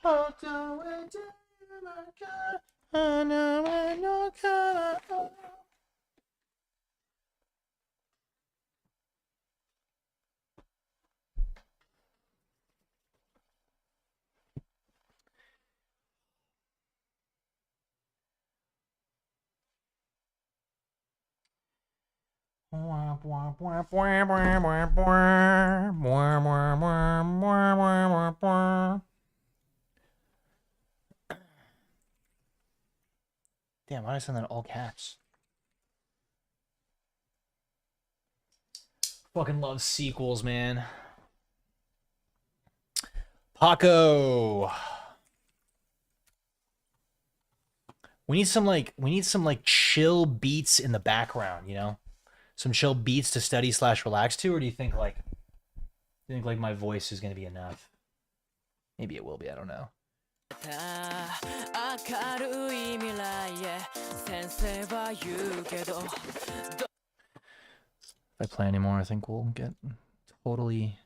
I'll do it till I can. I know I know I know. Damn, why did I send that all caps? Fucking love sequels, man. Paco. We need some like chill beats in the background, you know? Some chill beats to study / relax to, or do you think like my voice is gonna be enough? Maybe it will be, I don't know. If I play anymore, I think we'll get totally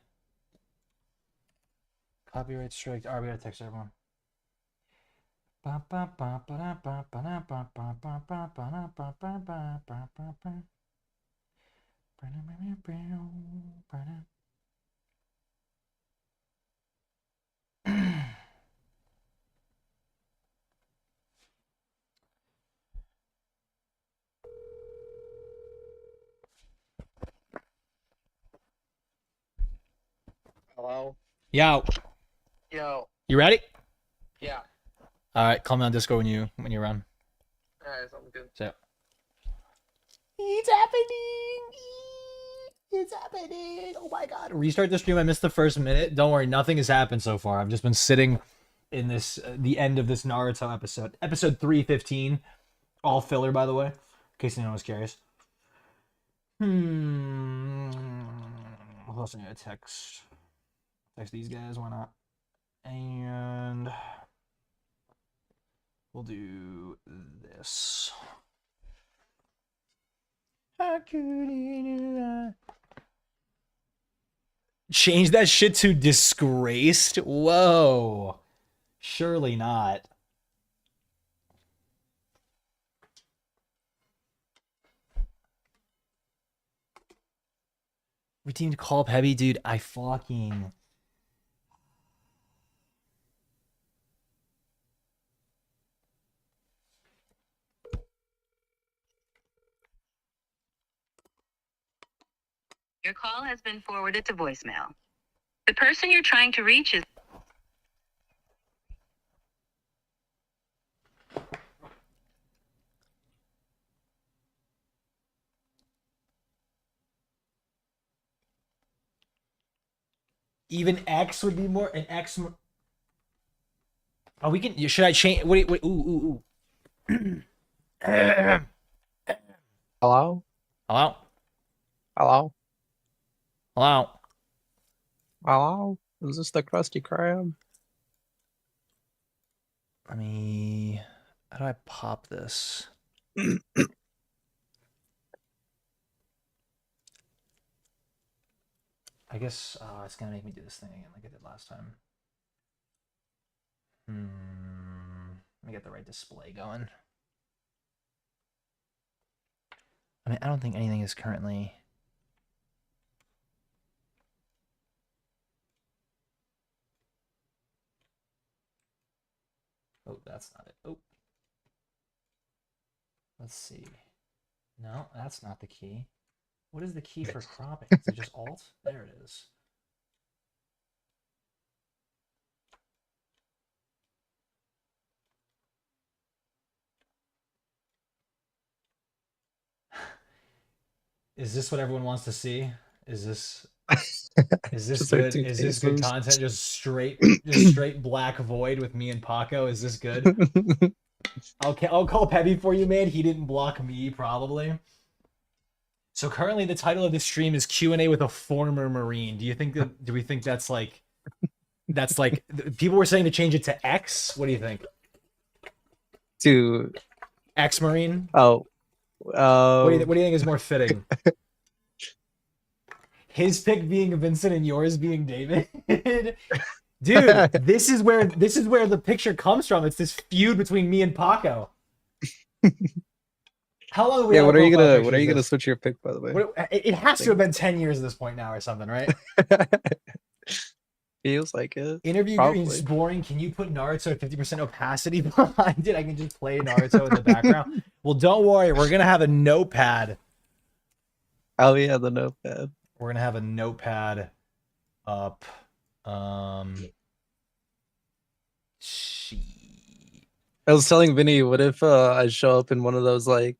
copyright striked. Alright, we gotta text everyone. Hello? Yo. Yo. You ready? Yeah. Alright, call me on Discord when you're around. Alright, something good. So. It's happening! It's happening! Oh my god. Restart the stream, I missed the first minute. Don't worry, nothing has happened so far. I've just been sitting in this, the end of this Naruto episode. Episode 315. All filler, by the way. In case anyone was curious. What else I need to text? Text these guys, why not? And we'll do this. How could he do that? Change that shit to disgraced? Whoa. Surely not. Redeemed call up heavy, dude. I fucking... Your call has been forwarded to voicemail. The person you're trying to reach is... Even X would be more... An X... Oh, we can... Should I change... Wait. Ooh. Hello? Hello? Hello? Hello? Hello? Is this the Krusty Krab? Let me... How do I pop this? I guess it's gonna make me do this thing again like I did last time. Let me get the right display going. I mean, I don't think anything is currently... Oh, that's not it. Oh. Let's see. No, that's not the key. What is the key for cropping? Is it just Alt? There it is. Is this what everyone wants to see? Is this good? Is this good content? Just straight black void with me and Paco. Is this good? I'll call Peppy for you, man. He didn't block me, probably. So currently, the title of this stream is Q&A with a former Marine. Do we think that's like people were saying to change it to X? What do you think? To Ex-Marine? Oh. What do you think is more fitting? His pick being Vincent and yours being David? Dude, this is where the picture comes from. It's this feud between me and Paco. How long have we Yeah, had what a are you profile gonna picture what are as you gonna this? switch your pick, by the way? It has to have been 10 years at this point now or something, right? Feels like it. Interview green's Probably. boring. Can you put Naruto at 50% opacity behind it? I can just play Naruto in the background. Well, don't worry. We're going to have a notepad. Oh yeah, the notepad. We're going to have a notepad up. I was telling Vinny, what if I show up in one of those like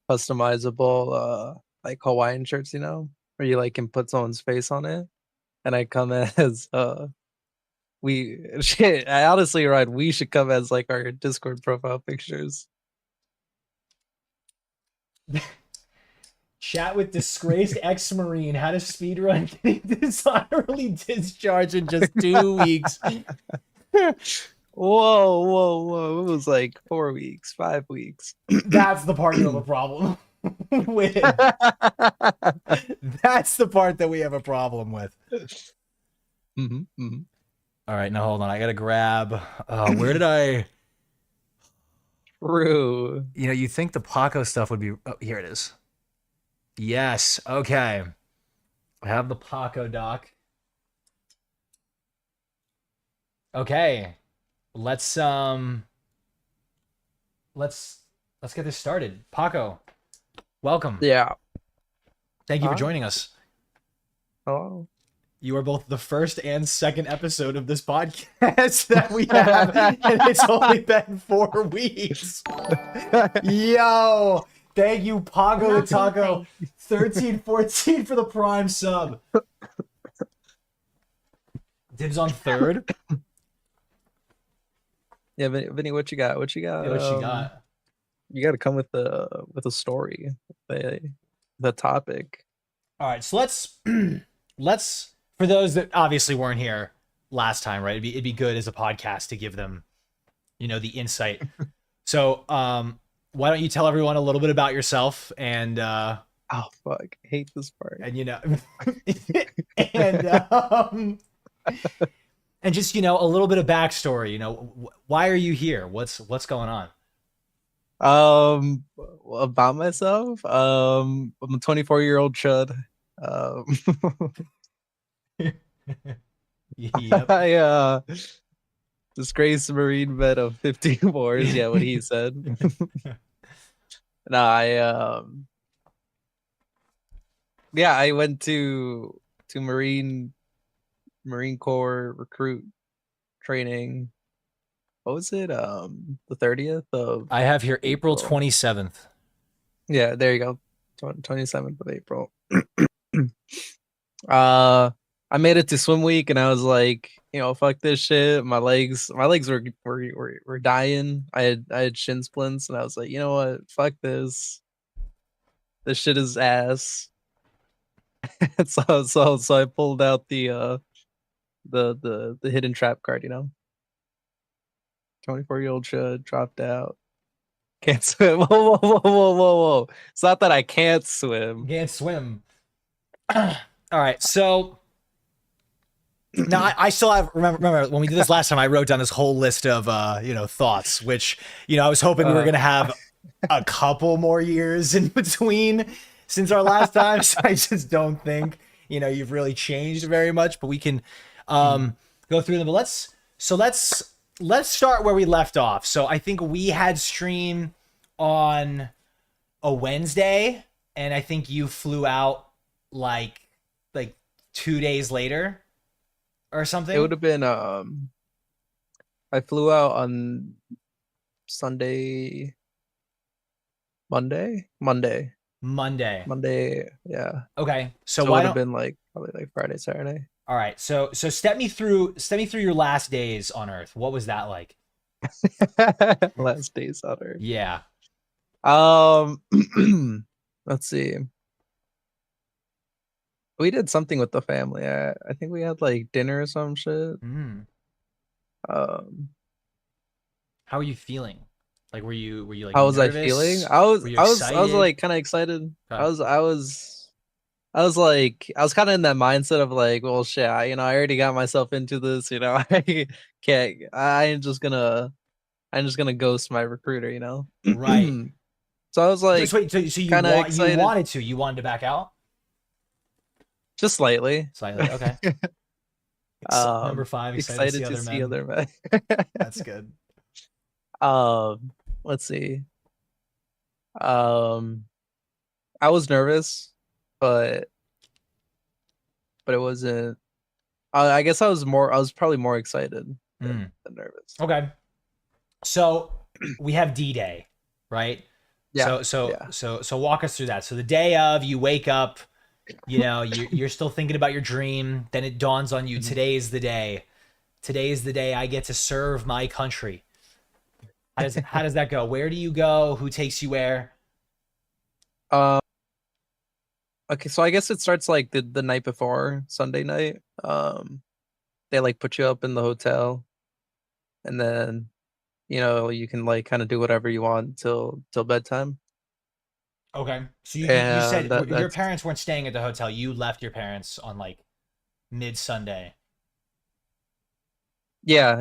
customizable like Hawaiian shirts, you know, where you like can put someone's face on it, and I come as we shit. I honestly, right, we should come as like our Discord profile pictures. Chat with disgraced ex-Marine. How to speedrun getting dishonorably discharged in just 2 weeks. Whoa. It was like 4 weeks, 5 weeks. That's the part you have a problem with. That's the part that we have a problem with. All right, now hold on. I gotta grab. Where did I? True. You know, you think the Paco stuff would be. Oh, here it is. Yes. Okay. I have the Paco doc. Okay. Let's get this started. Paco, welcome. Yeah. Thank you for joining us. Hello. You are both the first and second episode of this podcast that we have, and it's only been 4 weeks. Yo, thank you, Pago the Taco, 1314 for the Prime sub. Dibs on third. Yeah, Vinny, what you got? What you got? Yeah, what you got? You got to come with a story, the topic. All right, so let's for those that obviously weren't here last time, right? It'd be good as a podcast to give them, you know, the insight. So, why don't you tell everyone a little bit about yourself and oh fuck, I hate this part. And you know, and just, you know, a little bit of backstory. You know, why are you here? What's going on? About myself. I'm a 24-year-old chud. Yep. I disgraced Marine vet of 15 wars. Yeah, what he said. No, I went to Marine Corps recruit training. What was it? The 30th of I have here April 27th. Yeah, there you go. 27th of April. I made it to swim week and I was like, you know, fuck this shit. My legs were dying. I had shin splints and I was like, you know what? Fuck this. This shit is ass. so I pulled out the hidden trap card, you know. 24-year-old should dropped out. Can't swim. Whoa. It's not that I can't swim. Can't swim. All right, so now I still have remember when we did this last time, I wrote down this whole list of you know, thoughts, which, you know, I was hoping we were gonna have a couple more years in between since our last time. So I just don't think, you know, you've really changed very much, but we can go through them. But let's start where we left off. So I think we had stream on a Wednesday, and I think you flew out like 2 days later or something. It would have been I flew out on Monday, yeah. Okay, so it why would don't have been like probably like Friday, Saturday. All right, so step me through your last days on Earth. What was that like? Last days on Earth. Yeah. Let's see. We did something with the family. I think we had like dinner or some shit. How are you feeling? Like, were you like? How was nervous? I feeling? I was excited? like kind of excited. Okay. I was I was kind of in that mindset of like, well, shit, I already got myself into this, I can't, I'm just gonna ghost my recruiter, Right. So I was like, So, wait, so kind of you excited, wanted to back out just slightly. slightly. Okay. Number 5, excited to see Excited to other see men. other men. That's good. Let's see. Um, I was nervous, but it wasn't. I guess I was probably more excited Mm. than nervous. Okay. So we have D-Day, right? Yeah, So walk us through that. So the day of, you wake up, you're still thinking about your dream. Then it dawns on you, Mhm. today is the day. Today is the day I get to serve my country. How does that go? Where do you go? Who takes you where? Um. Okay, so I guess it starts like the night before, Sunday night. They like put you up in the hotel, and then you can like kind of do whatever you want till bedtime. Okay. So you And said your that's parents weren't staying at the hotel. You left your parents on like mid Sunday. yeah.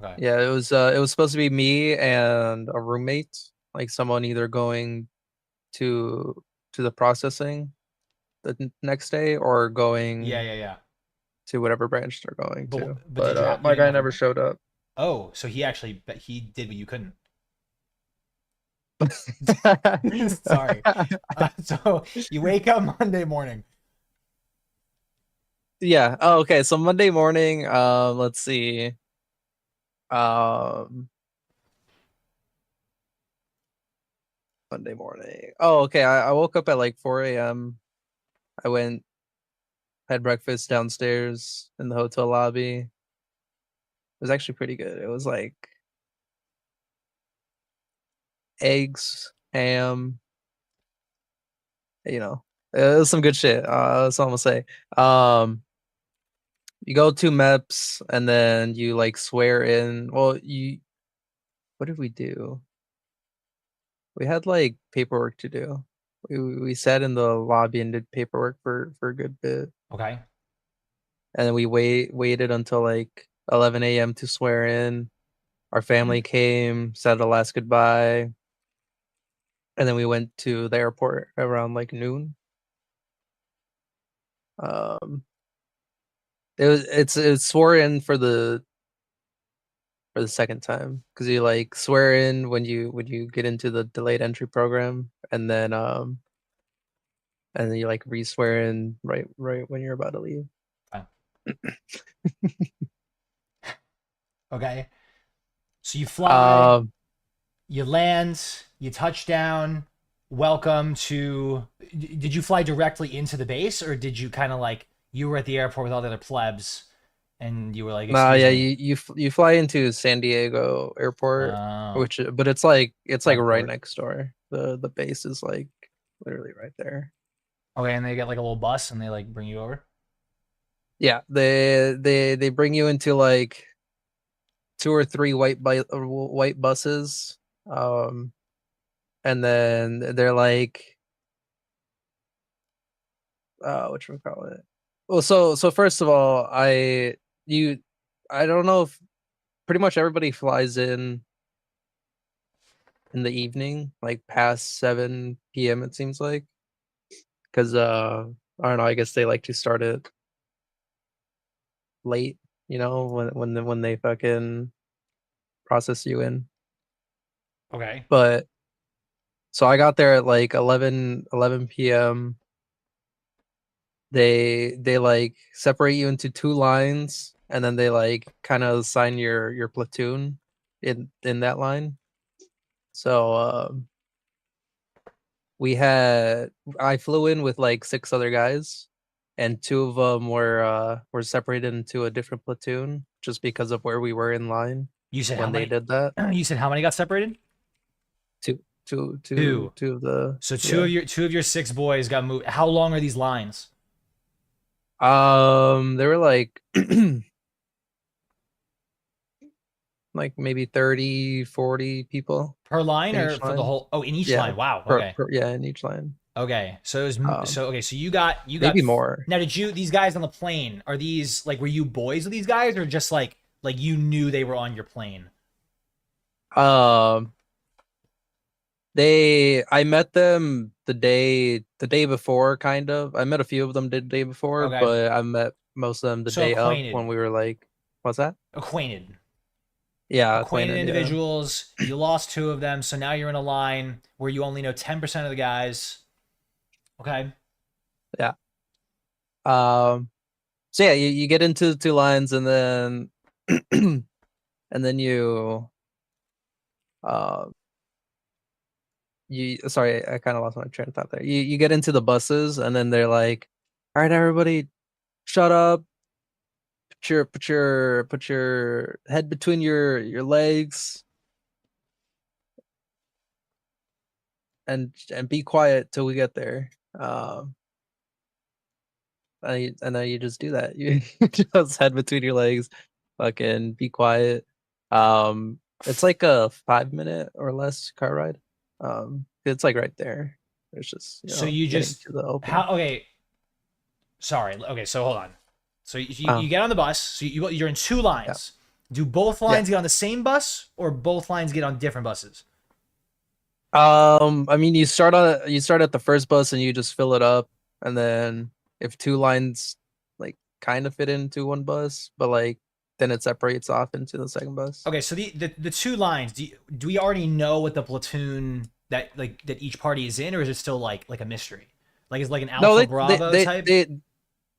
Okay. Yeah, it was supposed to be me and a roommate, like someone either going to the processing the next day or Yeah, going yeah, yeah. to whatever branch they're going to. But But you my didn't guy have a never showed up. Oh, so he did what you couldn't. Sorry. So you wake up Monday morning. Yeah. Oh, okay. So Monday morning, let's see. Um, Monday morning. Oh, okay. I woke up at like 4 a.m. I went, had breakfast downstairs in the hotel lobby. It was actually pretty good. It was like eggs, ham, you know. It was some good shit. That's all I'm gonna say. Um, you go to MEPS and then you like swear in. Well, what did we do? We had like paperwork to do. We sat in the lobby and did paperwork for a good bit, Okay. and then we waited until like 11 a.m. to swear in. Our family came, said a last goodbye, and then we went to the airport around like noon. Um, it's swore in for the second time because you like swear in when you get into the delayed entry program, and then you like re-swear in right when you're about to leave. Okay. Okay. So you fly, Um, you land, you touch down. Welcome to. Did you fly directly into the base, or did you kind of like you were at the airport with all the other plebs, and you were like, nah, "Excuse yeah, me." you fly into San Diego Airport, Oh, but it's like right Flagport. next door. The base is like literally right there. Okay, and they get like a little bus, and they like bring you over. Yeah, they bring you into like two or three white buses, um, and then they're like, what you call it? Well, so first of all, you I don't know if pretty much everybody flies in the evening, like past 7 p.m. It seems like, because I don't know. I guess they like to start it late, when they fucking process you in. Okay. But so I got there at like 11 p.m. They like separate you into two lines, and then they like kind of assign your platoon in that line. So I flew in with like six other guys, and two of them were separated into a different platoon just because of where we were in line You said how when they many? did that. You said how many got separated? Two, two, two, Two. two of the So yeah. two of your six boys got moved. How long are these lines? They were like like maybe 30, 40 people Per line in or each for the line. whole? Oh, in each Yeah, line. Wow. Okay. yeah, in each line. Okay, so it was okay. So you got maybe more. Now, did you these guys on the plane? Are these like were you boys with these guys or just like you knew they were on your plane? Um, I met them the day before, kind of. I met a few of them the day before, Okay, but I met most of them the so day of acquainted, when we were like, what's that? acquainted, Yeah, acquainted acquainted, yeah. individuals. You lost two of them, so now you're in a line where you only know 10% of the guys. Okay, Yeah. So yeah, you get into the two lines and then and then uh you sorry, I kind of lost my train of thought there. You get into the buses and then they're like, all right, everybody, shut up, put your head between your legs and be quiet till we get there. And then you just do that. You just head between your legs, fucking be quiet. It's like a 5 minute or less car ride. It's like right there. It's just so you getting just to the open. how okay. Sorry. Okay, so hold on. So Uh, you get on the bus. So you're in two yeah, lines. Do both yeah. lines get on the same bus or both lines get on different buses? I mean, you start at the first bus and you just fill it up, and then if two lines like kind of fit into one bus, but like then it separates off into the second bus. Okay, so the two lines. Do we already know what the platoon that each party is in, or is it still like a mystery? Like it's like an No, Alpha Bravo type.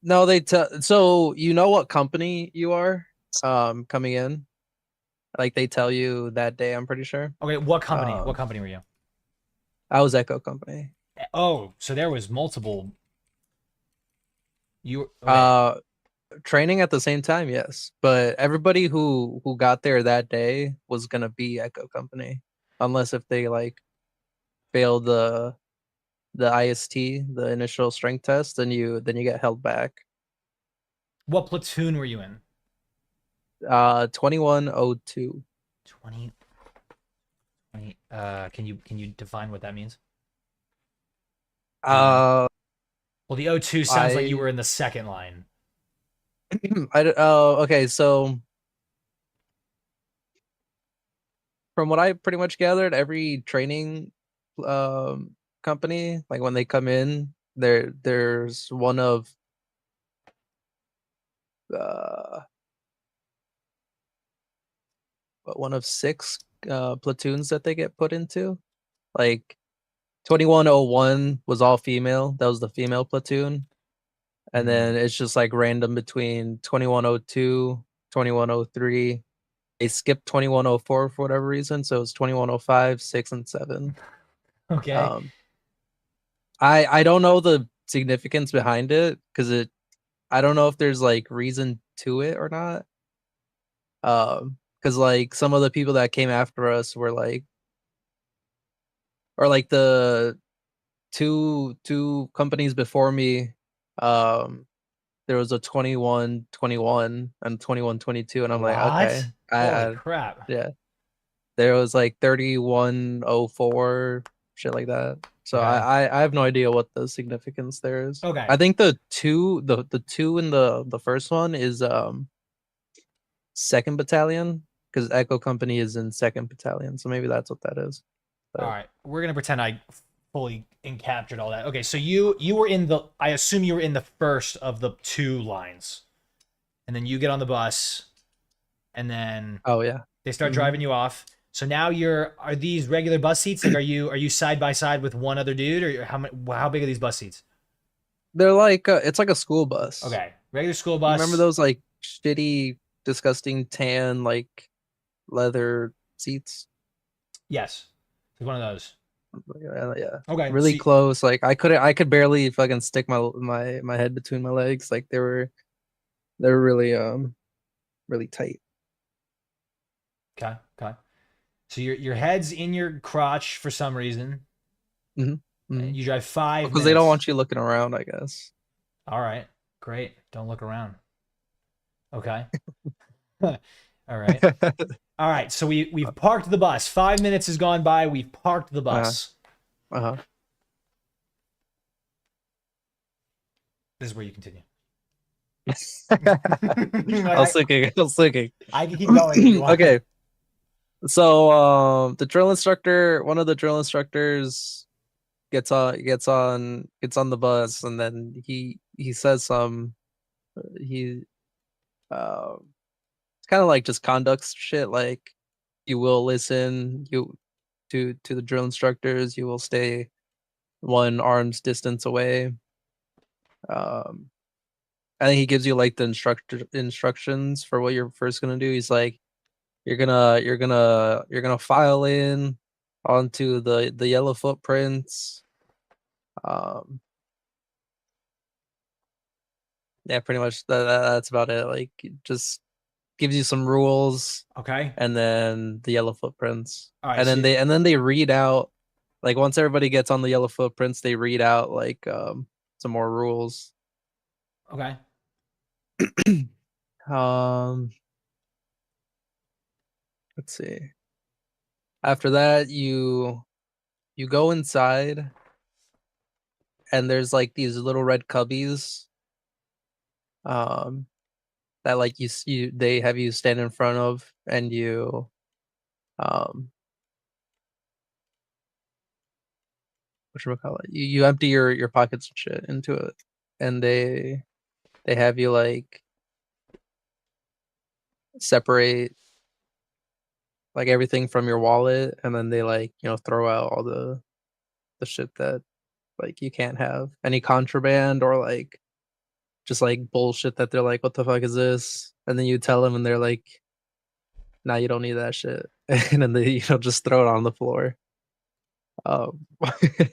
no, they tell. So you know what company you are, coming in. Like they tell you that day. I'm pretty sure. Okay, what company? What Um, company were you? I was Echo Company. Oh, so there was multiple. You okay? Uh, Training at the same time, yes. But everybody who got there that day was gonna be Echo Company, unless if they like failed the IST, the initial strength test, then you get held back. What platoon were you in? 2102. 20. Can you define what that means? Do you know? Uh, Well, the O2 sounds like you I were in the second line. oh, okay. So from what I pretty much gathered, every training company, like when they come in, there's uh one of six platoons that they get put into. Like 2101 was all female. That was the female platoon. And then it's just like random between 2102, 2103. They skipped 2104 for whatever reason, so it's 2105, 6 and 7. Okay. Um I don't know the significance behind it because I don't know if there's like reason to it or not. Because like some of the people that came after us were like, or like the two companies before me, um, there was a 2121 and 2122, and I'm like, What? okay, Holy crap. yeah, there was like 3104, shit like that. So Okay. I have no idea what the significance there is. Okay. I think the two in the first one is second battalion, because Echo Company is in second battalion, so maybe that's what that is. All But right. We're gonna pretend I fully captured all that. Okay, so you were in the I assume you were in the first of the two lines. And then you get on the bus and then oh yeah. they start Mhm. driving you off. So now are these regular bus seats? Like are you side by side with one other dude or how big are these bus seats? They're like it's like a school bus. Okay. Regular school You remember bus. those like shitty, disgusting tan like leather seats? Yes. It's one of those. Yeah, yeah. Okay. Really close. Like I could barely fucking stick my head between my legs. Like they were really really tight. Okay. Okay. So your head's in your crotch for some reason. Hmm. Hmm. And you drive 5 Because they don't minutes. want you looking around, I guess. All right. Great. Don't look around. Okay. All right. All right. So we've parked the bus. 5 minutes has gone by. We've parked the uh-huh. bus. Uh-huh. This is where you continue. I was thinking. I can keep going if you want. Okay. So the drill instructor, one of the drill instructors gets on the bus, and then he says he it's kind of like just conducts shit, like you will listen to the drill instructors, you will stay 1 arm's distance away. I think he gives you like the instructions for what you're first gonna do. He's like, you're gonna file in onto the yellow footprints. Yeah, pretty much that's about it. Like, it just gives you some rules, Okay. and then the yellow footprints. All right. And then they read out, like, once everybody gets on the yellow footprints, they read out like some more rules. Okay. Let's see. After that, you go inside, and there's like these little red cubbies that like they have you stand in front of, and you whatchamacallit, you empty your pockets and shit into it, and they have you like separate like everything from your wallet, and then they like, throw out all the shit that like you can't have, any contraband or like just like bullshit that they're like, what the fuck is this? And then you tell them, and they're like, nah, you don't need that shit. And then they, just throw it on the floor. Okay.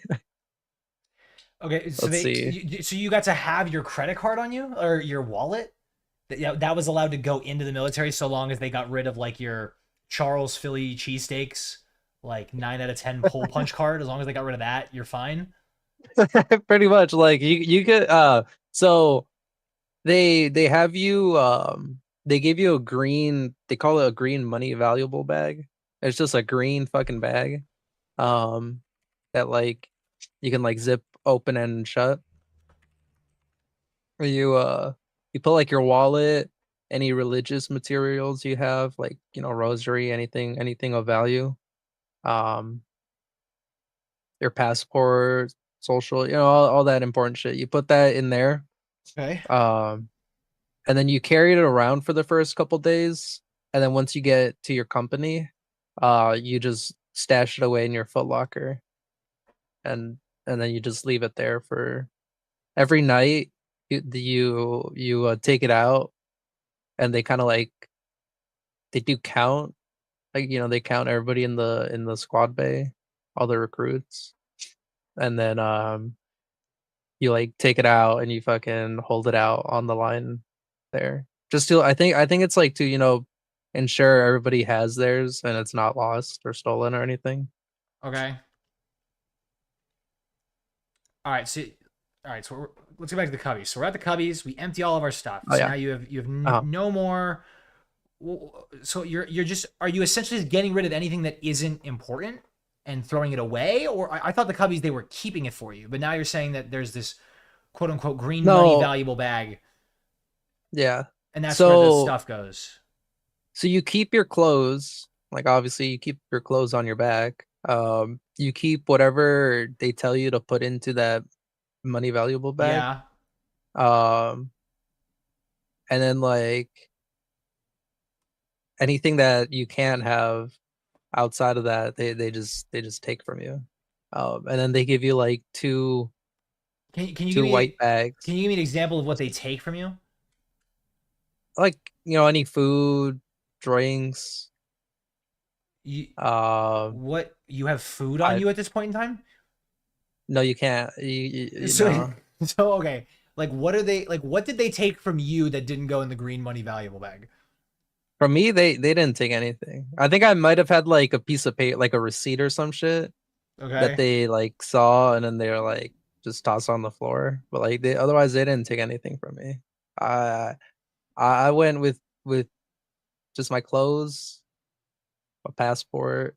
So Let's see. so you got to have your credit card on you or your wallet. That was allowed to go into the military so long as they got rid of like your Charles Philly cheesesteaks, like 9 out of 10 pull punch card. As long as they got rid of that, you're fine. Pretty much, like you could so they have you they give you a green, they call it a green money valuable bag. It's just a green fucking bag that like you can like zip open and shut. You you put like your wallet, any religious materials you have, like, rosary, anything of value, um your passport, social, all that important shit. You put that in there. Okay. And then you carry it around for the first couple days, and then once you get to your company, you just stash it away in your foot locker, and then you just leave it there for every night. You take it out, and they kind of like, they do count, like, they count everybody in the squad bay, all the recruits, and then you like take it out and you fucking hold it out on the line there. Just to, I think it's like to, ensure everybody has theirs and it's not lost or stolen or anything. Okay. All right. So, all right. So let's go back to the cubbies. So we're at the cubbies. We empty all of our stuff. Oh So yeah. now you have Uh-huh. no more. So you're just, are you essentially just getting rid of anything that isn't important and throwing it away? Or I thought the cubbies, they were keeping it for you, but now you're saying that there's this quote unquote green money No, valuable bag, yeah. and that's where the So stuff goes. you keep your clothes, like obviously you keep your clothes on your back. You keep whatever they tell you to put into that money valuable bag. Yeah. Um and then like anything that you can't have outside of that, they just take from you. And then they give you like Can you give two white me bags, can you give me an example of what they take from you? like, any food, drinks. You Um, what you have food on I you at this point in time? No, you can't. So No. so okay. Like what are they, like what did they take from you that didn't go in the green money valuable bag? From me, they didn't take anything. I think I might have had like a piece of paper, like a receipt or some shit that Okay. they like saw, and then they're like just toss on the floor. But like otherwise they didn't take anything from me. I I went with just my clothes, my passport,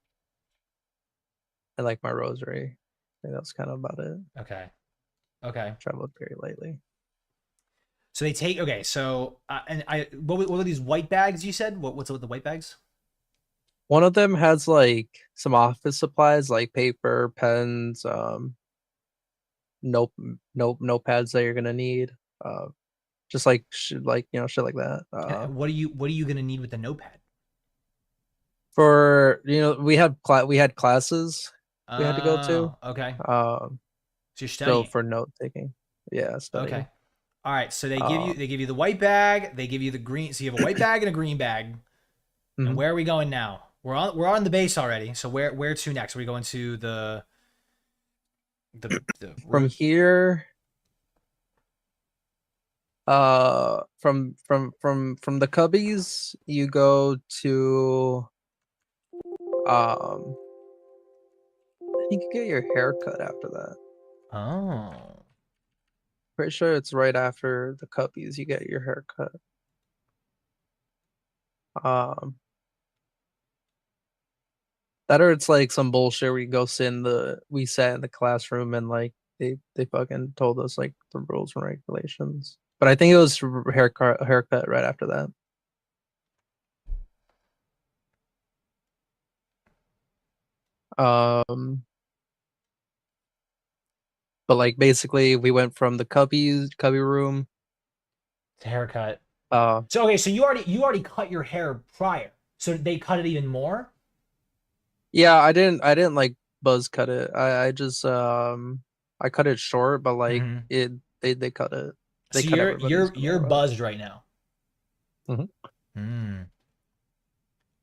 and like my rosary. I think that's kind of about it. Okay. Okay. Traveled very lightly. So they take okay. So what were these white bags you said? What's with the white bags? One of them has like some office supplies like paper, pens, notepads that you're gonna need. Uh, just like like shit like that. What are you gonna need with the notepad? For we had classes we had to go to. Oh, okay. Um, So you're so studying. for note taking, yeah, Okay. studying. All right. So Um, they give you the white bag. They give you the green. So you have a white bag and a green bag. And mhm. where are we going now? We're on the base already. So where to next? Are we going to the From room? here, from the cubbies, you go to um, I think you get your hair cut after that. Oh. Pretty sure it's right after the cubbies you get your hair cut. Um, that or it's like some bullshit where you go sit in we sat in the classroom and like they fucking told us like the rules and regulations. But I think it was haircut right after that. Um, but like basically we went from the cubby room. It's a haircut. Uh, So okay, so you already cut your hair prior. So they cut it even more? yeah, I didn't like buzz cut it. I just I cut it short, but like Mm-hmm. they cut it. They So cut you're everybody's you're no you're matter what. buzzed right now. Mhm. Hmm.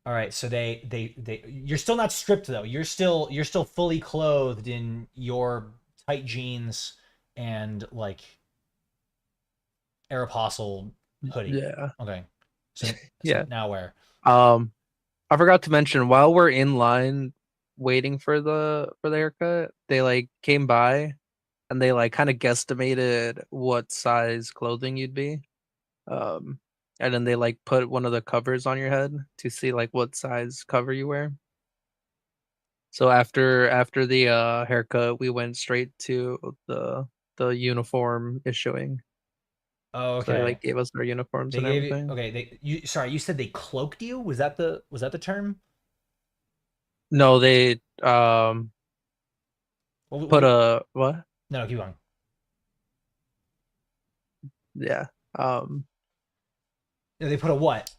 All right, so they you're still not stripped though. You're still fully clothed in your tight jeans and like Aeropostale hoodie. Yeah. Okay. So Yeah. now where? Um, I forgot to mention while we're in line waiting for the haircut, they like came by and they like kind of guesstimated what size clothing you'd be. Um, and then they like put one of the covers on your head to see like what size cover you wear. So after the haircut, we went straight to the uniform issuing. Oh, So they okay. like gave us our uniforms They and gave you everything. okay, you sorry, you said they cloaked you? Was that the term? No, they put What a what? no, keep going. Yeah. Um No, they put a what?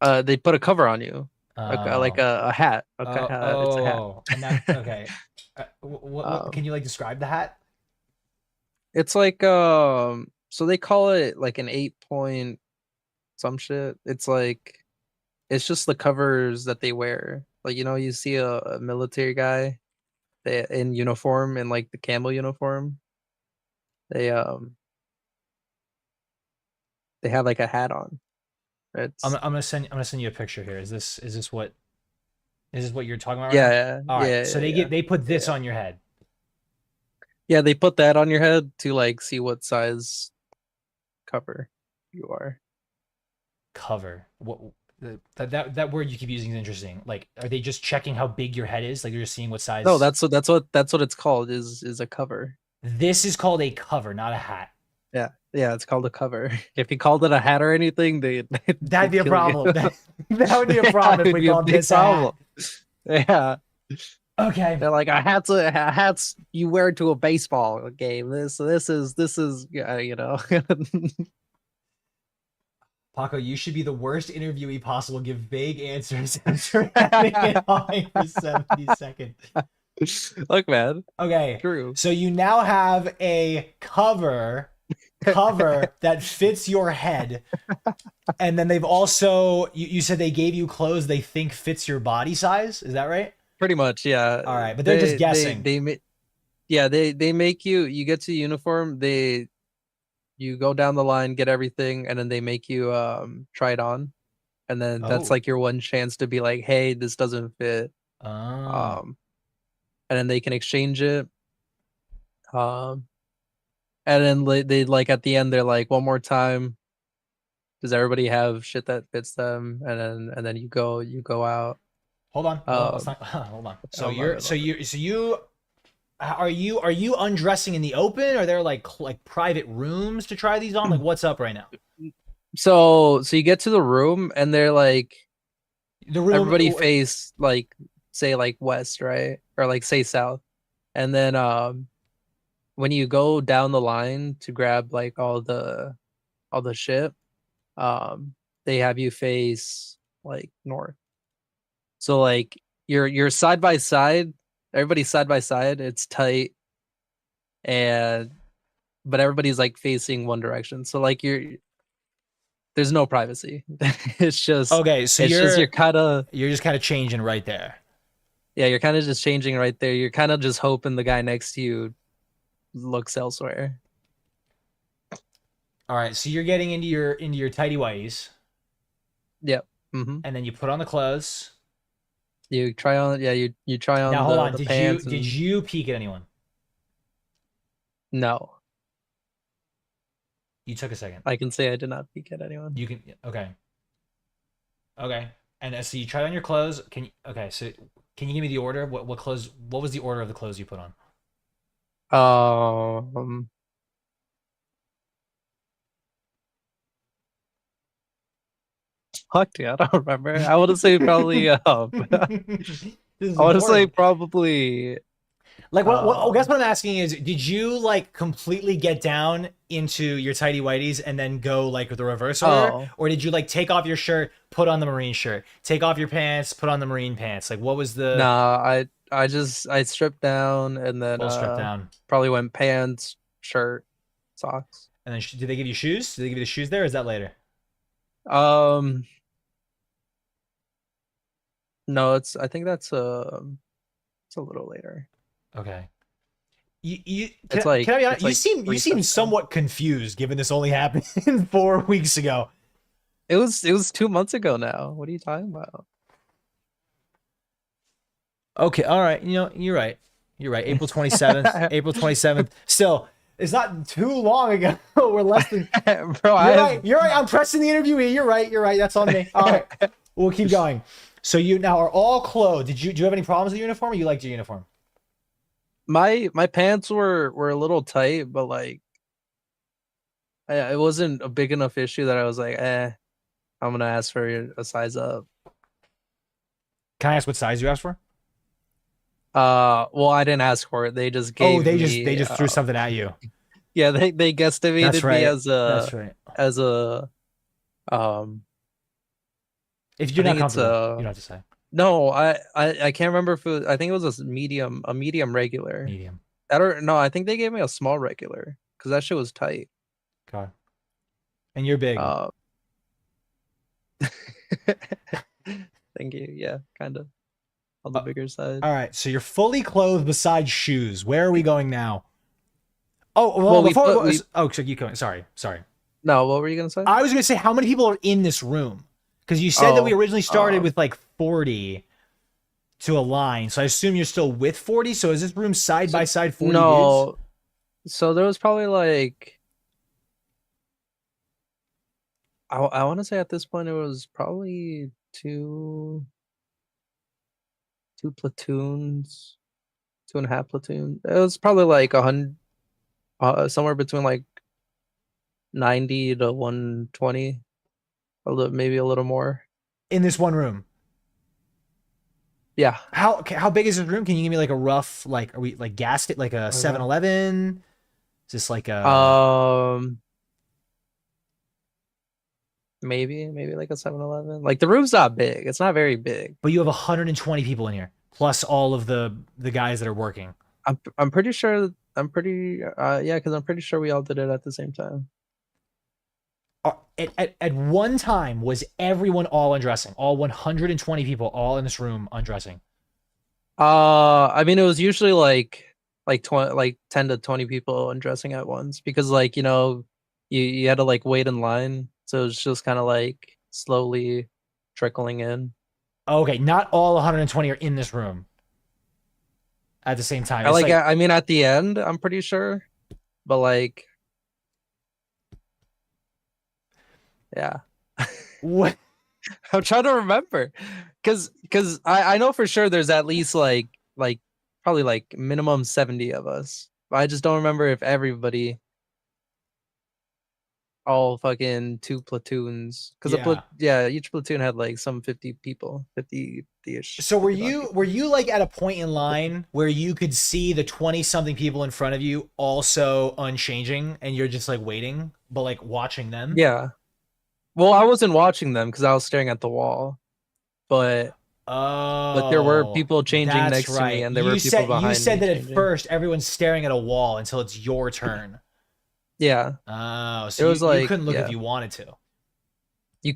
they put a cover on you. Like Oh. a hat. Okay, Oh, it's a hat. and that okay. What um can you like describe the hat? it's like so they call it like an 8 point some shit. It's like it's just the covers that they wear. Like you see a military guy in uniform in like the camel uniform. They um they have like a hat on. I'm It's I'm gonna send you a picture here. Is this what you're talking about right yeah, now? yeah, All right. yeah, So yeah, yeah. they put this Yeah. on your head. Yeah, they put that on your head to like see what size cover you are. Cover. What that word you keep using is interesting. Like, are they just checking how big your head is? Like, they're just seeing what No, size. that's what it's called is a cover. This is called a cover, not a hat. Yeah, yeah, it's called a cover. If you called it a hat or anything, That'd they'd be a kill you. problem. That would be a Yeah, problem if it'd we be a called big this a hat. problem. Yeah, Okay. they're like a hat's you wear to a baseball game. This is Paco, you should be the worst interviewee possible. Give vague answers after having it on for 70 seconds. Look, man, Okay, true. so you now have a cover that fits your head, and then they've also you said they gave you clothes they think fits your body size. Is that right? Pretty much, yeah. All right, but they're just guessing. Yeah, they make you get to uniform. You go down the line, get everything, and then they make you try it on, and then that's Oh, like your one chance to be like, hey, this doesn't fit. oh. Um, and then they can exchange it. Um, and then they like at the end they're like, one more time. Does everybody have shit that fits them? And then you go out. Hold on. Let's Um, not. Hold on. So oh my you're bad, my so bad. you so you Are you undressing in the open? Are there like private rooms to try these on? Like, what's up right now? So you get to the room and they're like The room. everybody face like say like west, right? Or like say south. And then when you go down the line to grab like all the shit, they have you face like north. So like you're side by side, everybody's side by side, it's tight, and but everybody's like facing one direction. So like there's no privacy. It's just Okay, so you're kind of you're just kind of changing right there. yeah, you're kind of just changing right there. You're kind of just hoping the guy next to you looks elsewhere. All right, so you're getting into your tidy whities. Yep. Mm-hmm. And then you put on the clothes. You try on, yeah. You try on. Now hold on. The pants Did you peek at anyone? No. You took a second. I can say I did not peek at anyone. You can. Okay. Okay. And so you tried on your clothes. Okay. So can you give me the order? What clothes? What was the order of the clothes you put on? Fuck, dude, I don't remember. I want to say probably. I want to say probably. Like I guess what I'm asking is, did you like completely get down into your tidy whities and then go like with the reverse order, or did you like take off your shirt, put on the marine shirt, take off your pants, put on the marine pants? Like what was the? Nah, I stripped down and then stripped down. Probably went pants, shirt, socks. And then did they give you shoes? Did they give you the shoes there? Or is that later? No, I think that's it's a little later. Okay. Can I be honest? You seem somewhat confused, given this only happened 4 weeks ago. It was 2 months ago now. What are you talking about? Okay, all right. You know, you're right. You're right. April 27th. April 27th. Still, it's not too long ago. We're less than. Bro, you're right. I'm pressing the interview here. You're right. You're right. That's on me. All right. We'll keep going. So you now are all clothed. Do you have any problems with your uniform, or you liked your uniform? My pants were a little tight, but like it wasn't a big enough issue that I was like, I'm gonna ask for a size up. Can I ask what size you asked for? Well, I didn't ask for it. They just gave. Oh, they just threw something at you. Yeah, they guesstimated me as a. That's right. As a. If you're not comfortable, you don't have to say. No, I can't remember if it was, I think it was a medium regular. Medium. I don't know. I think they gave me a small regular because that shit was tight. God. And you're big. Thank you. Yeah, kind of on the bigger side. All right, so you're fully clothed besides shoes. Where are we going now? Oh, well, so you going? Sorry. No, what were you gonna say? I was gonna say how many people are in this room. Because you said that we originally started with like 40 to a line. So I assume you're still with 40. So is this room side by side 40 dudes? So there was probably like I want to say at this point it was probably two platoons, 2.5 platoons. It was probably like 100, somewhere between like 90 to 120. Maybe a little more in this one room. Yeah. How big is this room? Can you give me like a rough, like, are we like gassed it like a 7-Eleven? Is this like a maybe like a 7-Eleven? Like the room's not big. It's not very big. But you have 120 people in here, plus all of the guys that are working. I'm pretty sure. Yeah, because I'm pretty sure we all did it at the same time. At one time, was everyone all undressing? All 120 people all in this room undressing? I mean, it was usually like 10 to 20 people undressing at once because like, you know, you had to like wait in line. So it was just kind of like slowly trickling in. Okay, not all 120 are in this room at the same time. I mean, at the end, I'm pretty sure, but like, yeah. What? I'm trying to remember, because I know for sure there's at least like probably like minimum 70 of us. I just don't remember if everybody all fucking 2 platoons because Yeah. each platoon had like some 50 people, 50-ish. So were 55 you people. were you like at a point in line where you could see the 20 something people in front of you also unchanging and you're just like waiting but like watching them? Yeah. Well, I wasn't watching them because I was staring at the wall, but there were Oh, people changing that's next to me, right. and there were people You behind said me that at changing. first everyone's staring at a wall until it's your turn. Yeah. Oh, It so was you like, couldn't look if yeah, you wanted to. you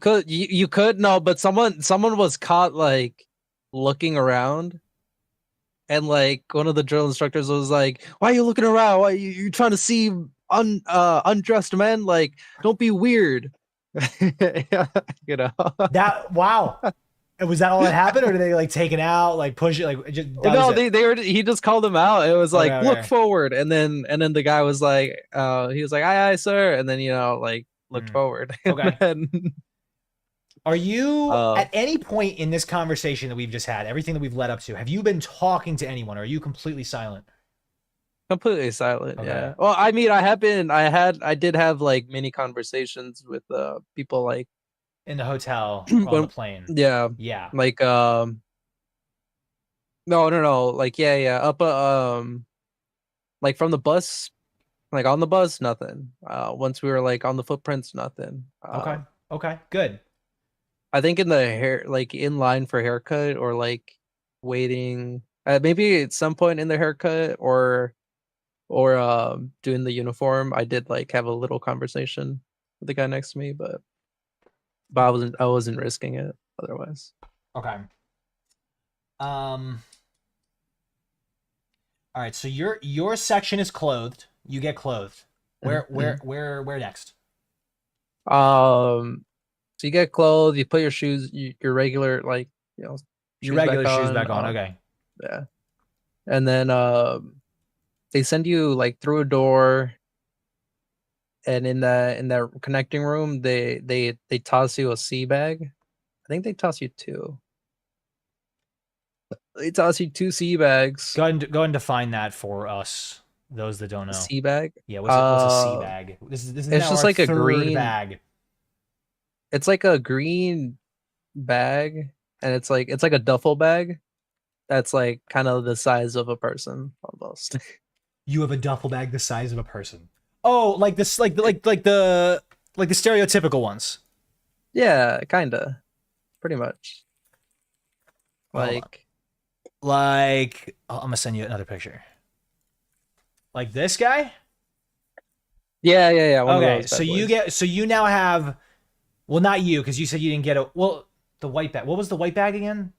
could no, but someone was caught like looking around, and like one of the drill instructors was like, "Why are you looking around? Why you trying to see undressed men? Like, don't be weird." You know. That wow. Was that all that happened, or did they like take it out, like push it, like just that was No, it? they were he just called them out. It was Okay, like, look okay. forward, and then the guy was like, he was like, aye, aye, sir, and then like looked Mm. forward, and Okay. then Are you uh at any point in this conversation that we've just had, everything that we've led up to, have you been talking to anyone, or are you completely silent? completely silent. Okay. Yeah. Well, I mean, I did have like mini conversations with people like In the hotel or on the when plane? yeah, Yeah. like no, like yeah, up like from the bus, like on the bus, nothing. Once we were like on the footprints, nothing. Okay. Okay. Good. I think in the hair, like in line for haircut or like waiting, maybe at some point in the haircut or doing the uniform, I did like have a little conversation with the guy next to me, but I wasn't risking it otherwise. Okay. Um. All right. So your section is clothed. You get clothed. Mhm. Where next? So you get clothes, you put your shoes, your regular like you know Your shoes back regular shoes on. back on. Okay. Yeah, and then they send you like through a door, and in that connecting room, they toss you a sea bag. I think they toss you two. They toss you two sea bags. Go ahead and define that for us, those that don't A know. sea bag. Yeah. What's a sea bag? This is It's now just our like a third green. bag. It's like a green bag, and it's like a duffel bag that's like kind of the size of a person almost. You have a duffel bag the size of a person. Oh, like this, like the stereotypical ones. Yeah, kinda, pretty much. Hold on. Like, Like, I'm gonna send you another picture. Like this guy. yeah, one of Okay, those bad boys. so you now have, well, not you because you said you didn't get a, well, the white bag. What was the white bag again?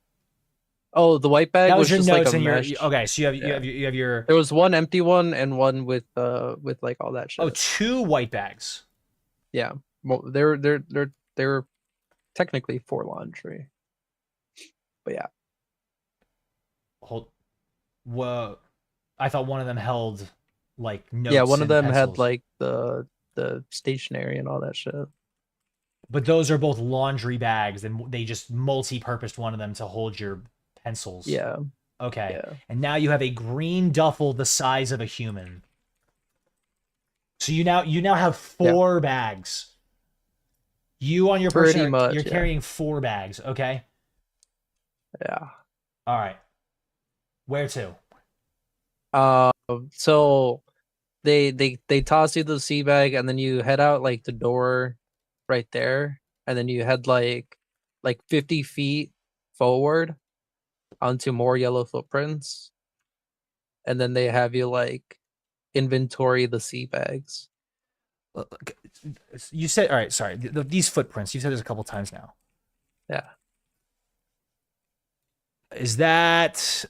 Oh, the white bag That was was your just like a notes and your, mesh. okay. So Yeah, you have your, there was one empty one and one with like all that oh, shit. two white bags. Yeah, well, they're technically for laundry, but yeah, Hold, whoa. I thought one of them held like yeah. notes One of and them had pencils. like the stationery and all that shit. But those are both laundry bags, and they just multi-purposed one of them to hold your pencils. Yeah, Okay. yeah, And now you have a green duffel the size of a human. So you now have yeah. four bags. You on your person Pretty you're much, yeah, carrying four bags, okay? yeah. All right. Where to? So they toss you the sea bag, and then you head out like the door right there, and then you head like 50 feet forward onto more yellow footprints, and then they have you like inventory the sea bags. You said, all right, sorry. These footprints, you said this a couple times now. Yeah, Is that,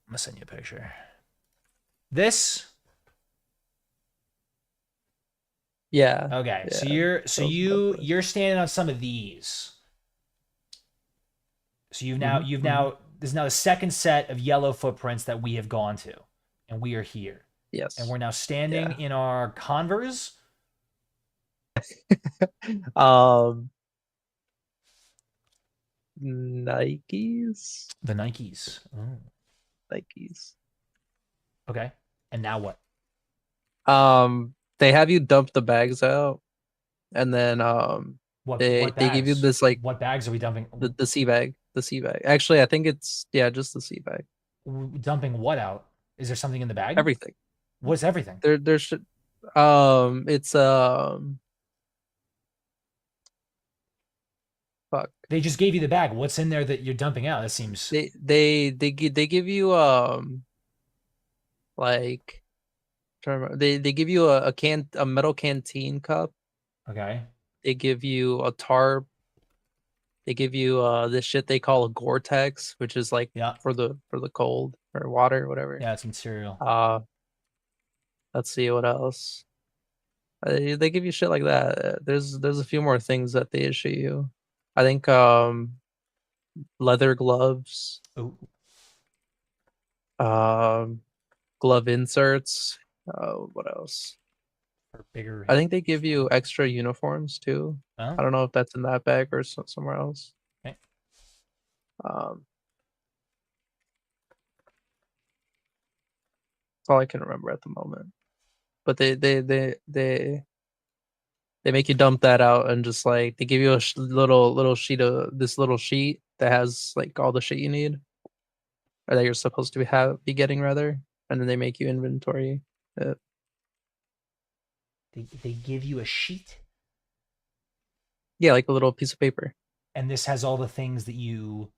I'm gonna send you a picture. This? yeah, Okay. So yeah. Those bad boys. you're standing on some of these. So you've Hmm. now this is now the second set of yellow footprints that we have gone to, and we are here, and Yes, we're now standing yeah. in our Converse, um, Nikes, the Nikes. Oh. Nikes. Okay. And now what? They have you dump the bags out, and then they give you Bags? this like What bags are we dumping? the sea bag, the sea bag. Actually, I think it's just the sea bag. Dumping what out? Is there something in the bag? Everything. What's everything? There should it's fuck. They just gave you the bag. What's in there that you're dumping out? That seems. They give you like they give you a metal canteen cup. Okay. They give you a tarp. They give you this shit they call a Gore-Tex, which is like Yeah. for the cold or water, whatever. Yeah, it's material. Let's see what else. They give you shit like that. There's a few more things that they issue you. I think leather gloves, Ooh. glove inserts. What else? For bigger. I think they give you extra uniforms too. Oh, I don't know if that's in that bag or somewhere else. okay. That's all I can remember at the moment. But they make you dump that out and just like they give you a little sheet of this little sheet that has like all the shit you need or that you're supposed to be getting rather, and then they make you inventory it. They give you a sheet, Yeah, like a little piece of paper and this has all the things that you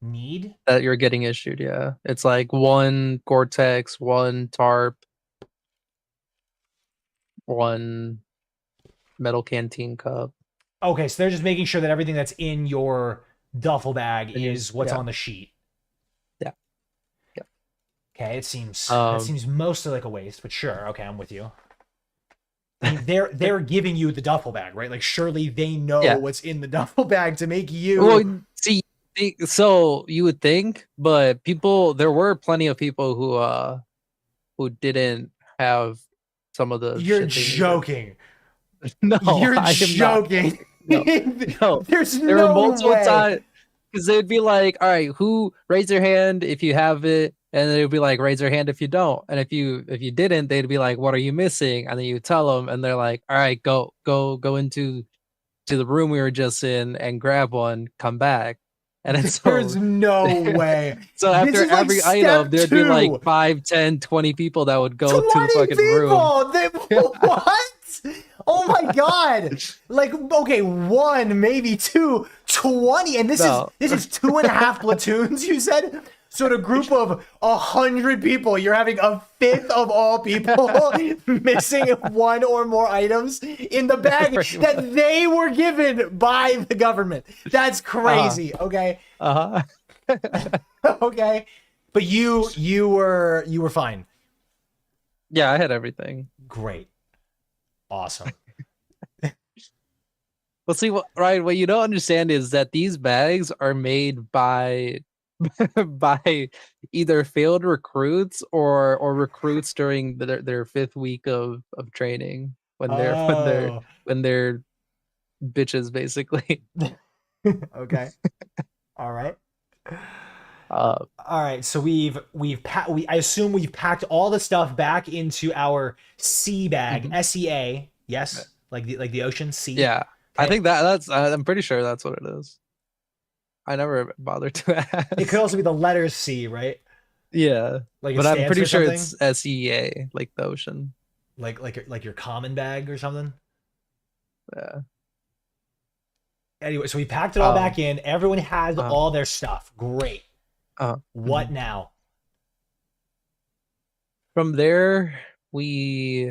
need. that you're getting issued. Yeah, it's like one Gore-Tex, one tarp, one metal canteen cup. Okay, so they're just making sure that everything that's in your duffel bag And is what's yeah. on the sheet. Yeah. Yeah. Okay, it seems that seems mostly like a waste, but sure. Okay, I'm with you. I mean, they're giving you the duffel bag, right? Like surely they know what's in the duffel bag to make you. Well, see, so you would think, but there were plenty of people who didn't have some of the. You're shit they joking. No, You're I am joking. not. No, There's there no were multiple way. times because they'd be like, "All right, who raise your hand if you have it?" And they'd be like, "Raise your hand if you don't." And if you didn't, they'd be like, "What are you missing?" And then you tell them, and they're like, "All right, go into the room we were just in and grab one, come back." And it's There's no way. So after This is every like item, there'd be like 2. 5, 10, 20 people that would go 20 to the fucking room. What? Oh my god! Like, okay, 1, maybe 2, 20, and this is 2.5 platoons. You said so. In a group of 100 people, you're having a fifth of all people missing 1 or more items in the bag that they were given by the government. That's crazy. Okay. Okay, but you were fine. Yeah, I had everything. Great. Awesome. Well, see, Ryan, what you don't understand is that these bags are made by by either failed recruits or recruits during their 5th week of training when they're bitches basically. Okay. All right. All right. So I assume we've packed all the stuff back into our sea bag, SEA. Yes, like the ocean sea. Yeah, okay. I think that's. I'm pretty sure that's what it is. I never bothered to ask. It could also be the letters C, right? Yeah, like but I'm pretty sure it's SEA, like the ocean. Like your common bag or something. Yeah. Anyway, so we packed it all back in. Everyone has all their stuff. Great. What now? From there, we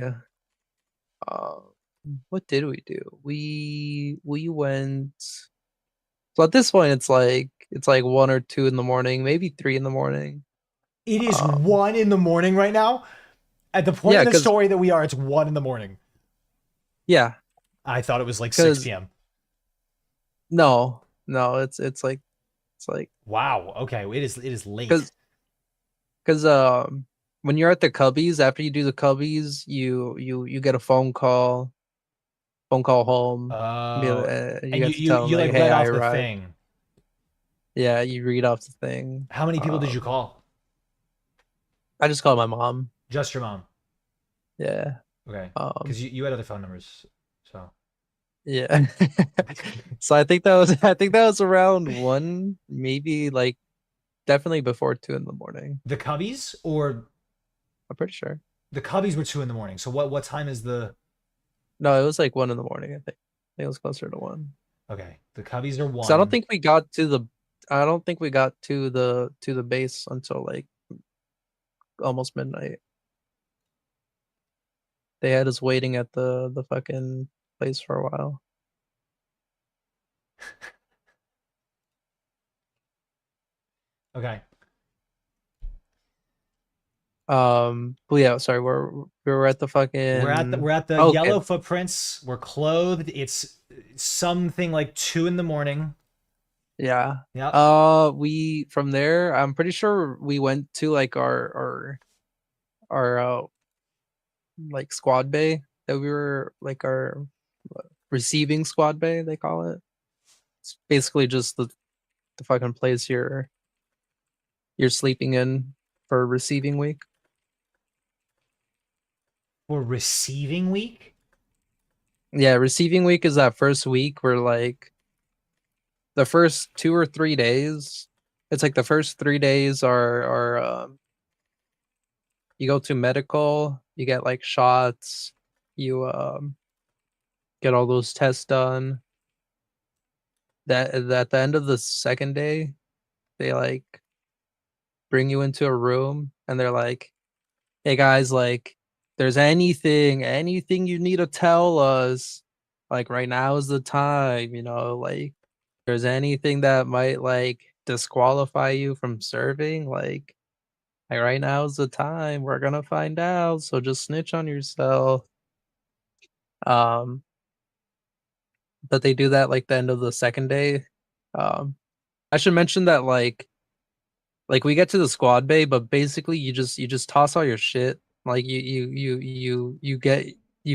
what did we do? We went. So at this point, it's like 1 or 2 in the morning, maybe 3 in the morning. It is 1 in the morning right now. At the point in the story that we are, it's 1 in the morning. Yeah. I thought it was like 6 p.m. No, it's like wow. Okay, it is late. Because when you're at the Cubbies, after you do the Cubbies, you get a phone call home. And you like read off the thing. Yeah, you read off the thing. How many people did you call? I just called my mom. Just your mom. Yeah. Okay. Because you had other phone numbers, so. Yeah. So I think that was around 1, maybe like definitely before 2 in the morning. The Cubbies or I'm pretty sure. the Cubbies were 2 in the morning. So what time is the? No, it was like 1 in the morning, I think. I think it was closer to 1. Okay, the Cubbies are So I don't 1. think we got to the I don't think we got to the base until like almost midnight. They had us waiting at the fucking place for a while. Okay. But yeah, sorry, we're at the fucking We're at the okay. yellow footprints. We're clothed. It's something like 2 in the morning. Yeah. Yep. We from there, I'm pretty sure we went to like our like squad bay that we were like our receiving squad bay, they call it. It's basically just the fucking place you're sleeping in for receiving week. For receiving week. Yeah, receiving week is that first week where like the first 2 or 3 days. It's like the first 3 days are you go to medical, you get like shots, you get all those tests done. That at the end of the second day, they like bring you into a room and they're like, "Hey guys, like there's anything you need to tell us, like right now is the time, like there's anything that might like disqualify you from serving, like right now is the time. We're gonna find out. So just snitch on yourself." Um, but they do that like the end of the second day. Um, I should mention that like we get to the squad bay, but basically you just toss all your shit. Like you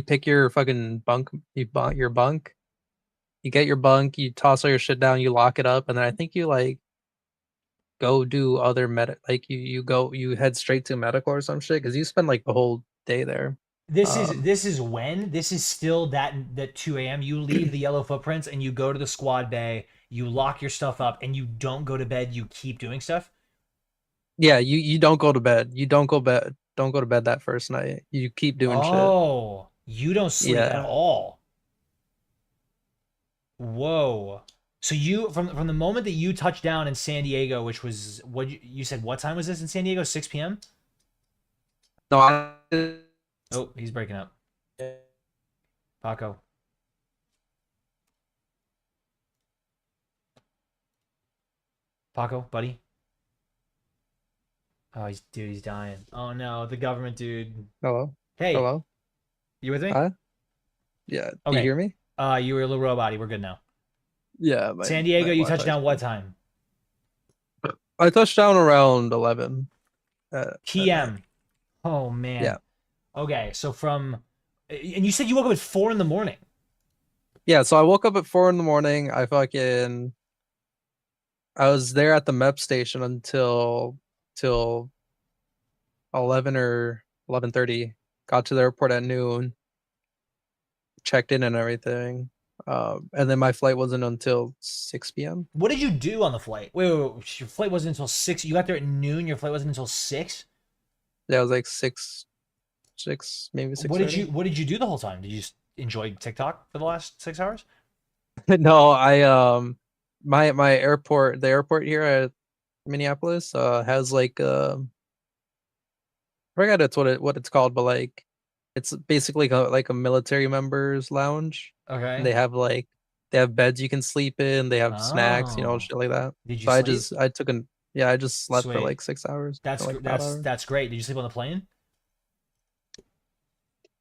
pick your fucking bunk, your bunk. You get your bunk, you toss all your shit down, you lock it up, and then I think you like go do other like you head straight to medical or some shit because you spend like the whole day there. This is still that 2 a.m. You leave the yellow footprints and you go to the squad bay. You lock your stuff up and you don't go to bed. You keep doing stuff. Yeah, you don't go to bed. You don't go to bed that first night. You keep doing shit. Oh, you don't sleep at Yeah. all. Whoa. So you from the moment that you touched down in San Diego, which was what you said, what time was this in San Diego? 6 p.m. No, I Oh, he's breaking up. Paco. Paco, buddy. Oh, he's dying. Oh no, the government dude. Hello. Hey, Hello. you with me? Huh? Yeah. Do you Okay. hear me? You were a little robot-y. We're good now. Yeah, San my Diego, you touched Wi-Fi's down what fine. time? I touched down around 11 at night. PM. Oh man. Yeah. Okay, so and you said you woke up at 4 in the morning. Yeah, so I woke up at 4 in the morning. I was there at the MEP station until till 11 or 11:30. Got to the airport at noon, checked in and everything. And then my flight wasn't until 6 p.m. What did you do on the flight? Wait. Your flight wasn't until 6. You got there at noon. Your flight wasn't until 6. Yeah, it was like 6, maybe 6:30. What did you do the whole time? Did you just enjoy TikTok for the last 6 hours? No, I my airport, the airport here at Minneapolis, has like I forgot what it's called, but like it's basically like a military members lounge, and Okay. they have beds you can sleep in, they have snacks, Oh. shit like that. Did you So sleep? I just slept for Sweet. like 6 hours That's or like 5 hours. that's great. Did you sleep on the plane?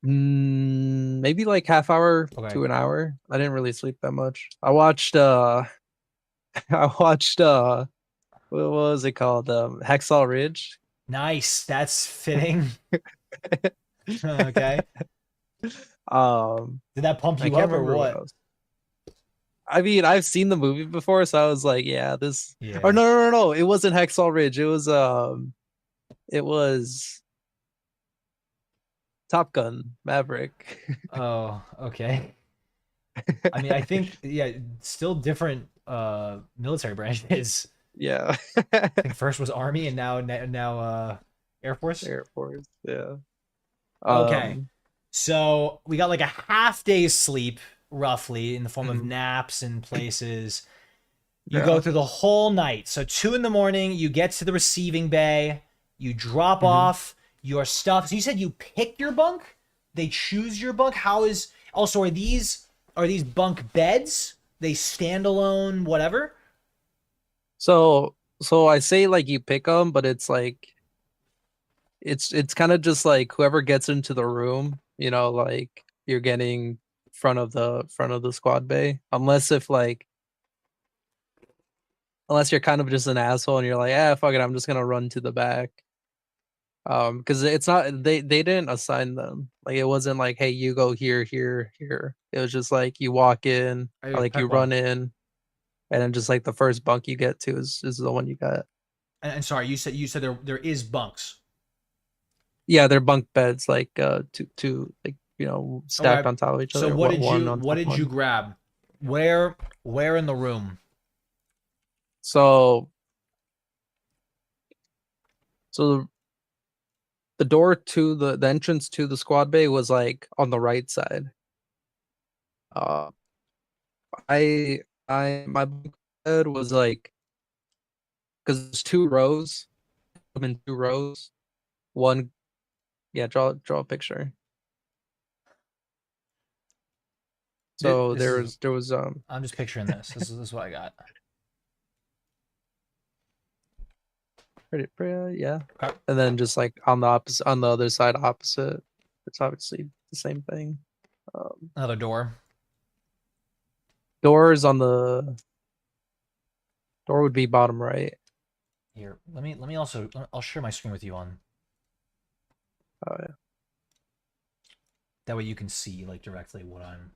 Maybe like half hour Okay. to an hour. I didn't really sleep that much. I watched I watched what was it called? Hacksaw Ridge. Nice. That's fitting. Okay. Um, Did that pump I you can't up or remember what what? else. I mean, I've seen the movie before, so I was like, yeah, this. Or Yeah. no, it wasn't Hacksaw Ridge. It was Top Gun, Maverick. Oh, okay. I mean, I think yeah, still different military branches. Yeah. I think first was Army and now Air Force. Air Force. Yeah. Okay. Um. So we got like a half day's sleep, roughly, in the form of Mhm. naps and places. You go Yeah. through the whole night. So 2 a.m, you get to the receiving bay, you drop Mhm. off your stuff. So you said you pick your bunk? They choose your bunk? How is also are these bunk beds? They stand alone, whatever? So I say like you pick them, but it's like it's kind of just like whoever gets into the room, like you're getting front of the squad bay, unless you're kind of just an asshole and you're like, fuck it, I'm just gonna run to the back. Because it's not they didn't assign them. Like it wasn't like, hey, you go here, here, here. It was just like you walk in, I or just like you pick one. run in, and then just like the first bunk you get to is the one you got. And sorry, you said there is bunks. Yeah, they're bunk beds, like two like stacked Okay. on top of each So other, what did one you on what top of did you one. grab? Where in the room? So so the door to the entrance to the squad bay was like on the right side. Uh, my bunk bed was like, because there's 2 rows. I'm in 2 rows. One, yeah, draw a picture. So This is there was I'm just picturing this. This is what I got. pretty yeah. Okay. And then just like on the other side opposite, it's obviously the same thing. Another door. Doors on the door would be bottom right. Here, let me also I'll share my screen with you on Yeah. that way you can see like directly what I'm.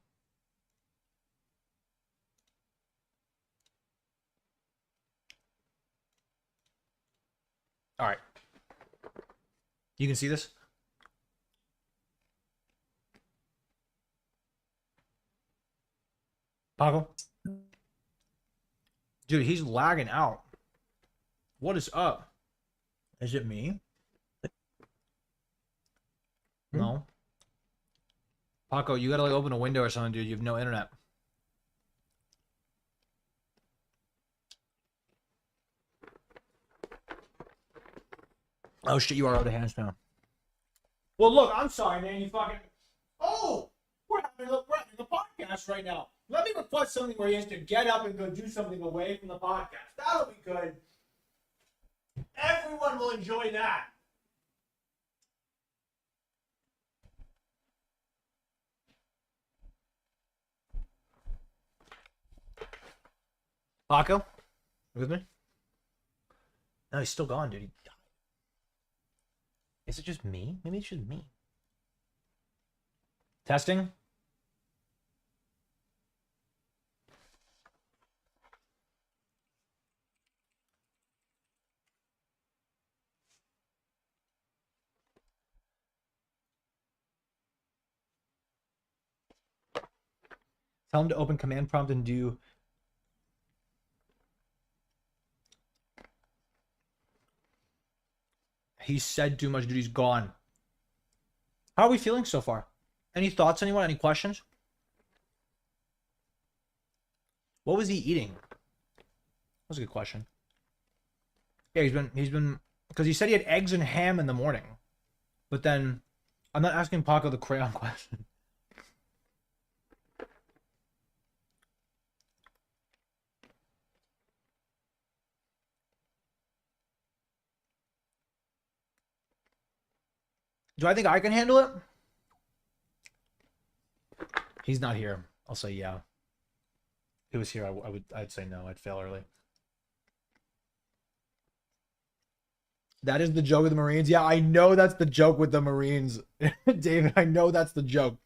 All right, you can see this, Paco. Dude, he's lagging out. What is up? Is it me? Hmm? No, Paco, you gotta like open a window or something, dude. You have no internet. Oh shit, you are out of hands now. Well, look, I'm sorry, man. You fucking. Oh, we're having the podcast right now. Let me request something where he has to get up and go do something away from the podcast. That'll be good. Everyone will enjoy that. Paco, you with me? No, he's still gone, dude. Is it just me? Maybe it's just me. Testing. Tell him to open command prompt and do. He said too much, dude. He's gone. How are we feeling so far? Any thoughts, anyone? Any questions? What was he eating? That was a good question. Yeah, he's been because he said he had eggs and ham in the morning, but then I'm not asking Paco the crayon question. Do I think I can handle it? He's not here. I'll say yeah. If he was here, I'd say no. I'd fail early. That is the joke with the Marines. Yeah, I know that's the joke with the Marines, David. I know that's the joke.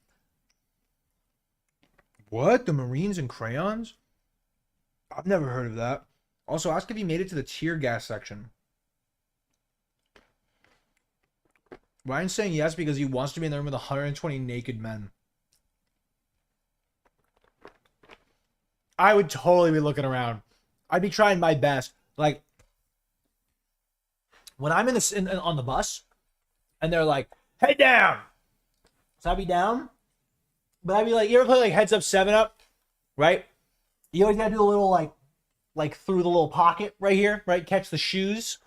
What? The Marines and crayons? I've never heard of that. Also, ask if he made it to the tear gas section. Ryan's saying yes because he wants to be in the room with 120 naked men. I would totally be looking around. I'd be trying my best. Like, when I'm on the bus, and they're like, "Head down," so I'd be down, but I'd be like, you ever play like Heads Up, 7 Up, right? You always gotta do the little like through the little pocket right here, right? Catch the shoes,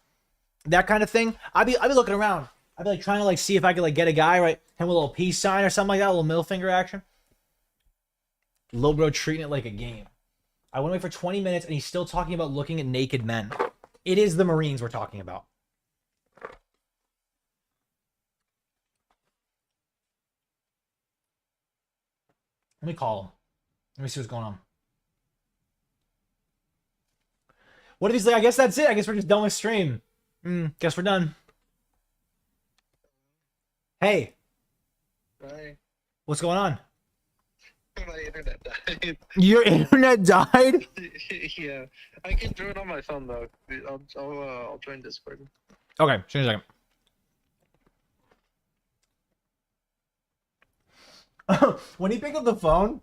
that kind of thing. I'd be looking around. I'd be like trying to like see if I could like get a guy, right? Him with a little peace sign or something like that, a little middle finger action. Lil bro treating it like a game. I went away for 20 minutes and he's still talking about looking at naked men. It is the Marines we're talking about. Let me call him. Let me see what's going on. What if he's like, I guess that's it. I guess we're just done with stream. Guess we're done. Hey. Hi. What's going on? My internet died. Your internet died? Yeah. I can do it on my phone though. I'll join Discord. Okay, change a second. When he picked up the phone,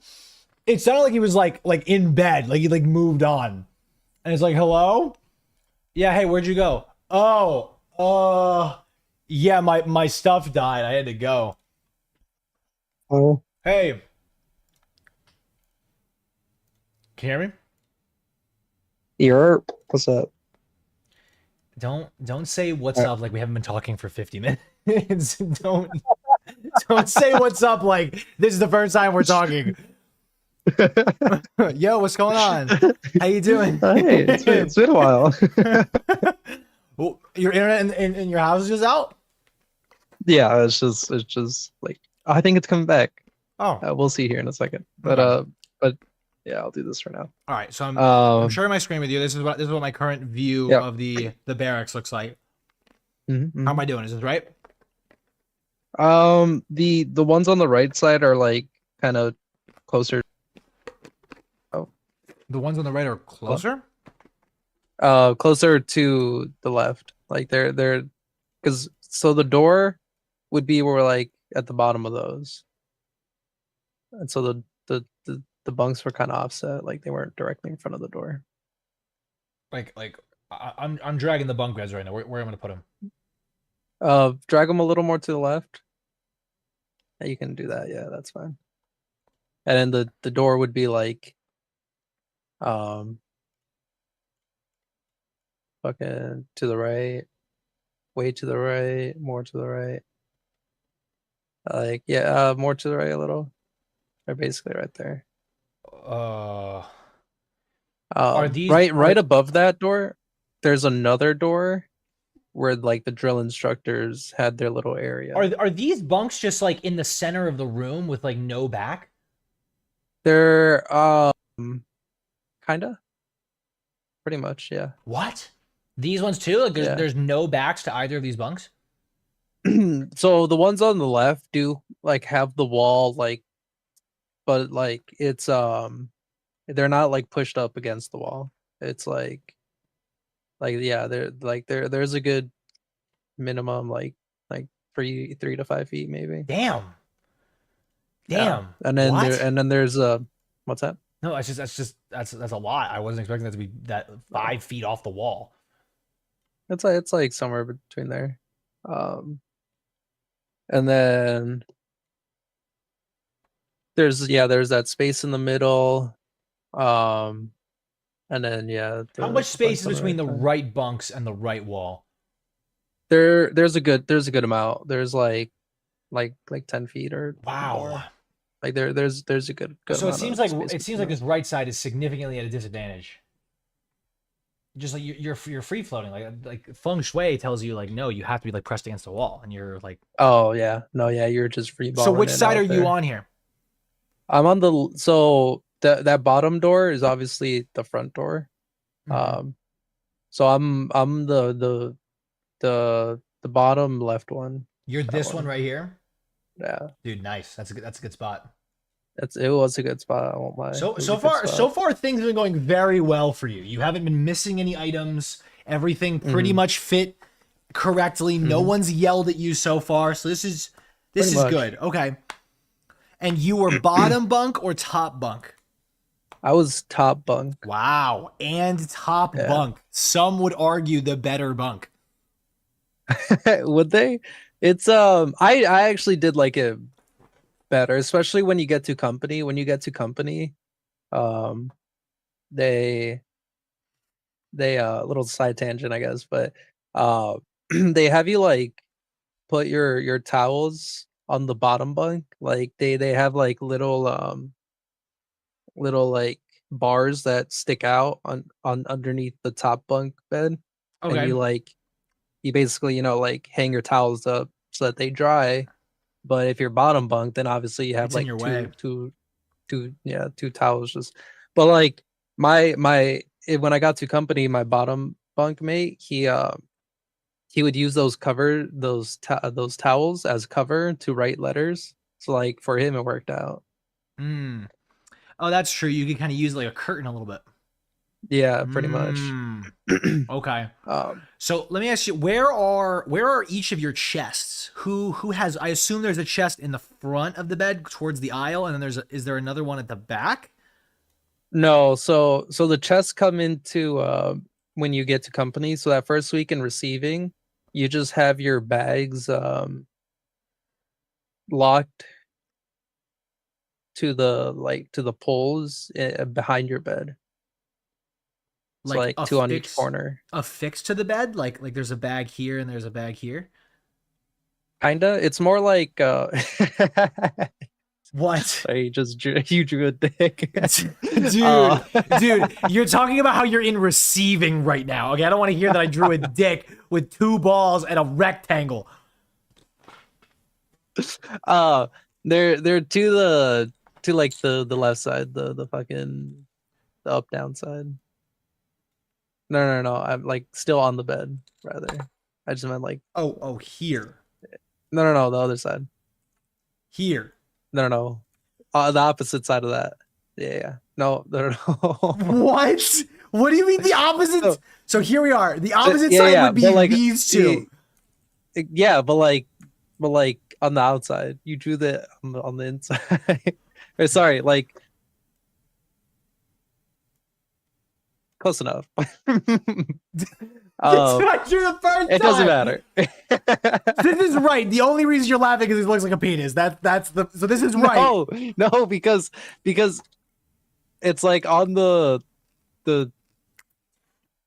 it sounded like he was like in bed, like he like moved on. And it's like, hello? Yeah, hey, where'd you go? Oh, yeah, my stuff died. I had to go. Oh. Hey. Can you hear me? What's up? Don't say what's up like we haven't been talking for 50 minutes. Don't say what's up like this is the first time we're talking. Yo, what's going on? How you doing? Hey, it's been a while. Well, your internet in your house is just out? Yeah, it's just like I think it's coming back. Oh, We'll see here in a second. But Okay. but yeah, I'll do this for now. all right. So I'm Um, sharing my screen with you. This is what my current view Yep. of the barracks looks like. mhm, How am I doing? Is this right? the ones on the right side are like kind of closer. The ones on the right are closer. Closer to the left. Like they're because so the door would be where like at the bottom of those, and so the bunks were kind of offset, like they weren't directly in front of the door. Like I'm dragging the bunk beds right now. Where am I gonna put them? Drag them a little more to the left. Yeah, you can do that. Yeah, that's fine. And then the door would be like, fucking to the right, way to the right, more to the right. Like yeah, more to the right a little. They're basically right there. Are these right above that door? There's another door where like the drill instructors had their little area. Are these bunks just like in the center of the room with like no back? They're kinda, pretty much, yeah. What? These ones too? Like Yeah. there's no backs to either of these bunks? So the ones on the left do like have the wall like, but like it's they're not like pushed up against the wall. It's like yeah, there's a good minimum like 3 to 5 feet maybe. Damn. Yeah. And then What? there's what's that? No, that's a lot. I wasn't expecting that to be that 5 feet off the wall. It's like somewhere between there. And then there's that space in the middle. And then yeah. How much space is between the right side. right bunks and the right wall? There's a good amount. There's like 10 feet or Wow. more. Like there's a good So it amount seems of like space between this right side is significantly at a disadvantage. Just like you're free floating, like feng shui tells you like no, you have to be like pressed against the wall, and you're like. Oh yeah, no yeah, you're just free balling. So which side are you there. on here? I'm on so that bottom door is obviously the front door. Mm-hmm. So I'm the bottom left one. You're this one right here. Yeah, dude, nice. That's a good spot. It was a good spot. I won't lie. So far things have been going very well for you. You haven't been missing any items. Everything pretty much fit correctly. No one's yelled at you so far, so this is Pretty much. good. Okay. And you were bottom bunk or top bunk? I was top bunk. Wow, and top Yeah. bunk. Some would argue the better bunk. Would they? It's I actually did like it better, especially when you get to company. When you get to company, they little side tangent, I guess, but they have you like put your towels on the bottom bunk. Like they have like little like bars that stick out on underneath the top bunk bed, and Okay. you basically, like hang your towels up so that they dry. But if you're bottom bunk, then obviously you have It's in like your way. two towels just. But like when I got to company, my bottom bunk mate, he would use those those towels as cover to write letters. So like for him, it worked out. Mm. Oh, that's true. You could kind of use like a curtain a little bit. Yeah, pretty much. Okay. Um, So let me ask you, where are each of your chests? Who has? I assume there's a chest in the front of the bed towards the aisle, and then is there another one at the back? No, so the chests come into when you get to company. So that first week in receiving, you just have your bags locked to the poles behind your bed. So like two on each corner. Affixed to the bed, like there's a bag here and there's a bag here. Kinda. It's more like What? Sorry, you drew a dick. Dude, you're talking about how you're in receiving right now. Okay, I don't want to hear that I drew a dick with 2 balls and a rectangle. They're to like the left side, the fucking the up down side. No. I'm like still on the bed, rather. I just meant like Oh, here. no, the other side. Here. No. The opposite side of that. Yeah. No. What? What do you mean the opposite? No. So here we are. The opposite side would be like, these two. Yeah, but like on the outside. You drew the on the inside. Or, sorry, like close enough. I drew the first it time. doesn't matter. This is right. The only reason you're laughing is it looks like a penis. So this is right. No, because it's like on the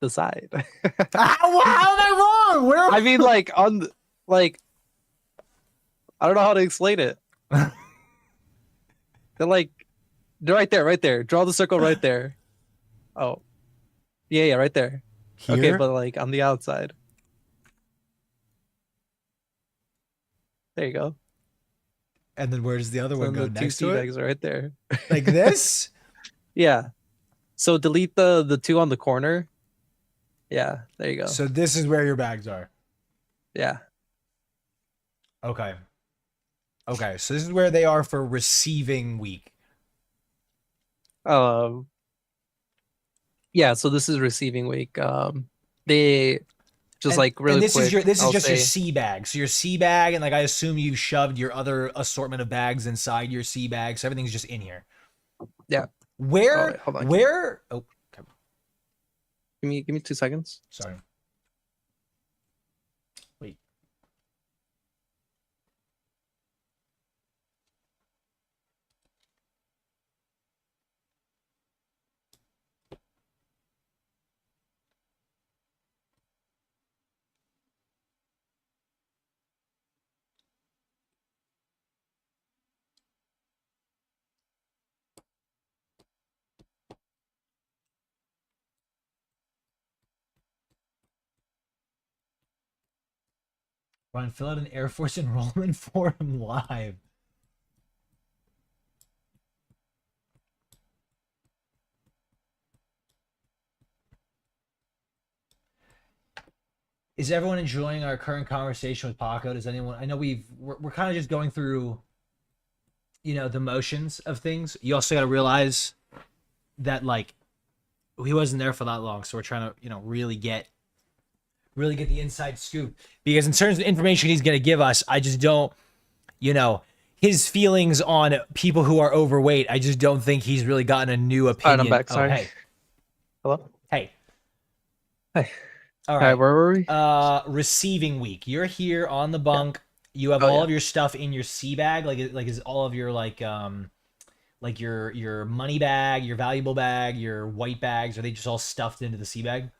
side. How are they wrong? Where? I mean, like on the, like I don't know how to explain it. They're right there. Draw the circle right there. Oh, yeah, right there. Here? Okay, but like on the outside. There you go. And then where does the other one go? The Next two to tea it? bags are right there. Like this? Yeah. So delete the 2 on the corner. Yeah, there you go. So this is where your bags are. Yeah. Okay. So this is where they are for receiving week. Yeah, so this is receiving week. They just like really this quick. This is I'll just your say- C bag. So your C bag, and like I assume you shoved your other assortment of bags inside your C bag. So everything's just in here. Yeah. Where? Oh, wait, hold on. Where? Oh, okay. Give me 2 seconds. Sorry. Wait. Ryan, fill out an Air Force enrollment form live. Is everyone enjoying our current conversation with Paco? Does anyone? I know we're kind of just going through, the motions of things. You also got to realize that like he wasn't there for that long, so we're trying to really get really get the inside scoop. Because in terms of the information he's going to give us, I just don't, his feelings on people who are overweight, I just don't think he's really gotten a new opinion. I'm back. Oh, Sorry. hey. Hello. Hey. Hey. All right. Where were we? Receiving week. You're here on the bunk. Yeah. You have all of your stuff in your sea bag, like is all of your like your money bag, your valuable bag, your white bags. Are they just all stuffed into the sea bag?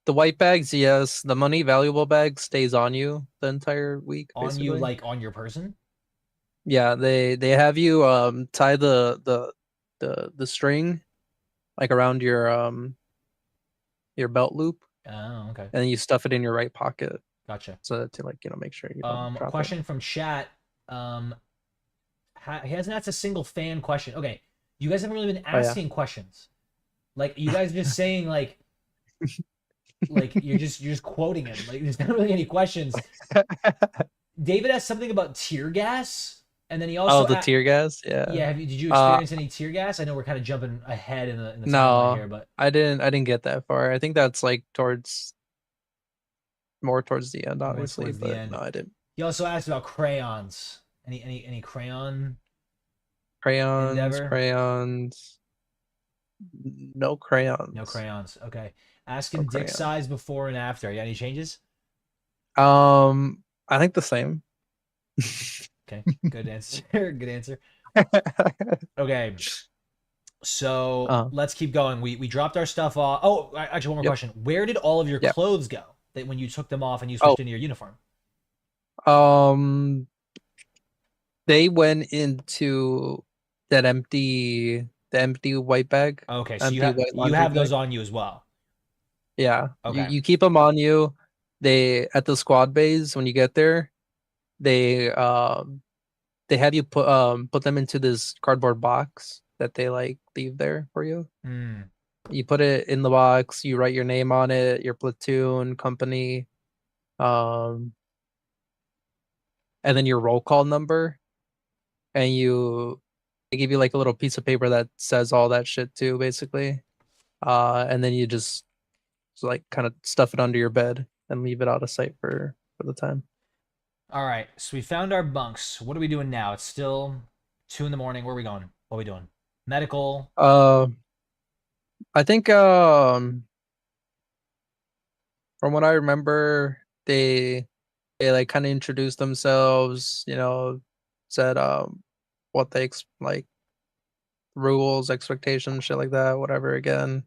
The white bags, yes. The money valuable bag stays on you the entire week. On basically. you, like on your person? Yeah, they have you tie the string like around your belt loop. Oh, okay. And then you stuff it in your right pocket. Gotcha. So to like, make sure you don't drop question it. from chat. He hasn't asked a single fan question. Okay, you guys haven't really been asking questions. Like you guys are just saying like you're just quoting him. Like there's not really any questions. David asked something about tear gas, and then he also the tear gas. Yeah. Yeah. Did you experience any tear gas? I know we're kind of jumping ahead in the timeline here, but I didn't get that far. I think that's like more towards the end, obviously. Towards the end. No, I didn't. He also asked about crayons. Any crayons? Crayons. No crayons. No crayons. Okay. Asking dick size before and after. You got any changes? I think the same. Okay. Good answer. Good answer. Okay. So let's keep going. We dropped our stuff off. Oh, actually, one more question. Where did all of your clothes go that when you took them off and you switched into your uniform? They went into the empty white bag. Okay, so you have those on you as well. Yeah. Okay. You keep them on you. They at the squad base when you get there, they have you put them into this cardboard box that they like leave there for you. You put it in the box, you write your name on it, your platoon, company, and then your roll call number, and they give you like a little piece of paper that says all that shit too, basically. And then you just like kind of stuff it under your bed and leave it out of sight for the time. All right, so we found our bunks. What are we doing now? It's still 2 a.m. Where are we going? What are we doing? Medical? I think from what I remember, they like kind of introduced themselves, said what they like rules, expectations, shit like that, whatever again.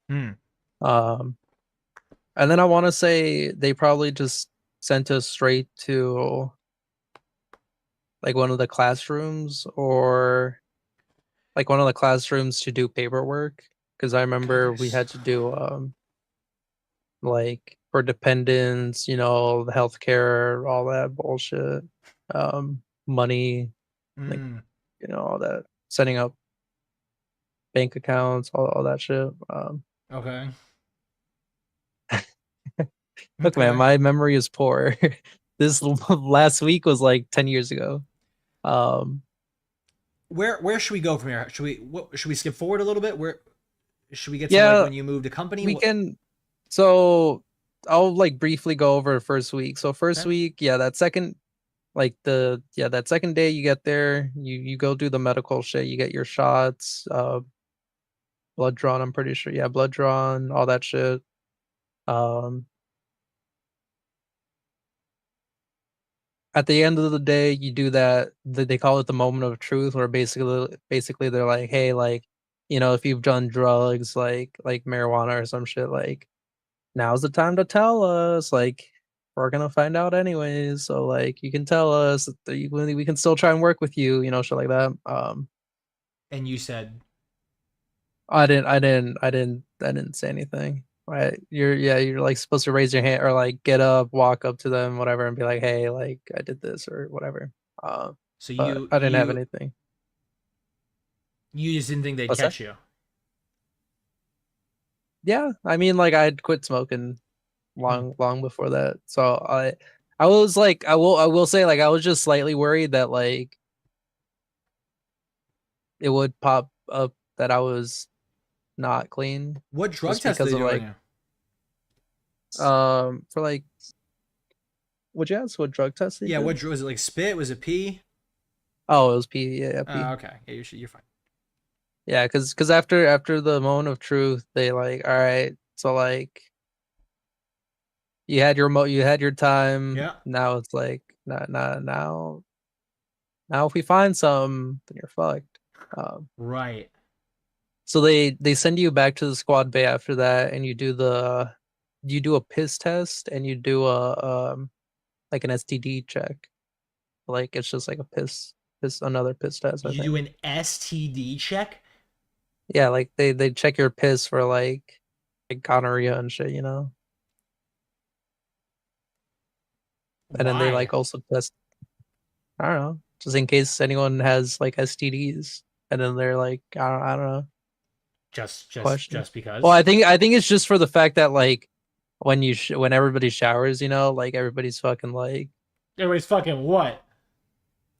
And then I want to say they probably just sent us straight to like one of the classrooms or like one of the classrooms to do paperwork, because I remember we had to do like for dependents, the healthcare, all that bullshit, money, like, all that, setting up bank accounts, all that shit. Okay. Look, man, my memory is poor. This last week was like 10 years ago. Where should we go from here? Should we skip forward a little bit? Where should we get to like when you moved to company? We can. So I'll like briefly go over first week. So first week, that second, that second day you get there, you go do the medical shit. You get your shots, blood drawn. I'm pretty sure. Yeah, blood drawn, all that shit. At the end of the day, you do that. They call it the moment of truth, where basically they're like, hey, like, if you've done drugs like marijuana or some shit, like, now's the time to tell us. Like, we're gonna find out anyways. So like, you can tell us. We can still try and work with you. Shit like that. And you said, I didn't say anything. Right? You're like supposed to raise your hand or like get up, walk up to them, whatever, and be like, hey, like I did this or whatever. So I didn't have anything. You just didn't think they'd catch you. Yeah, I mean, like I'd quit smoking long before that. So I was like, I will say, like, I was just slightly worried that like it would pop up that I was not clean. What drug test did they do on you? For like, would you ask what drug test they Yeah, did? what was it, like spit? Was it pee? Oh, it was pee. Yeah, pee. Okay. Yeah, you're fine. Yeah, because after the moment of truth, they like, all right, so like you had your time. Yeah. Now it's like now if we find some, then you're fucked. Right. So they send you back to the squad bay after that, and you do a piss test, and you do a like an STD check. Like it's just like a another piss test, I You do think. an STD check? Yeah, like they check your piss for like gonorrhea and shit, you know. And then they Why? like also test, I don't know, just in case anyone has like STDs, and then they're like, I don't know, question. Just because? Well, I think it's just for the fact that like when when everybody showers, you know, like everybody's fucking like Everybody's fucking what?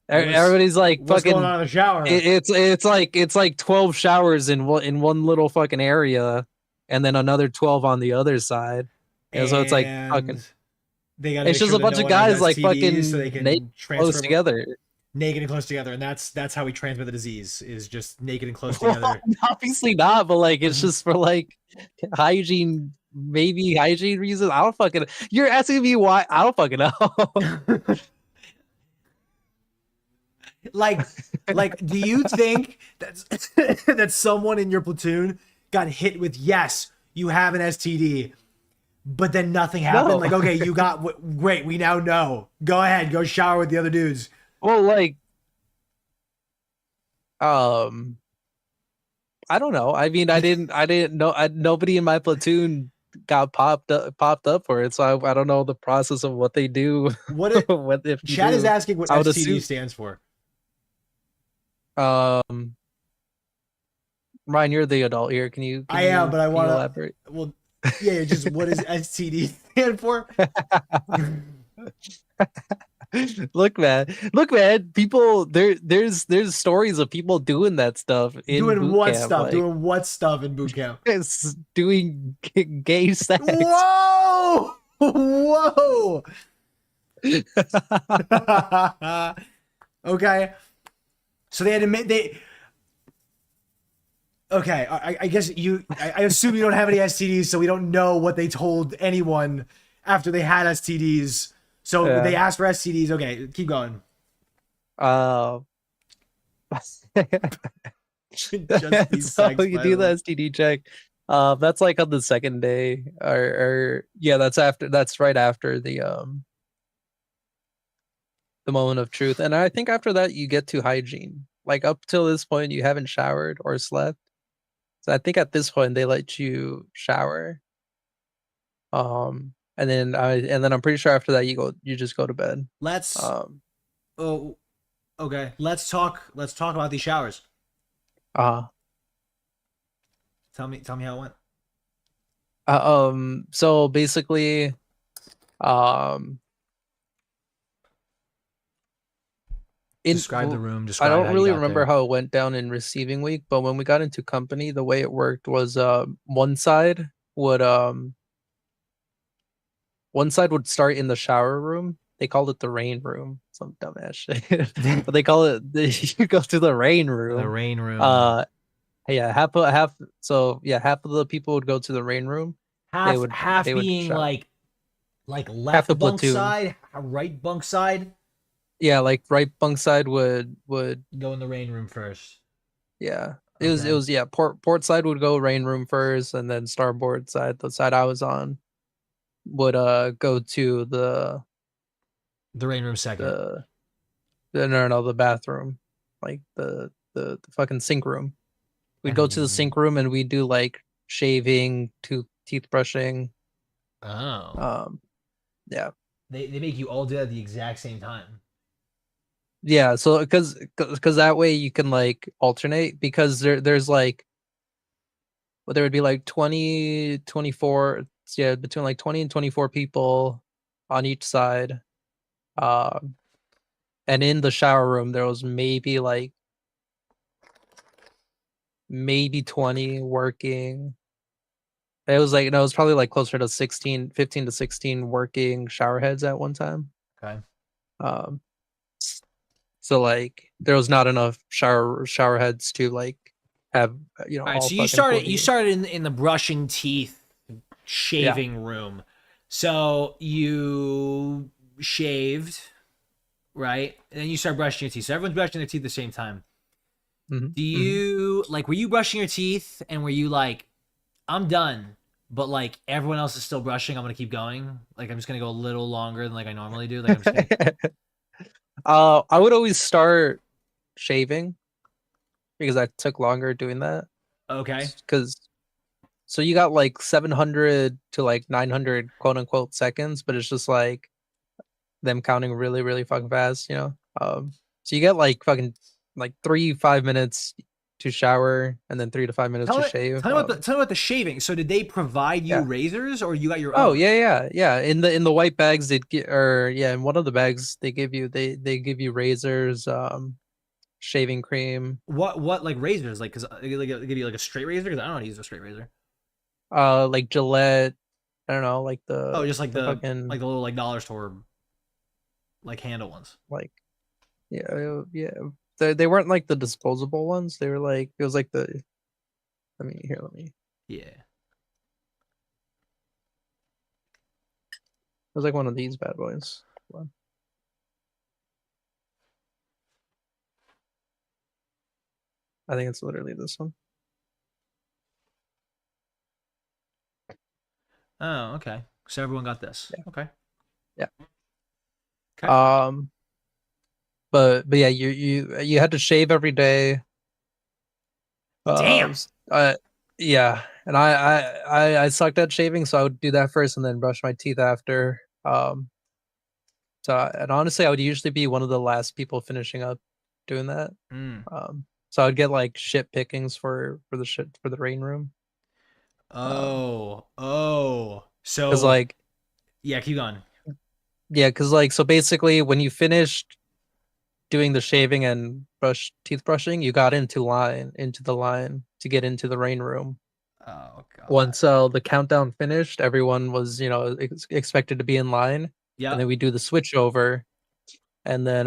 everybody's like What's going fucking. on in the shower? It's like 12 showers in one little fucking area, and then another 12 on the other side. Yeah, so it's like fucking. And they got to It's make just sure a that bunch no of one has guys like STDs so they fucking naked can close transfer together. naked and close together, and that's how we transmit the disease is just naked and close Well, together. obviously not, but like it's just for like hygiene, maybe hygiene reasons. I don't fucking. You're asking me why? I don't fucking know. like do you think that that someone in your platoon got hit with yes, you have an STD, but then nothing happened? No. Like, okay, you got great, we now know. Go ahead, go shower with the other dudes. Well, like, I don't know. I mean, I didn't know. Nobody in my platoon got popped up for it, so I don't know the process of what they do. What it What if you Chad is do? asking what I would STD assume. stands for. Ryan, you're the adult here. Can you I am, but I can you want elaborate? to. Well, yeah, just what does STD stand for? Look, man. People, there's stories of people doing that stuff in Doing boot what camp, stuff? like Doing what stuff in boot camp? it's doing gay sex. Whoa! Whoa! Okay. So they had to make they. Okay, I guess I assume you don't have any STDs, so we don't know what they told anyone after they had STDs. So Yeah. they asked for STDs. Okay, keep going. Uh, Just these so sex, you by do the way. the STD check. That's like on the second day, or yeah, that's right after the moment of truth. And I think after that you get to hygiene. Like up till this point, you haven't showered or slept. So I think at this point they let you shower. And then I'm pretty sure after that you just go to bed. Let's. Um, Oh, okay. Let's talk. Let's talk about these showers. uh, Tell me how it went. so basically, um, Describe the room. I Describe don't how you really got remember there. how it went down in receiving week, but when we got into company, the way it worked was one side would start in the shower room. They called it the rain room. Some dumbass shit. But they call it you go to the rain room. The rain room. Yeah, half of the people would go to the rain room. half they would being shower. like Half left the bunk platoon. side, right bunk side. Yeah, like right bunk side would Go in the rain room first. yeah. Okay. It was yeah, port side would go rain room first, and then starboard side, the side I was on, would go to The rain room second. the bathroom. Like the fucking sink room. We'd go to the sink room and we'd do like shaving, teeth brushing. Oh. Yeah. They make you all do it at the exact same time. Yeah, so because that way you can like alternate, because there's like, well, there would be like 20, 24, yeah, between like 20 and 24 people on each side. And in the shower room there was maybe 20 working. It was like, no, it was probably like closer to 15 to 16 working shower heads at one time. Okay. Um, so like there was not enough shower heads to like have All right, all so you fucking started 40. in the brushing teeth shaving room. So you shaved, right? And then you start brushing your teeth. So everyone's brushing their teeth at the same time. Mm-hmm. Do you like were you brushing your teeth and were you like, I'm done, but like everyone else is still brushing, I'm gonna keep going? Like I'm just gonna go a little longer than like I normally do. Like I'm just gonna I would always start shaving because I took longer doing that. Okay. Because so you got like 700 to like 900 quote unquote seconds, but it's just like them counting really, really fucking fast, so you get like fucking like 5 minutes to shower and then 3 to 5 minutes to shave. Tell me about the shaving. So did they provide you Yeah. razors or you got your Oh own? yeah. In the white bags they'd get, or yeah, in one of the bags they give you they give you razors, shaving cream, What like razors? Like, cause they give you like a straight razor? Cause I don't know how to use a straight razor. like Gillette. I don't know, like Oh, just like the the fucking little like dollar store like handle ones. like yeah. They weren't like the disposable ones. They were like it was like the let me. Yeah. It was like one of these bad boys. Hold on. I think it's literally this one. Oh, okay. So everyone got this. Yeah. Okay. Yeah. Okay. But yeah, you had to shave every day. Damn. Yeah, and I sucked at shaving, so I would do that first and then brush my teeth after. And honestly, I would usually be one of the last people finishing up doing that. Mm. So I would get like shit pickings for the rain room. Oh. Because So like yeah, keep going. yeah, because like so basically when you finished doing the shaving and teeth brushing, you got into the line to get into the rain room. Oh god. Once the countdown finished, everyone was expected to be in line, Yeah. and then we do the switch over, and then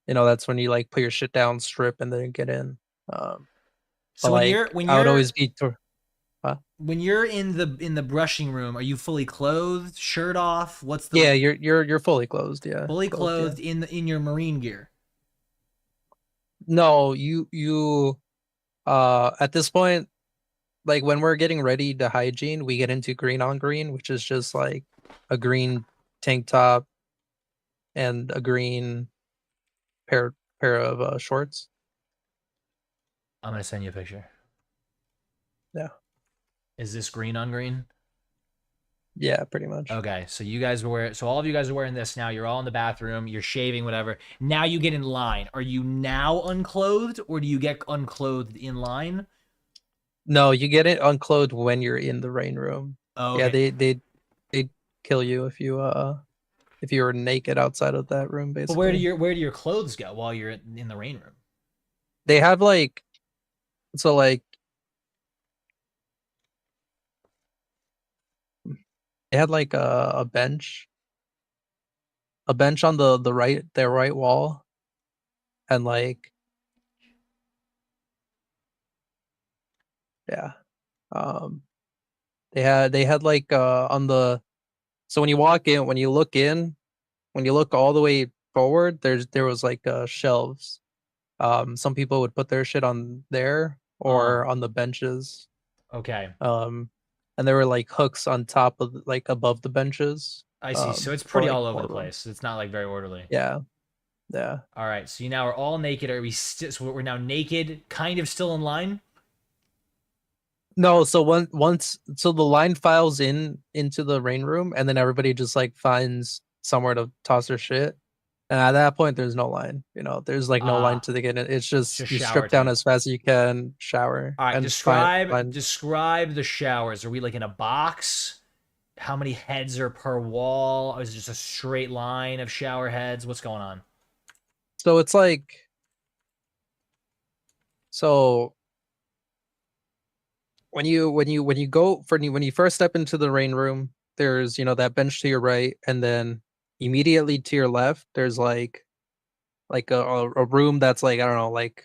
that's when you like put your shit down, strip, and then get in. So But like I would always be when you're in the brushing room, are you fully clothed, shirt off? What's the yeah, you're fully closed, yeah, fully clothed yeah. in your marine gear? No, you at this point, like when we're getting ready to hygiene, we get into green on green, which is just like a green tank top and a green pair of shorts. I'm gonna send you a picture. Yeah. Is this green on green? Yeah, pretty much. Okay, so all of you guys are wearing this now. You're all in the bathroom. You're shaving, whatever. Now you get in line. Are you now unclothed, or do you get unclothed in line? No, you get it unclothed when you're in the rain room. Oh, Yeah, okay. they'd kill you if you were naked outside of that room, But basically. where do your clothes go while you're in the rain room? They have like so like they had like a bench. A bench on their right wall. And like yeah. Um they had like on the so when you walk in, when you look all the way forward, there was like shelves. Some people would put their shit on there or on the benches. Okay. And there were like hooks on top of like above the benches. I see. So it's For pretty like all over the 4 of them. place. It's not like very orderly. Yeah. Yeah. All right. So you now are all naked. Are we so we're now naked, kind of still in line? No, so once so the line files into the rain room and then everybody just like finds somewhere to toss their shit. And at that point there's no line. There's like no line to the get in. It's just you shower strip down time. as fast as you can, shower. All right. And Describe the showers. Are we like in a box? How many heads are per wall? Or is it just a straight line of shower heads? What's going on? so it's like so when you first step into the rain room, there's that bench to your right, and then immediately to your left, there's like a room that's like, I don't know, like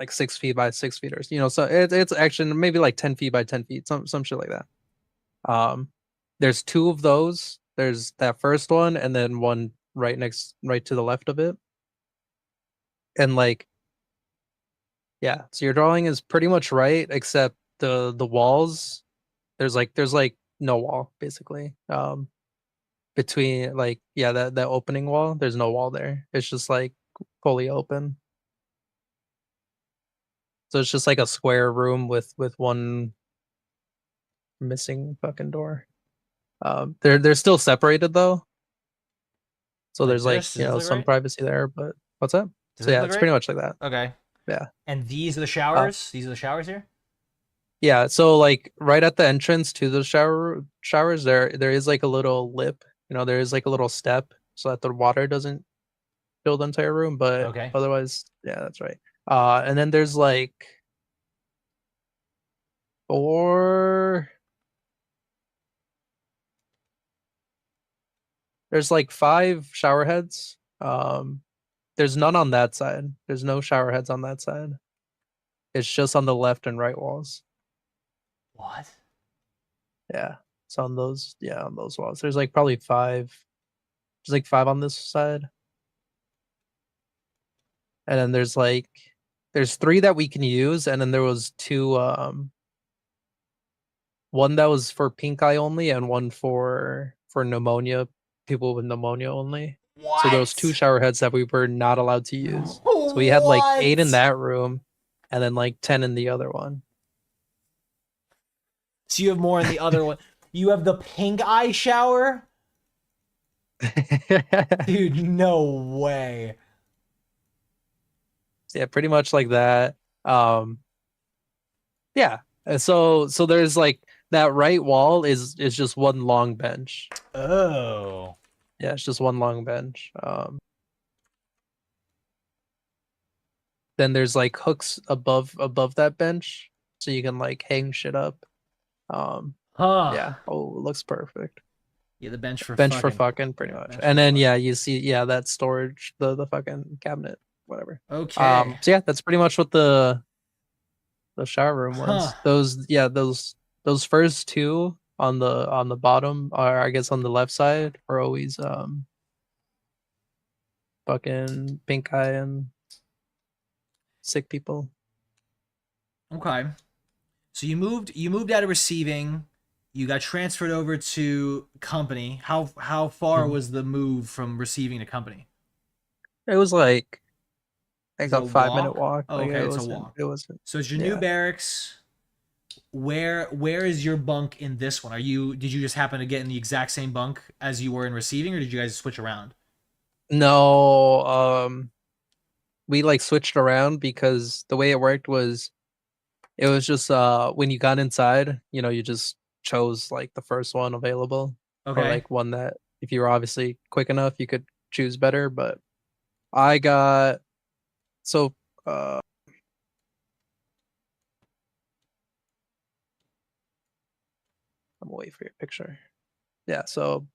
6 feet by 6 feet, or so it's actually maybe like 10 feet by 10 feet, some shit like that. There's two of those. There's that first one, and then one right to the left of it. And like, yeah, so your drawing is pretty much right, except the walls. There's like no wall basically. Between like, yeah, that opening wall, there's no wall there. It's just like fully open. So it's just like a square room with one missing fucking door. They're still separated though. So Like there's like, this? Does this look some right? privacy there, but what's up? Does So this yeah, look it's pretty right? much like that. Okay. Yeah. And these are the showers? These are the showers here? Yeah, so like right at the entrance to the showers, there is like a little lip. There is like a little step so that the water doesn't fill the entire room, but Okay. otherwise, yeah, that's right. And then there's like four there's like 5 shower heads. There's none on that side. There's no shower heads on that side. It's just on the left and right walls. What? Yeah. It's on those, yeah, on those walls. There's like probably 5. There's like 5 on this side. And then there's 3 that we can use, and then there was 2, one that was for pink eye only, and one for pneumonia, people with pneumonia only. So there was 2 What? shower heads that we were not allowed to use. So we had like 8 in What? that room, and then like 10 in the other one. So you have more in the other one. You have the pink eye shower? Dude, no way. Yeah, pretty much like that. Yeah. And so there's like that right wall is just one long bench. Oh. Yeah, it's just one long bench. Then there's like hooks above that bench, so you can like hang shit up. Huh. Yeah. Oh, it looks perfect. Yeah, the bench for Bench for fucking. fucking, pretty Yeah, much. bench And for then fucking. yeah, you see, yeah, that storage, the fucking cabinet, whatever. Okay. So yeah, that's pretty much what the shower room Huh. was. Those first 2 on the bottom, or I guess on the left side, were always fucking pink eye and sick people. Okay. So you moved out of receiving, you got transferred over to company. How far Mhm. was the move from receiving to company? It was like Is it a a 5-minute walk? walk. Oh, Like okay, it it's a wasn't. walk. It wasn't. So it's your new Yeah. barracks. Where is your bunk in this one? Did you just happen to get in the exact same bunk as you were in receiving, or did you guys switch around? No. We like switched around because the way it worked was, it was just when you got inside, you just chose like the first one available, or Okay. like one that, if you were obviously quick enough, you could choose better. But I got so I'm away for your picture. Yeah, so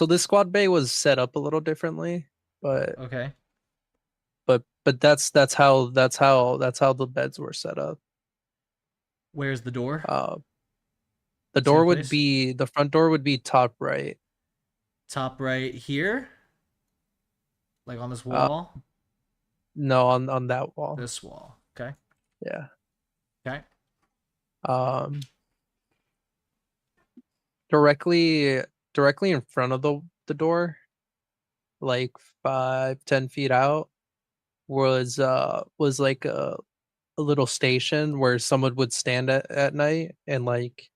this squad bay was set up a little differently, but Okay. that's how the beds were set up. Where's the door? The Same door would place? be the front door would be top right. Top right here? Like on this Uh, wall? no, on that wall. This wall. Okay. Yeah. Okay. Um, directly in front of the door, like 5-10 feet out, was like a little station where someone would stand at night and like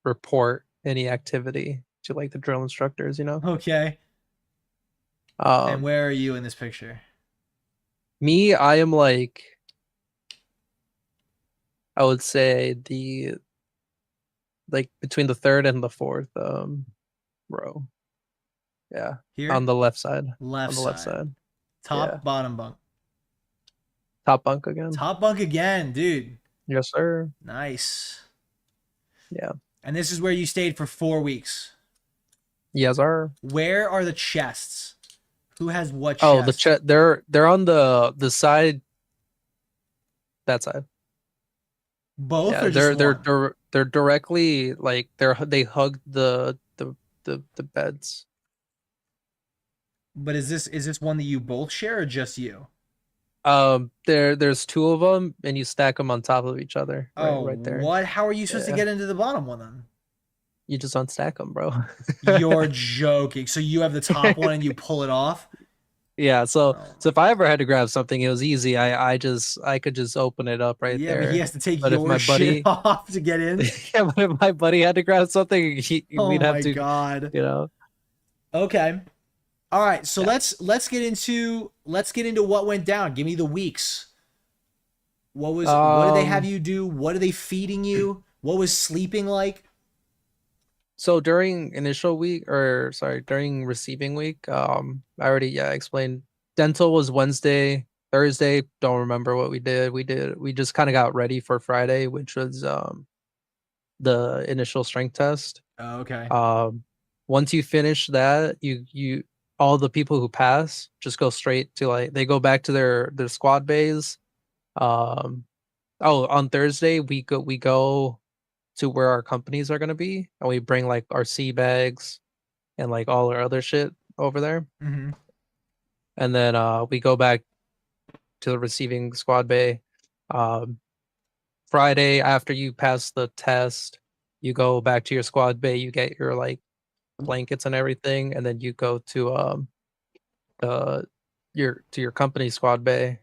report any activity to like the drill instructors. Okay. And Um, where are you in this picture? me, I am like, I would say like between the 3rd and the 4th row. Yeah. Here? On the left side. Left On the left side. side. Top, Yeah. bottom bunk. Top bunk again. Top bunk again, dude. Yes, sir. Nice. Yeah. And this is where you stayed for 4 weeks. Yes, sir. Where are the chests? Who has what Oh, the chest? they're on the side, that side. Both Yeah, or just one? they're directly like they hug the beds. But is this one that you both share or just you? There's two of them, and you stack them on top of each other, Oh, right there. what? How are you supposed to Yeah, get into the bottom one then? you just unstack them, bro. You're joking. So you have the top one and you pull it off? Yeah, so Oh. so if I ever had to grab something, it was easy. I could just open it up right Yeah, but he there. has to take But if your my shit buddy, off to get in. yeah, but if my buddy had to grab something, Oh we'd have my to, god. you know. Okay. All right. So Yeah. let's get into what went down. Give me the weeks. What did they have Um. you do? What are they feeding you? What was sleeping like? So during initial week, or sorry, during receiving week, I already, yeah, explained. Dental was Wednesday, Thursday. Don't remember what we did. We just kind of got ready for Friday, which was the initial strength test. Oh, okay. Once you finish that, you all the people who pass just go straight to, like, they go back to their squad bays. Um, oh, on Thursday we go to where our companies are gonna be, and we bring like our sea bags and like all our other shit over there, Mm-hmm. and then we go back to the receiving squad bay. Um, Friday after you pass the test, you go back to your squad bay. You get your like blankets and everything, and then you go to uh your company squad bay,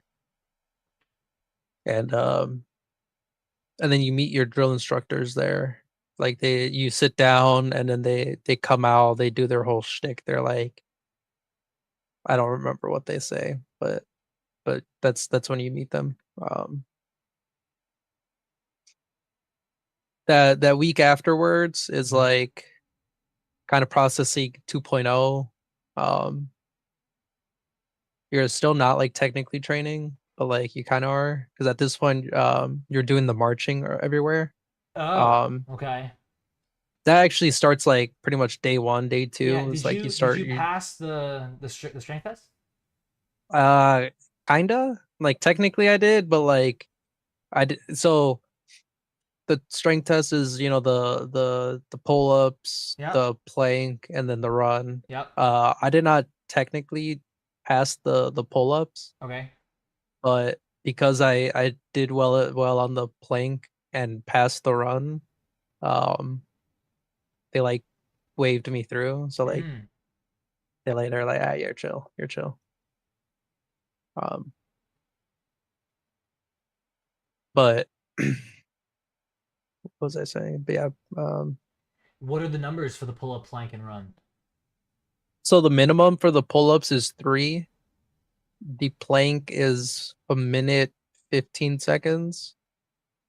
and and then you meet your drill instructors there. Like, you sit down, and then they come out, they do their whole shtick. They're like, I don't remember what they say, but that's when you meet them. That week afterwards is Mhm. like kind of processing 2.0. Um, you're still not like technically training, but like you kind of are, because at this point, you're doing the marching everywhere. Oh, Um, okay. that actually starts like pretty much day one, day Yeah. two. It's Did like you you did start you you pass the strength test? uh kinda like technically I did, but like I did. So the strength test is, the pull ups, Yep. the plank, and then the run. Yep. I did not technically pass the pull ups, Okay. but because I did well on the plank and passed the run, um, they like waved me through. So like Mm. they're like, ah, you're chill, you're chill. Um, but what was I saying? But yeah, What are the numbers for the pull up, plank, and run? so the minimum for the pull ups is 3. The plank is a minute 15 seconds,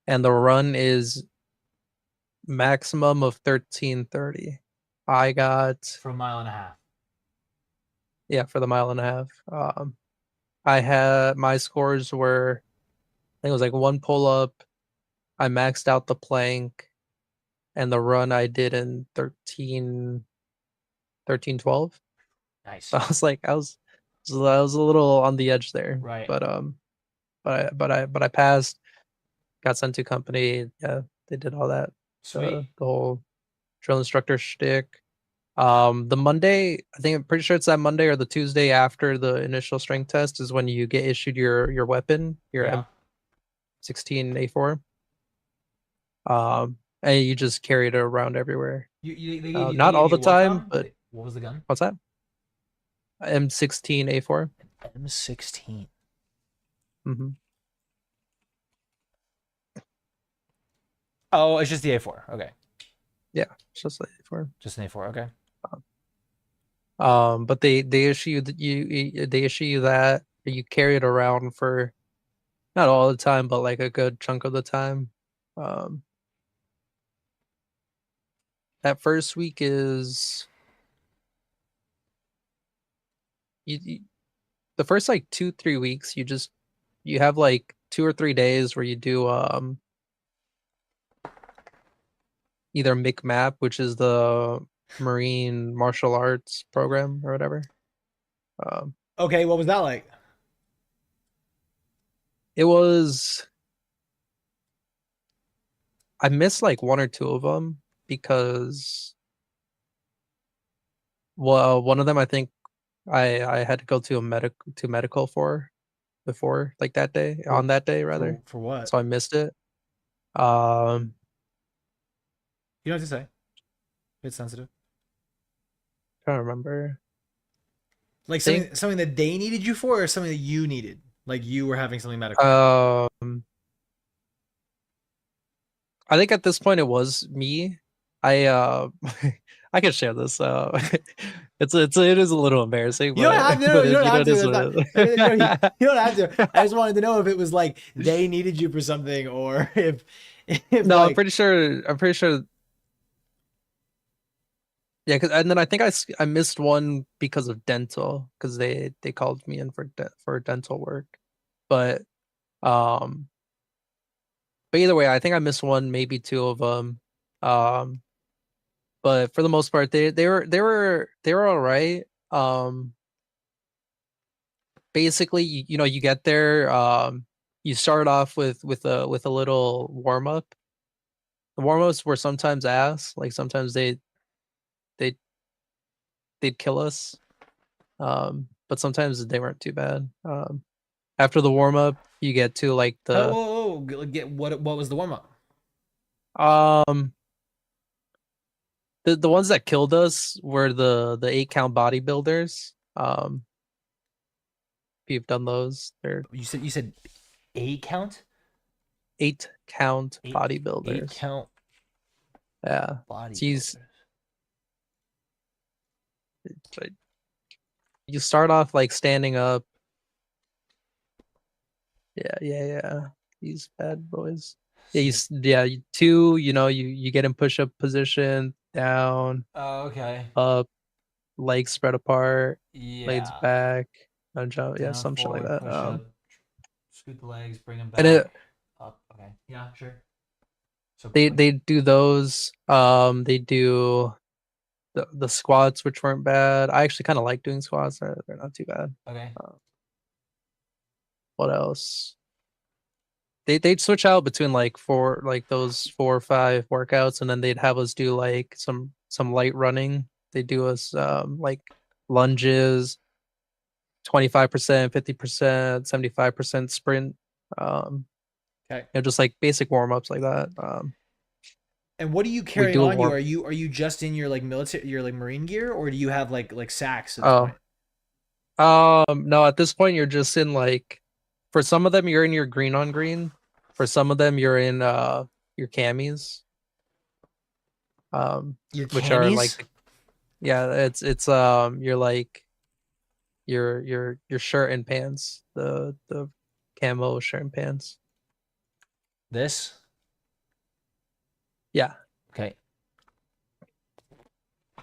and the run is maximum of 13:30. I got, For a mile and a half. yeah, for the mile and a half. I had, my scores were, I think it was like one pull up. I maxed out the plank, and the run I did in 13:12. Nice. So I was like, I was a little on the edge there, Right. but I passed, got sent to company. Yeah, they did all that. Sweet. The whole drill instructor shtick. The Monday, I think, I'm pretty sure it's that Monday or the Tuesday after the initial strength test is when you get issued your weapon, your Yeah. M16A4. And you just carry it around everywhere. They Not gave all you the what time, gun? but What was the gun? what's that? M16A4. M16. Mm-hmm. Oh, it's just the A4. Okay. Yeah, it's just like A4. Just an A4. Okay. But they issue they issue you that, you carry it around for not all the time, but like a good chunk of the time. Um, that first week is you the first like 2-3 weeks, you have like 2 or 3 days where you do either MCMAP, which is the Marine Martial Arts program or whatever. Okay, what was that like? It was. I missed like one or two of them because, well, one of them I think I had to go to medical for before, like that day, on that day rather. For what? So I missed it. Um, You don't have to say. It's sensitive. Trying to remember. Like Think- something that they needed you for, or something that you needed. Like you were having something medical. I think at this point it was me. I I can share this. It is a little embarrassing, You don't but have to. but You don't have it is to. what it I mean, is. you don't have to. I just wanted to know if it was like they needed you for something, or if No, like, I'm pretty sure. Yeah, and then I think I missed one because of dental, because they called me in for dental work, but um but either way, I think I missed one, maybe two of them. Um, but for the most part, they were all right. Basically, you know, you get there, you start off with a little warm up. The warm ups were sometimes ass, like sometimes they they'd kill us. But sometimes they weren't too bad. After the warm up, you get to like get what was the warm up? um the ones that killed us were the 8 count bodybuilders. If you've done those, they're You said 8 count. 8 count Eight bodybuilders. count Yeah. bodybuilders. You start off like standing up. Yeah. These bad boys. Two, you know, you get in push-up position, down, Oh, okay. up, legs spread apart, legs Yeah. back, and jump. Yeah, Down, some shit like forward, that. push up, scoot the legs, bring them And back, up. Okay. Yeah, sure. So they do those. They do the squats, which weren't bad. I actually kind of like doing squats. They're not too bad. okay. What else? They'd switch out between like those 4 or 5 workouts, and then they'd have us do like some light running. They do us like lunges, 25%, 50%, 75% sprint. Okay. You know, just like basic warm ups like that. And what are you We carrying do on you? warm. Are you just in your like military, your like Marine gear, or do you have like sacks at this Oh, point? no, at this point you're just in like, for some of them you're in your green on green. For some of them you're in your camis. Your Which are camis? like, yeah, it's you're like your shirt and pants, the camo shirt and pants. This? Yeah, Okay.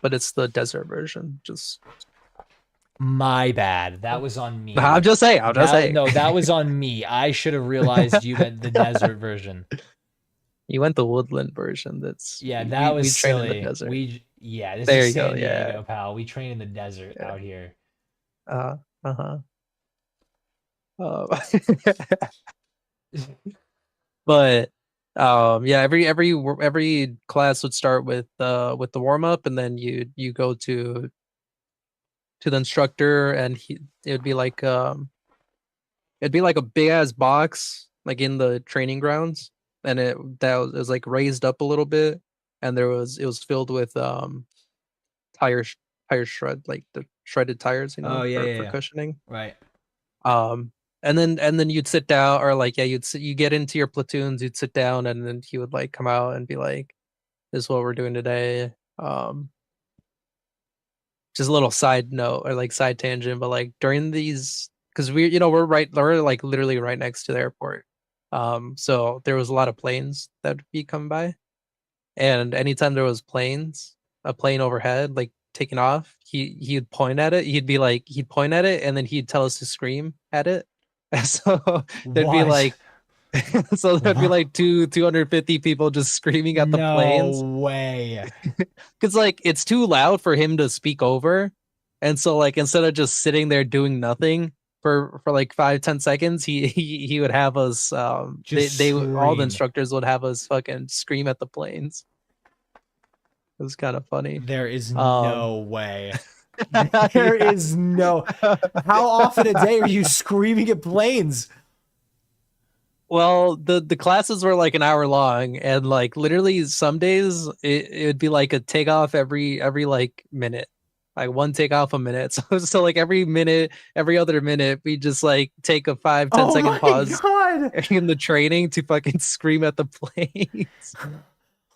but it's the desert version. Just My bad. That was on me. I'm just saying. No, that was on me. I should have realized you meant the desert version. You went the woodland version. That's Yeah, that was we train silly. in the desert. This There is you go, San yeah. Diego, pal. We train in the desert out here. Uh-huh. But yeah, every class would start with the warm up, and then you go to the instructor, and it'd be like a big ass box like in the training grounds, and it was like raised up a little bit, and it was filled with tire shred, like the shredded tires, you know, Oh, yeah, for yeah. cushioning. Right. And then you'd sit down, or like, yeah, you get into your platoons, you'd sit down, and then he would like come out and be like, "This is what we're doing today." Just a little side note or like side tangent, but like during these, because we're like literally right next to the airport. So there was a lot of planes that would be coming by, and anytime there was a plane overhead, like taking off, he'd point at it. He'd point at it, and then he'd tell us to scream at it. And so there'd be What? like So there'd be What? like 250 people just screaming at the No planes. way. Because like it's too loud for him to speak over. And so like instead of just sitting there doing nothing for like 5-10 seconds, he would have us Just they all the scream. instructors would have us fucking scream at the planes. It was kind of funny. There is Um no way. There is no. How often a day are you screaming at planes? Well, the classes were like an hour long, and like literally some days it would be like a takeoff every like minute, like one takeoff a minute. So like every minute, every other minute, we just like take a 5-10 Oh second my pause god. in the training to fucking scream at the planes.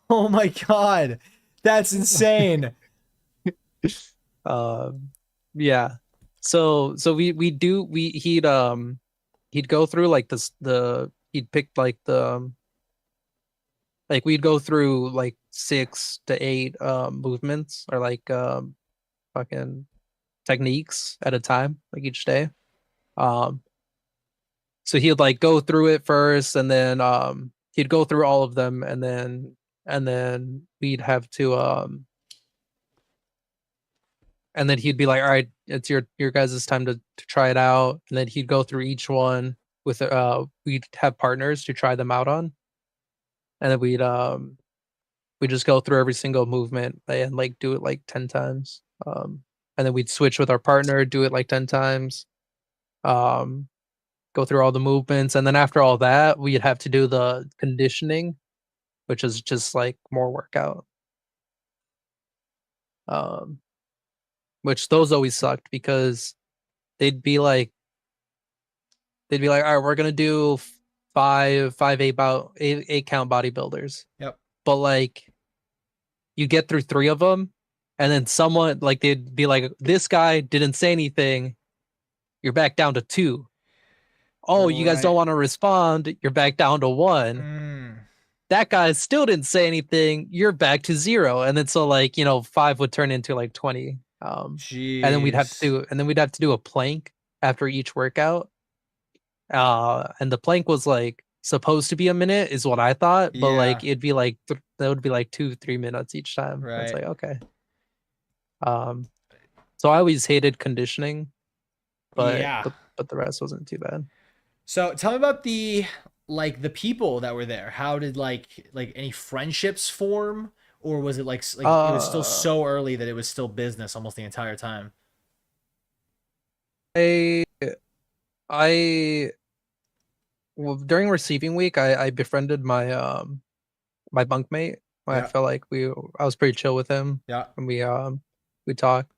Oh my god. That's insane. Yeah. So he'd go through like he'd pick like like we'd go through like 6 to 8 movements or like fucking techniques at a time, like each day. Um so he'd like go through it first, and then he'd go through all of them, and then we'd have to and then he'd be like, all right, it's your guys' time to try it out. And then he'd go through each one with we'd have partners to try them out on. And then we'd just go through every single movement and like do it like 10 times. And then we'd switch with our partner, do it like 10 times. Go through all the movements, and then after all that, we'd have to do the conditioning, which is just like more workout. Which those always sucked because they'd be like, all right, we're gonna do five eight count bodybuilders. Yep. But like, you get through 3 of them, and then someone like they'd be like, this guy didn't say anything. You're back down to 2. Oh, you guys Right. don't want to respond. You're back down to 1. Mm. That guy still didn't say anything. You're back to 0. And then so like 5 would turn into like 20. And then we'd have to do a plank after each workout. And the plank was like supposed to be a minute, is what I thought, but like Yeah. it'd be like that would be like 2-3 minutes each time. Right. It's like, okay. So I always hated conditioning, but Yeah. but the rest wasn't too bad. So tell me about the people that were there. How did like any friendships form, or was it like it was still so early that it was still business almost the entire time? I well, during receiving week, I befriended my my bunkmate. I Yeah. felt like I was pretty chill with him, Yeah. and we talked.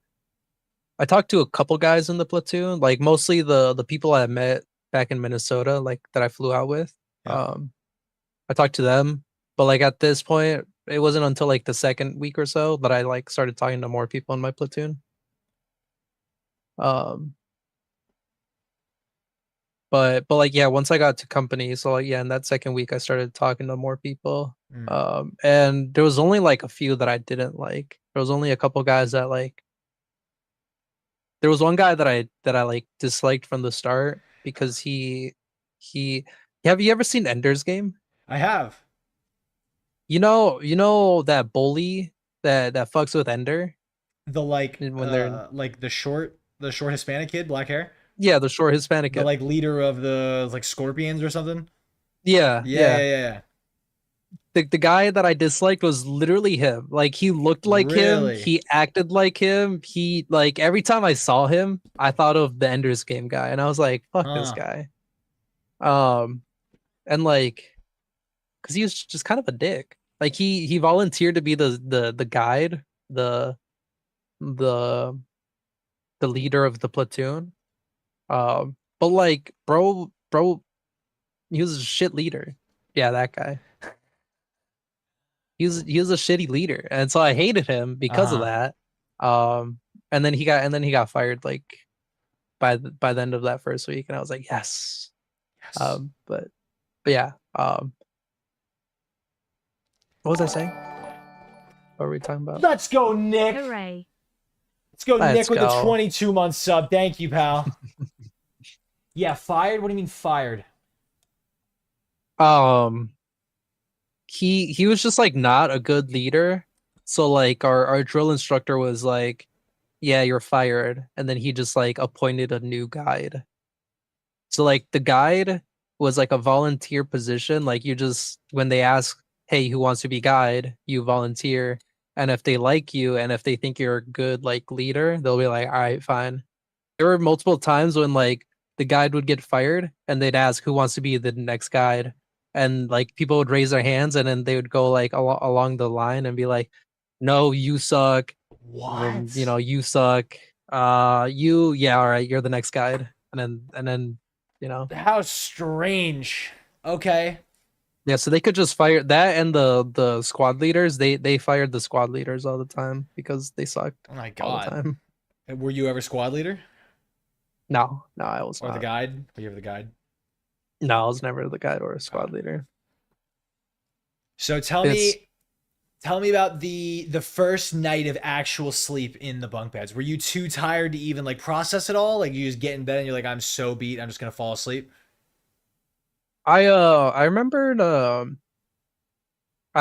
I talked to a couple guys in the platoon, like mostly the people I met back in Minnesota, like that I flew out with. Yeah. I talked to them, but like at this point, it wasn't until like the second week or so that I like started talking to more people in my platoon. But like yeah, once I got to company, so like yeah, in that second week I started talking to more people. And there was only like a few that I didn't like. There was only a couple guys that like there was one guy that I like disliked from the start because he have you ever seen Ender's Game? I have. You know that bully that fucks with Ender? The When they're like the short Hispanic kid, black hair? yeah, the short Hispanic The kid. like leader of the like scorpions or something? Yeah, Yeah. The guy that I disliked was literally him. Like he looked like him, Really? he acted like him. He like every time I saw him, I thought of the Ender's Game guy, and I was like, fuck this guy. And like because he was just kind of a dick. Like he volunteered to be the guide, the leader of the platoon. But like bro, he was a shit leader. Yeah, that guy. He was a shitty leader, and so I hated him because of that. And then he got fired like by the end of that first week, and I was like, yes. But yeah. What was I saying? What were we talking about? Let's go, Nick. Hooray. Let's go, Let's Nick, with go. the 22-month sub. Thank you, pal. Yeah, fired? What do you mean fired? He was just like not a good leader. So like our drill instructor was like, yeah, you're fired. And then he just like appointed a new guide. So like the guide was like a volunteer position. Like you just when they ask, hey, who wants to be guide, you volunteer. And if they like you and if they think you're a good like leader, they'll be like, all right, fine. There were multiple times when like the guide would get fired and they'd ask who wants to be the next guide. And like people would raise their hands and then they would go like along the line and be like, no, you suck. What? You know, you suck. Yeah, all right, you're the next guide. And then, you know. How strange. Okay. Yeah, so they could just fire that and the squad leaders, they fired the squad leaders all the time because they sucked Oh my all the god. time. Were you ever squad leader No, I was or the not. guide? Were you ever the guide? No, I was never the guide or a squad leader. So tell me about the first night of actual sleep in the bunk beds. Were you too tired to even like process it all? Like you just get in bed and you're like, I'm so beat, I'm just gonna fall asleep. I remembered I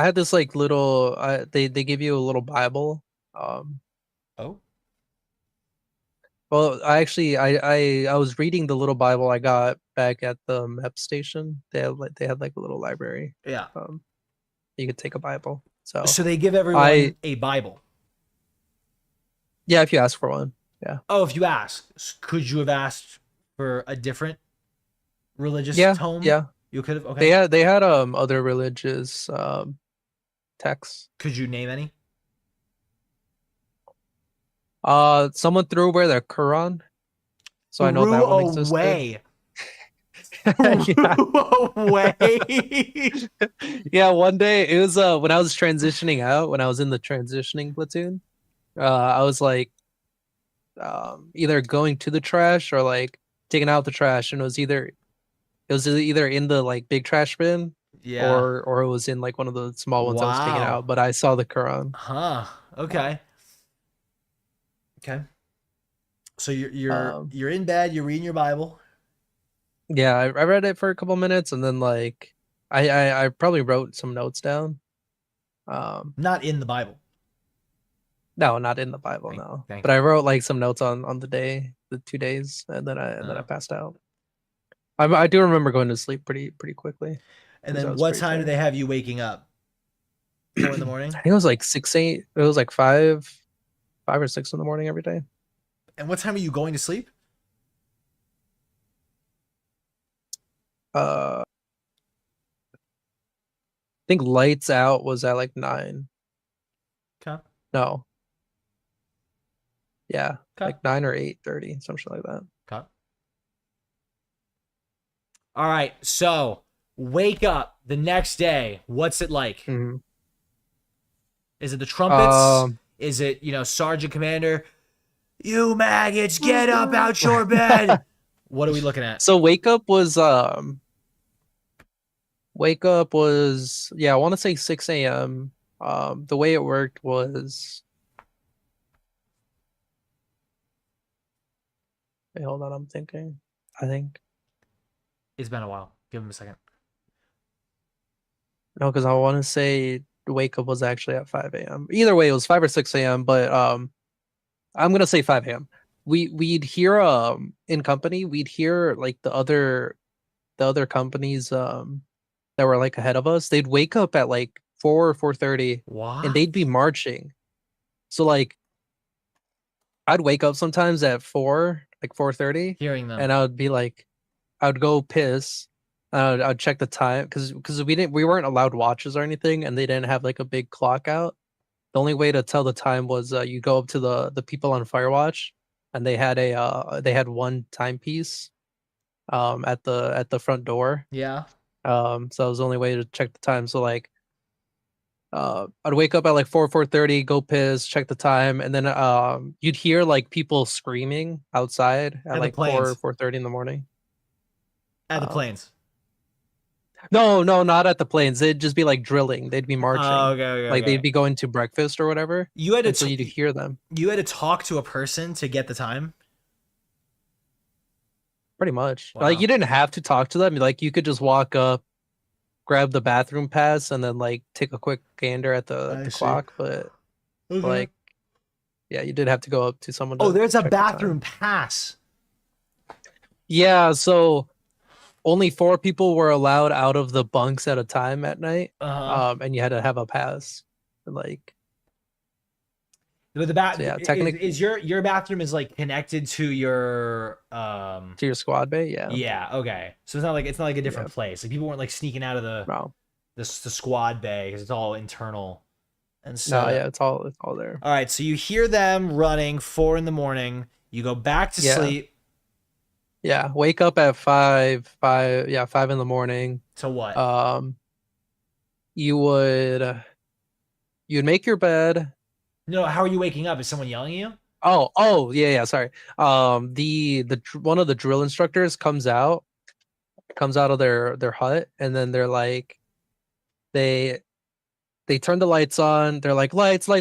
had this like little they give you a little Bible. Oh, Well, I was reading the little Bible I got back at the MEP station. They had like a little library. yeah. You could take a Bible. So So they give everyone a Bible. yeah, if you ask for one. Yeah. Oh, if you ask, could you have asked for a different religious tome? Yeah. You could have. Okay. They had other religious texts. Could you name any? Someone threw away their Quran. So I know that one existed. Away. Yeah. Away. Yeah, one day it was when I was transitioning out, when I was in the transitioning platoon, I was like either going to the trash or like taking out the trash, and it was either in the like big trash bin Yeah. or it was in like one of the small ones I was taking Wow. out, but I saw the Quran. Huh. Okay. Okay. So you're in bed, you're reading your Bible. Yeah, I read it for a couple minutes and then like I probably wrote some notes down. Not in the Bible. No, not in the Bible, no. Thank But I wrote like some notes on the 2 days, and then I passed out. I do remember going to sleep pretty quickly. And 'cause I then was what pretty time do tired. they have you waking up? 4 in the morning? I think it was like 6, 8. It was like 5 or 6 in the morning every day. And what time are you going to sleep? I think lights out was at like 9. Okay. No. Yeah, Okay. like 9 or 8:30, something like that. Okay. All right. So wake up the next day. What's it like? Mm-hmm. Is it the trumpets? Is it, Sergeant Commander? You maggots, get up out your bed. What are we looking at? So wake up was yeah, I want to say 6 a.m. The way it worked was, wait, hold on, I'm thinking. I think It's been a while. Give him a second. no, because I want to say wake up was actually at 5 a.m. Either way, it was 5 or 6 a.m. But I'm gonna say 5 a.m. We'd hear in company, we'd hear like the other companies that were like ahead of us. They'd wake up at like 4 or 4:30, What? and they'd be marching. So like I'd wake up sometimes at 4, like 4:30, Hearing them. and I would be like, I would go piss. I'd check the time because we weren't allowed watches or anything, and they didn't have like a big clock out. The only way to tell the time was you go up to the people on Firewatch, and they had one timepiece at the front door. Yeah. So that was the only way to check the time. So like I'd wake up at like 4:30, go piss, check the time, and then you'd hear like people screaming outside at the like planes. 4:30 in the morning. At the planes. No, not at the planes. They'd just be like drilling. They'd be marching. Oh, okay. Like they'd be going to breakfast or whatever. You had to so you'd hear them. You had to talk to a person to get the time. Pretty much. Wow. Like you didn't have to talk to them. Like you could just walk up grab the bathroom pass and then like take a quick gander at the see. clock, but Okay. like yeah, you did have to go up to someone. Oh, To there's a check the time. bathroom pass. Yeah, so only 4 people were allowed out of the bunks at a time at night. And you had to have a pass. Like, But the so yeah, is technically your bathroom is like connected to your to your squad bay, yeah. Yeah, okay. So it's not like a different Yeah. place. Like people weren't like sneaking out of No. the squad bay because it's all internal. And so No, yeah, it's all there. all right, so you hear them running 4 a.m. You go back to Yeah. sleep. Yeah, wake up at 5 in the morning. To what? You would you'd make your bed. No, how are you waking up? Is someone yelling at you? Oh, yeah, sorry. The one of the drill instructors comes out of their hut, and then they're like, they turn the lights on. They're like, lights. Well,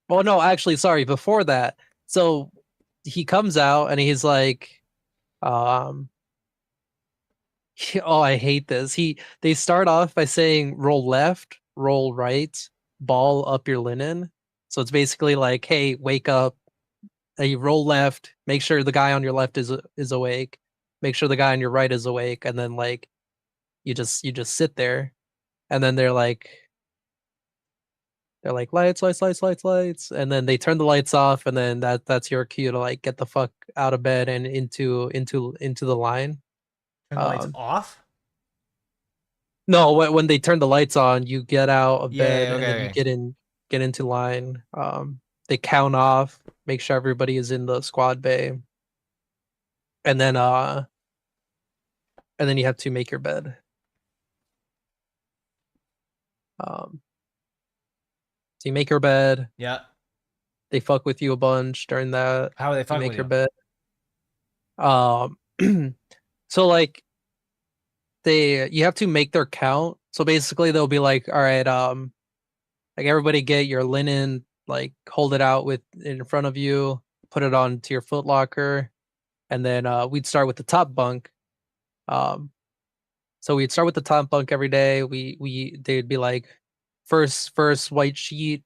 no, actually, sorry. Before that, so he comes out and he's like, oh, I hate this. They start off by saying, roll left, roll right, ball up your linen. So it's basically like, hey, wake up. You roll left, make sure the guy on your left is awake, make sure the guy on your right is awake, and then like you just sit there, and then they're like lights, and then they turn the lights off, and then that's your cue to like get the fuck out of bed and into the line. Turn the lights off? No, when they turn the lights on, you get out of bed, okay, and then okay. you get into line. They count off, make sure everybody is in the squad bay, and then you have to make your bed. So you make your bed. Yeah. They fuck with you a bunch during that. How are they fucking make with your you? bed. So like you have to make their count. So basically they'll be like, all right, like everybody get your linen, like hold it out in front of you, put it onto your foot locker, and then we'd start with the top bunk. So we'd start with the top bunk every day. They'd be like, first white sheet,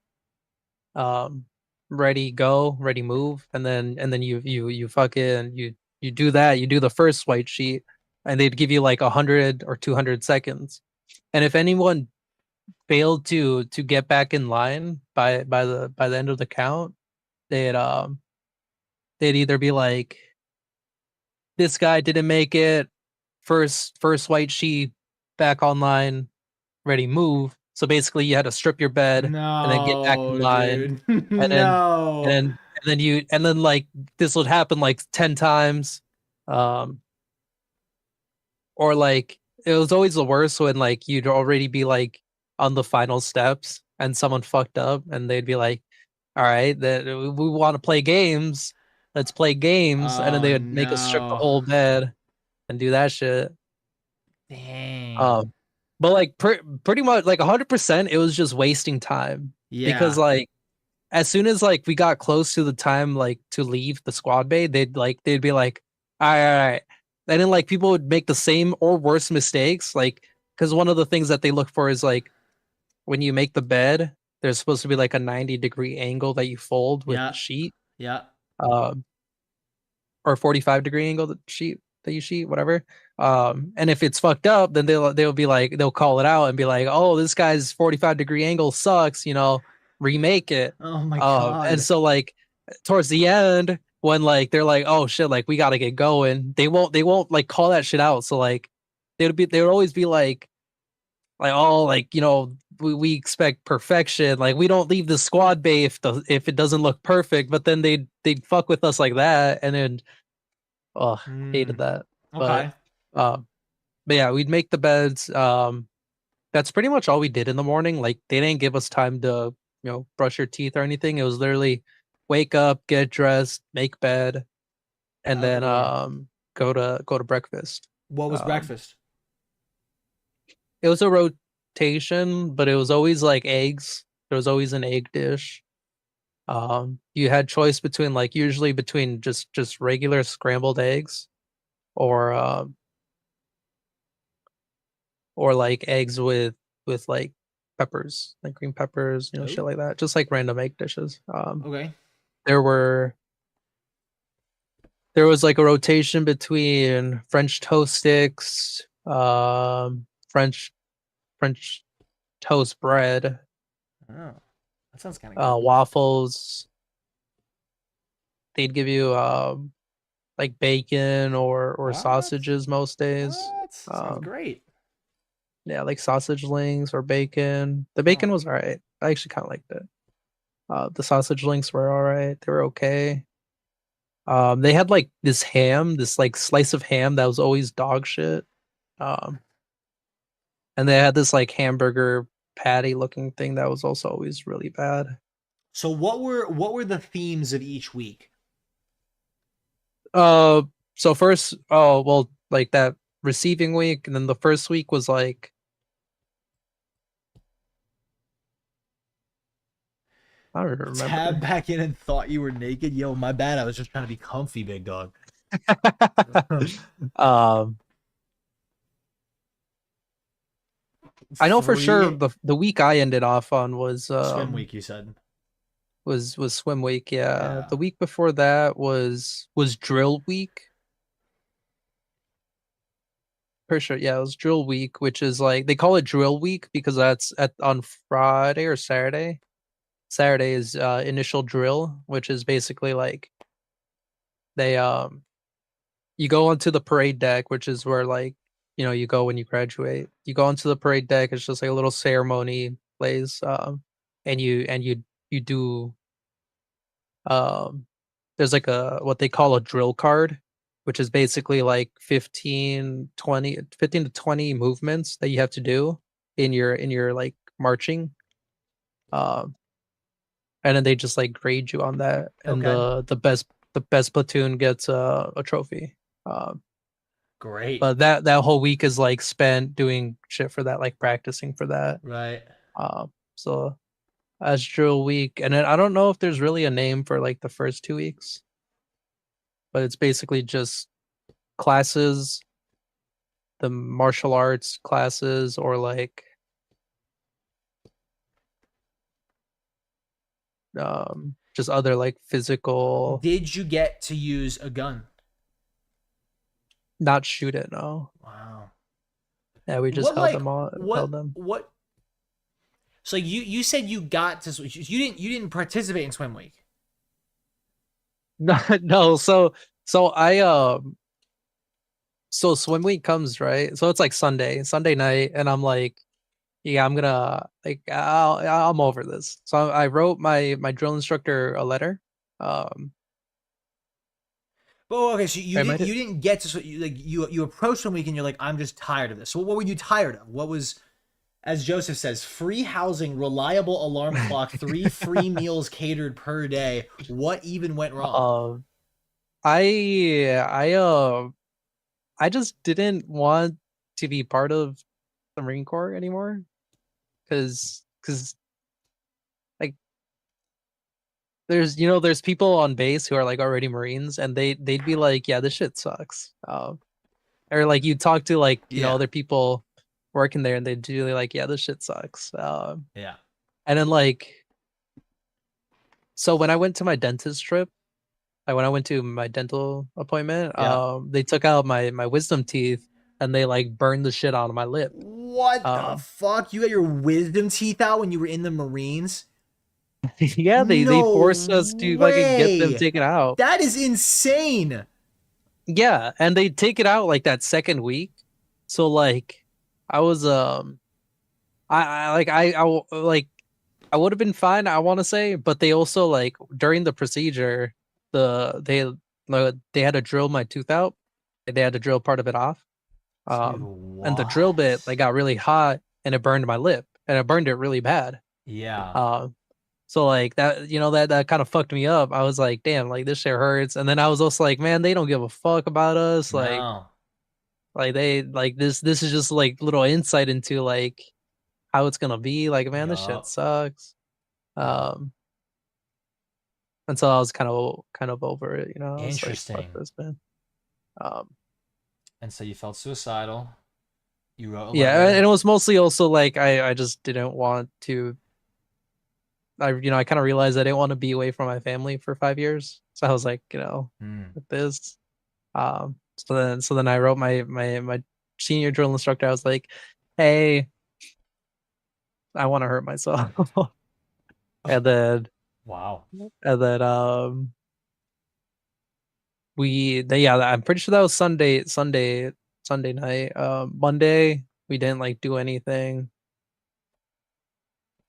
ready go, ready move, and then you fucking you do that. You do the first white sheet, and they'd give you like 100 or 200 seconds. And if anyone failed to get back in line by the end of the count, they'd either be like, this guy didn't make it, first white sheet, back online, ready move. So basically you had to strip your bed and then get back in line. Dude. And then and then like this would happen like 10 times. Or like it was always the worst when like you'd already be like on the final steps and someone fucked up and they'd be like, all right, that we want to play games, let's play games. And then they would make us strip the whole bed and do that shit. Dang. But like pretty much like 100% it was just wasting time. Yeah. Because like as soon as like we got close to the time like to leave the squad bay, they'd be like, all right. And then like people would make the same or worse mistakes, like because one of the things that they look for is like when you make the bed, there's supposed to be like a 90-degree angle that you fold with the sheet. Yeah. Or 45-degree angle that you sheet, whatever. And if it's fucked up, then they'll be like, they'll call it out and be like, oh, this guy's 45-degree angle sucks, remake it. Oh my god. And so like towards the end, when like they're like, oh shit, like we gotta get going, they won't like call that shit out. So like they would always be like oh, like we expect perfection, like we don't leave the squad bay if it doesn't look perfect. But then they'd fuck with us like that, and then hated that. Okay. But yeah, we'd make the beds. That's pretty much all we did in the morning. Like they didn't give us time to brush your teeth or anything. It was literally wake up, get dressed, make bed, and then go to breakfast. What was breakfast? It was a rotation, but it was always like eggs. There was always an egg dish. You had choice between usually between just regular scrambled eggs or or like eggs with like peppers, like green peppers, you know, shit Oh. like that. Just like random egg dishes. Okay. There was like a rotation between French toast sticks, French toast bread, Oh, that sounds kind of good. waffles. They'd give you like bacon or What? sausages most days. What? Sounds great. Yeah, like sausage links or bacon. The bacon was all right. I actually kind of liked it. The sausage links were all right. They were okay. They had like this ham, this like slice of ham that was always dog shit. Um, and they had this like hamburger patty looking thing that was also always really bad. So what were the themes of each week? So first, oh well, like that receiving week, and then the first week was like, I don't remember. Tab back in and thought you were naked. Yo, my bad. I was just trying to be comfy, big dog. I know for sure the week I ended off on was swim week. You said was swim week. Yeah. Yeah. The week before that was drill week. For sure, yeah, it was drill week, which is like they call it drill week because that's on Friday or Saturday. Saturday is initial drill, which is basically like they you go onto the parade deck, which is where like you go when you graduate. You go onto the parade deck. It's just like a little ceremony plays, and you do there's like a what they call a drill card, which is basically like 15 to 20 movements that you have to do in your like marching. Um and then they just like grade you on that, and Okay. the best platoon gets a trophy. Great. But that whole week is like spent doing shit for that, like practicing for that. Right. So that's drill week, and then I don't know if there's really a name for like the first 2 weeks, but it's basically just classes, the martial arts classes, or like just other like physical. Did you get to use a gun? Not shoot it, no. Wow. Yeah, we just What held like them all. Held them. what? So you said you got to you didn't participate in swim week. No, no. So I so swim week comes, right? So it's like Sunday night, and I'm like, yeah, I'm gonna like I'm over this. So I wrote my drill instructor a letter. But okay, so I might you didn't get to you approached swim week and you're like, I'm just tired of this. So what were you tired of? What was, as Joseph says, free housing, reliable alarm clock, 3 free meals catered per day. What even went wrong? I just didn't want to be part of the Marine Corps anymore, because like there's people on base who are like already Marines, and they'd be like, yeah, this shit sucks. Or like you talk to like other people working there, and they'd do like, yeah, this shit sucks. Yeah. And then like, so when I went to my dentist trip, like when I went to my dental appointment, Yeah. they took out my wisdom teeth, and they like burned the shit out of my lip. What the fuck? You got your wisdom teeth out when you were in the Marines? Yeah, they No forced us to fucking get them way. taken out. That is insane. Yeah, and they take it out like that second week. So like, I was I would have been fine, I want to say, but they also like during the procedure, they had to drill my tooth out. They had to drill part of it off. Dude, And the drill bit what? like got really hot, and it burned my lip, and it burned it really bad. Yeah. So like that, that kind of fucked me up. I was like, damn, like this shit hurts. And then I was also like, man, they don't give a fuck about us. No. Like they like this is just like little insight into like how it's gonna be. Like, man, this shit Yup. sucks. Um, and so I was kind of over it, I was like, fuck Interesting. this, man. And so you felt suicidal. You wrote a Yeah, letter. and it was mostly also like I just didn't want to. I kind of realized I didn't want to be away from my family for 5 years, so I was like, with this. So then I wrote my senior drill instructor. I was like, hey, I want to hurt myself, and then Wow. and then I'm pretty sure that was Sunday night. Monday we didn't like do anything.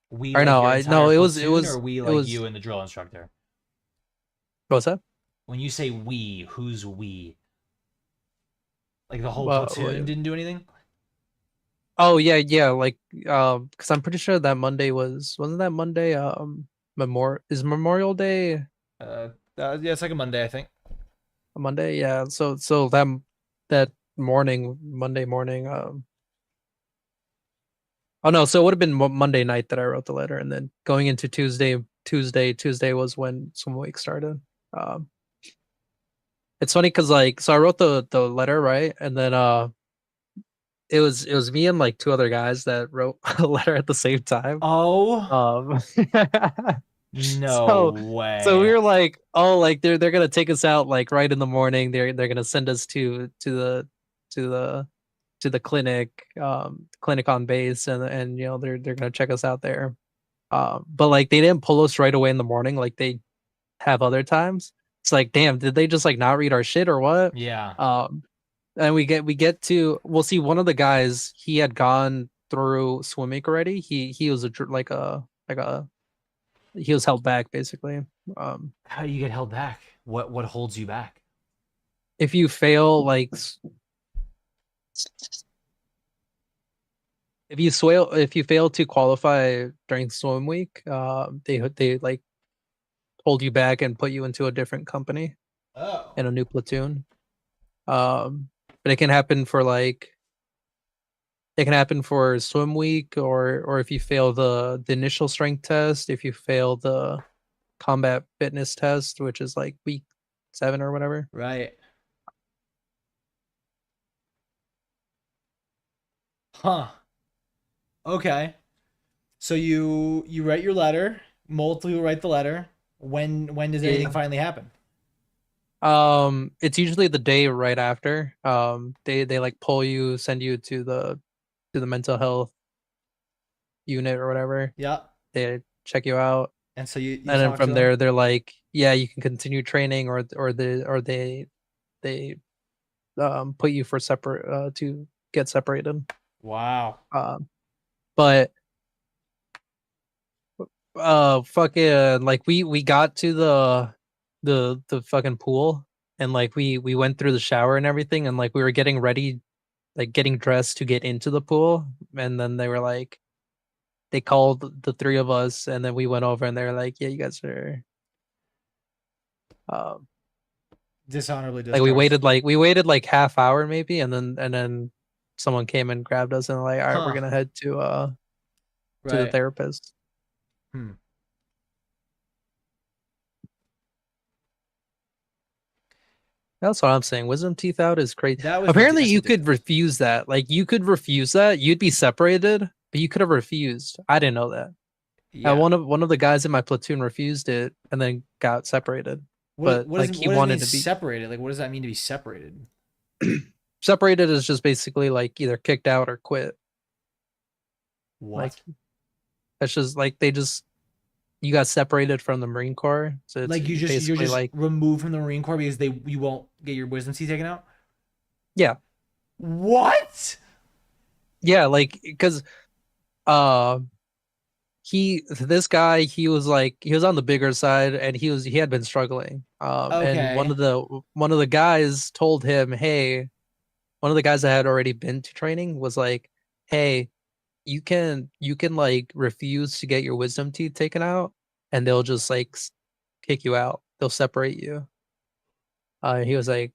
We Or like no, your I entire no, it was platoon, or we it like was you and the drill instructor? what's that? When you say we, who's we? Like the whole Well, platoon didn't do anything? oh yeah, like because I'm pretty sure that Monday wasn't that Monday Memorial Day Yeah, it's like a Monday, I think. a Monday? Yeah, so that morning, Monday morning, oh no, so it would have been Monday night that I wrote the letter, and then going into Tuesday was when swim week started. Um, it's funny because like so I wrote the letter, right, and then it was me and like two other guys that wrote a letter at the same time. Oh, Um, no so so we way. were like, oh, like they're gonna take us out like right in the morning. They're gonna send us to the to the clinic on base, and they're gonna check us out there. But like they didn't pull us right away in the morning like they have other times. It's like, damn, did they just like not read our shit or what? Yeah. Um, and we get to we'll see one of the guys, he had gone through swimming already. He was like a he was held back basically. Um, How do you get held back? What holds you back? if you fail like if you fail to qualify during swim week, they like hold you back and put you into a different company Oh. in a new platoon. But it can happen for swim week, or if you fail the initial strength test, if you fail the combat fitness test, which is like week 7 or whatever. Right. Huh. Okay. So you write your letter. Multiple people write the letter. When does anything Yeah. finally happen? It's usually the day right after. They like pull you, send you to the mental health unit or whatever. Yeah. They check you out, And so you and then talk to from them. there they're like, yeah, you can continue training, or they put you for separate to get separated. Wow. But fucking like we got to the fucking pool, and like we went through the shower and everything, and like we were getting ready, like getting dressed to get into the pool, and then they called the three of us, and then we went over, and they were like, yeah, you guys are um Dishonorably like discharged. we waited like half hour maybe, and then someone came and grabbed us and like, all right, we're Huh. gonna head to the Right. therapist. Hmm. That's what I'm saying. Wisdom teeth out is crazy. That was Apparently, you could ridiculous. refuse that. Like, you could refuse that. You'd be separated, but you could have refused. I didn't know that. Yeah. One of the guys in my platoon refused it and then got separated. But like he What does it mean wanted to be separated? Like what does that mean to be separated? separated is just basically like either kicked out or quit. What? Like that's just like you got separated from the Marine Corps. So it's Like you're basically just like, removed from the Marine Corps because you won't get your wisdom teeth taken out? yeah. What? Yeah, like because uh this guy, he was like, he was on the bigger side, and he had been struggling, and Okay. one of the guys told him, hey, one of the guys that had already been to training was like, hey, you can like refuse to get your wisdom teeth taken out, and they'll just like kick you out, they'll separate you. He was like,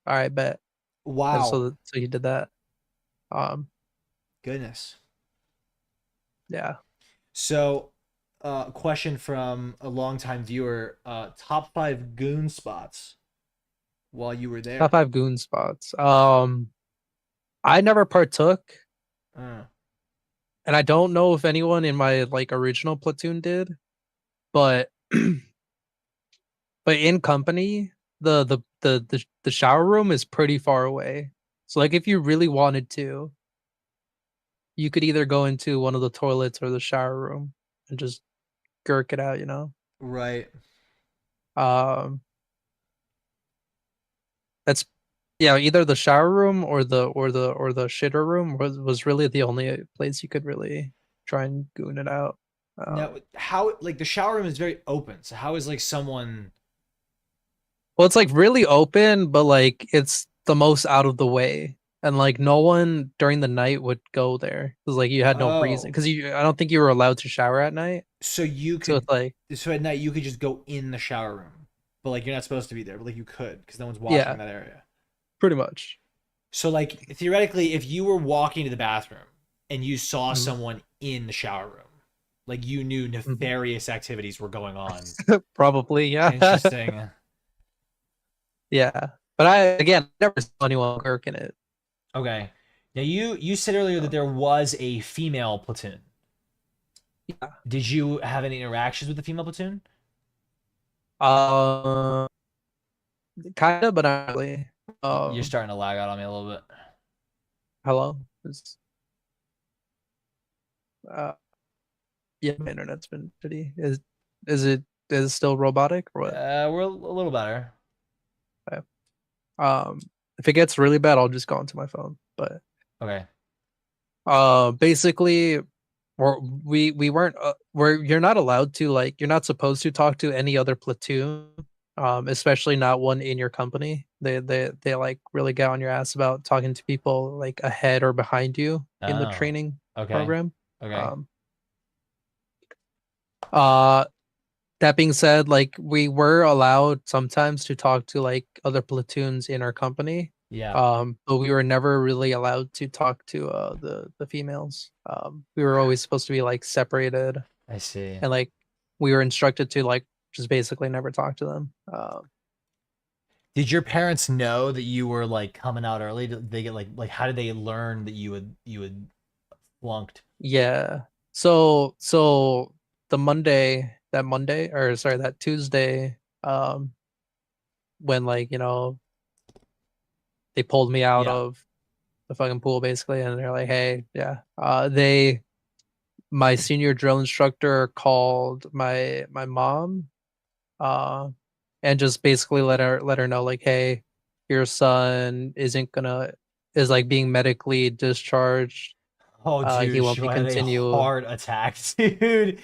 all right, bet. And Wow. so he did that. um Goodness. yeah. So, question from a longtime viewer: top 5 goon spots while you were Top there. 5 goon spots. I never partook, Uh, and I don't know if anyone in my like original platoon did, but but in company, the shower room is pretty far away. So like if you really wanted to, you could either go into one of the toilets or the shower room and just gurk it out, you know? right. Um that's yeah, either the shower room or the shitter room was really the only place you could really try and goon it out. Now, how like the shower room is very open. So how is like someone? Well, it's like really open, but like it's the most out of the way. And like no one during the night would go there because like you had no reason. Oh, Because I don't think you were allowed to shower at night. so you So could it's like, so at night you could just go in the shower room, but like you're not supposed to be there, but like you could because no one's watching yeah, in that area. pretty much. So like theoretically, if you were walking to the bathroom and you saw Mhm, someone in the shower room, like you knew mhm. nefarious activities were going on. Probably, yeah. Interesting. Yeah. But I again never saw anyone working it. Okay. Now you said earlier that So, there was a female platoon. yeah. Did you have any interactions with the female platoon? Uh kind of, but not really. You're Um starting to lag out on me a little bit. hello. Uh yeah, my internet's been shitty. Is it still robotic or what? We're a little better. Okay. Um, if it gets really bad, I'll just go onto my phone. But Okay. basically, we weren't where you're not allowed to like you're not supposed to talk to any other platoon, especially not one in your company. They like really get on your ass about talking to people like ahead or behind you in the Oh. training Okay. program. Okay. Um, uh, that being said, like we were allowed sometimes to talk to like other platoons in our company. Yeah. But we were never really allowed to talk to the females. We were always supposed to be like separated I see. and like we were instructed to like just basically never talk to them. Did your parents know that you were like coming out early? Did they get like how did they learn that you had flunked? Yeah. So that Monday or sorry, that Tuesday, when like, they pulled me out Yeah. of the fucking pool basically and they're like, hey, yeah. My senior drill instructor called my mom, uh, and just basically let her know like, hey, your son is like being medically discharged. Oh, He dude, won't she be had a continue. heart attack, dude.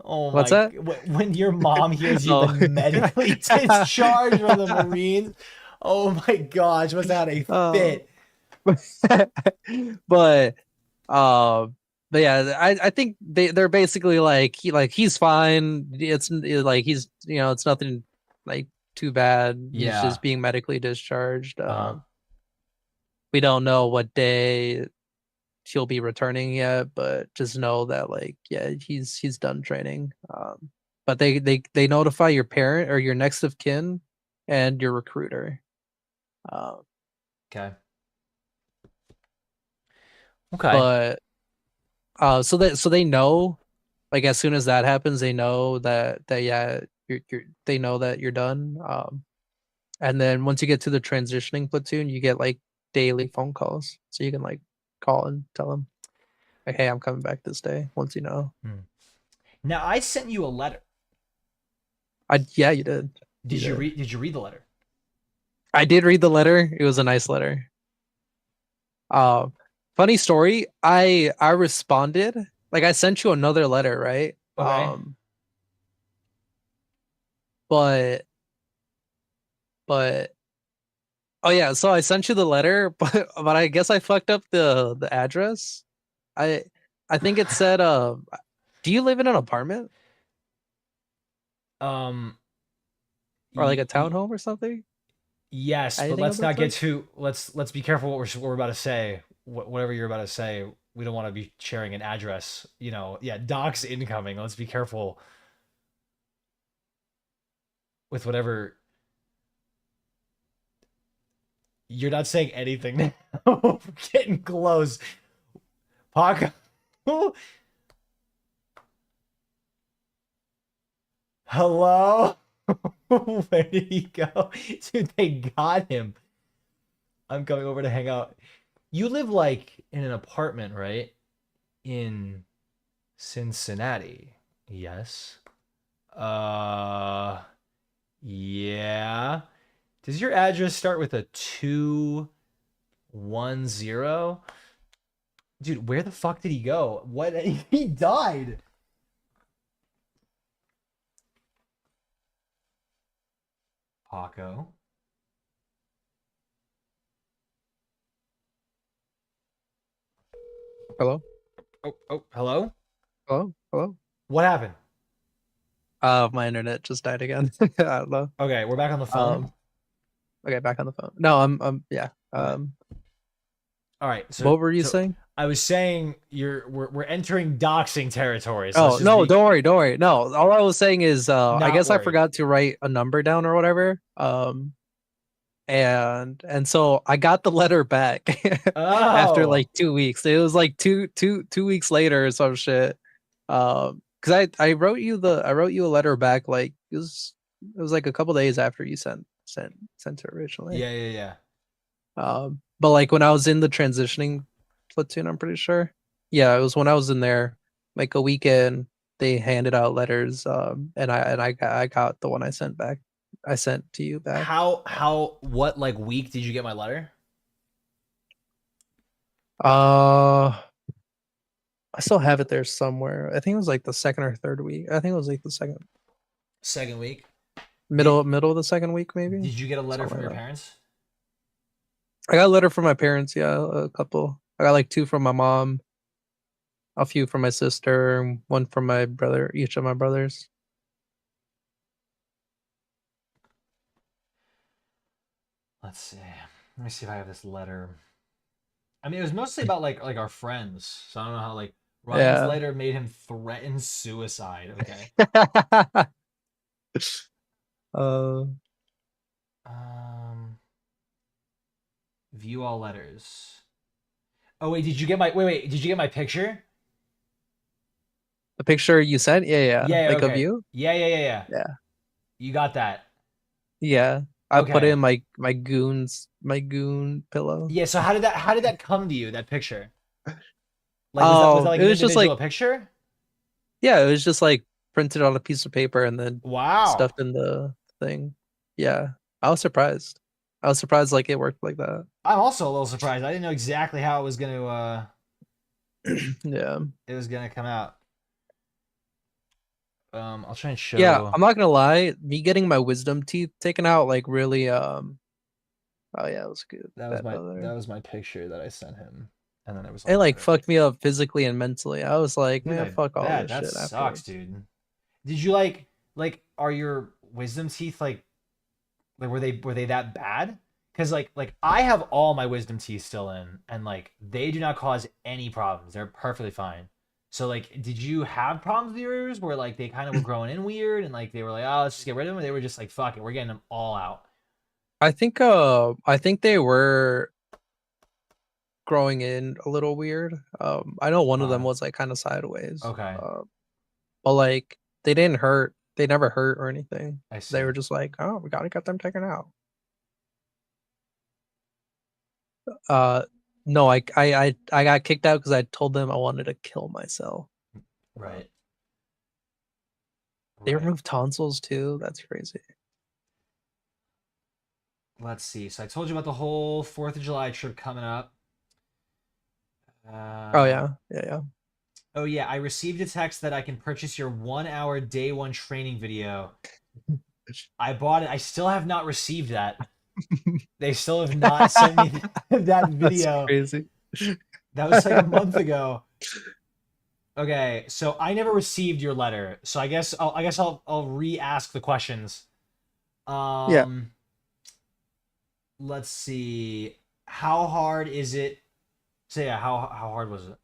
Oh What's my! that? When your mom hears you've Oh. been medically discharged from the Marines, oh my God, she must have had a Oh. fit. but but yeah, I think they're basically like he's fine. It's like it's nothing like too bad. He's Yeah. just being medically discharged. Uh-huh. We don't know what day she'll be returning yet, but just know that like yeah, he's done training. But they notify your parent or your next of kin and your recruiter. Um, Okay. Okay. but so they know like as soon as that happens, they know that yeah, they know that you're done. And then once you get to the transitioning platoon, you get like daily phone calls, so you can like call and tell them like, hey, I'm coming back this day. Once you know, Hmm. Now I sent you a letter. yeah, you did. You Did you did. read? Did you read the letter? I did read the letter. It was a nice letter. Uh, funny story. I responded like I sent you another letter, right? Okay. But but oh yeah, so I sent you the letter, but I guess I fucked up the address. I I think it said do you live in an apartment Um. or like a y- townhome or something? yes, but Anything of let's that not get sort? too. Let's be careful what we're about to say. Whatever you're about to say, we don't want to be sharing an address. Yeah, docs incoming. Let's be careful with whatever You're not saying anything now. We're getting close. Paco. Hello? Where did he go? Dude, they got him. I'm coming over to hang out. You live like in an apartment, right? In Cincinnati. Yes. Yeah. Does your address start with a 210? Dude, where the fuck did he go? What? He died. Paco. Hello? Oh, hello? Hello? Hello? What happened? My internet just died again. I don't know. Okay, we're back on the phone. Okay, back on the phone. No, I'm yeah. All right. So what were you saying? I was saying we're entering doxing territory. So Oh no, don't worry. No, all I was saying is I guess I forgot to write a number down or whatever. And so I got the letter back after like 2 weeks. It was like two weeks later or some shit. Because I wrote you a letter back like it was like a couple days after you sent it originally. Yeah. But like when I was in the transitioning platoon, I'm pretty sure. Yeah, it was when I was in there, like a weekend. They handed out letters, and I got the one I sent back. I sent to you back. What like week did you get my letter? I still have it there somewhere. I think it was like the second or third week. I think it was like the second week. Middle of the second week, maybe. Did you get a letter from your parents? I got a letter from my parents, yeah, a couple. I got like 2 from my mom, a few from my sister, 1 from my brother, each of my brothers. Let's see. Let me see if I have this letter. I mean, it was mostly about like our friends. So I don't know how like Ryan's letter made him threaten suicide. Okay. View all letters. Oh wait, did you get my did you get my picture? The picture you sent? Yeah. Like okay. of you? Yeah. Yeah. You got that. Yeah. I put in my goon pillow. Yeah, so how did that come to you, that picture? Like was that like an individual picture? Yeah, it was just like printed on a piece of paper and then stuffed in the thing. Yeah. I was surprised. Like it worked like that. I'm also a little surprised. I didn't know exactly how it was gonna yeah. It was gonna come out. I'll try and show. Yeah, I'm not gonna lie. Me getting my wisdom teeth taken out, like really. Oh yeah, it was good. That was my picture that I sent him, and then it was. It like fucked me up physically and mentally. I was like, man, fuck all this shit. That sucks, dude. Did you like? Are your wisdom teeth like were they that bad? Because like I have all my wisdom teeth still in, and like they do not cause any problems. They're perfectly fine. So like, did you have problems with yours where like they kind of were growing in weird and like they were like, oh, let's just get rid of them? Or they were just like, fuck it, we're getting them all out. I think they were growing in a little weird. I know one of them was like kind of sideways. Okay. But like they didn't hurt. They never hurt or anything. I see. They were just like, oh, we gotta get them taken out. No, I got kicked out because I told them I wanted to kill myself. Right. They removed tonsils too. That's crazy. Let's see. So I told you about the whole 4th of July trip coming up. Oh yeah. Oh yeah, I received a text that I can purchase your 1-hour day 1 training video. I bought it. I still have not received that. They still have not sent me that video. That's crazy. That was like a month ago. Okay, so I never received your letter. So I guess I'll re-ask the questions. Yeah. Let's see. How hard is it? So yeah, how hard was it?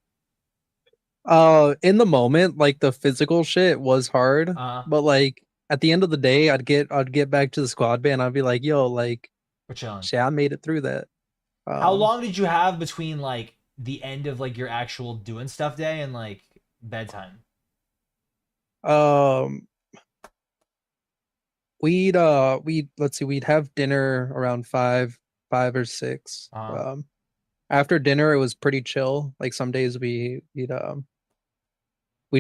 In the moment, like the physical shit was hard, but like at the end of the day, I'd get back to the squad band. I'd be like, yo, like, we're chilling. Shit, I made it through that. How long did you have between like the end of like your actual doing stuff day and like bedtime? Um, we'd let's see, we'd have dinner around 5 or 6. After dinner, it was pretty chill. Like some days we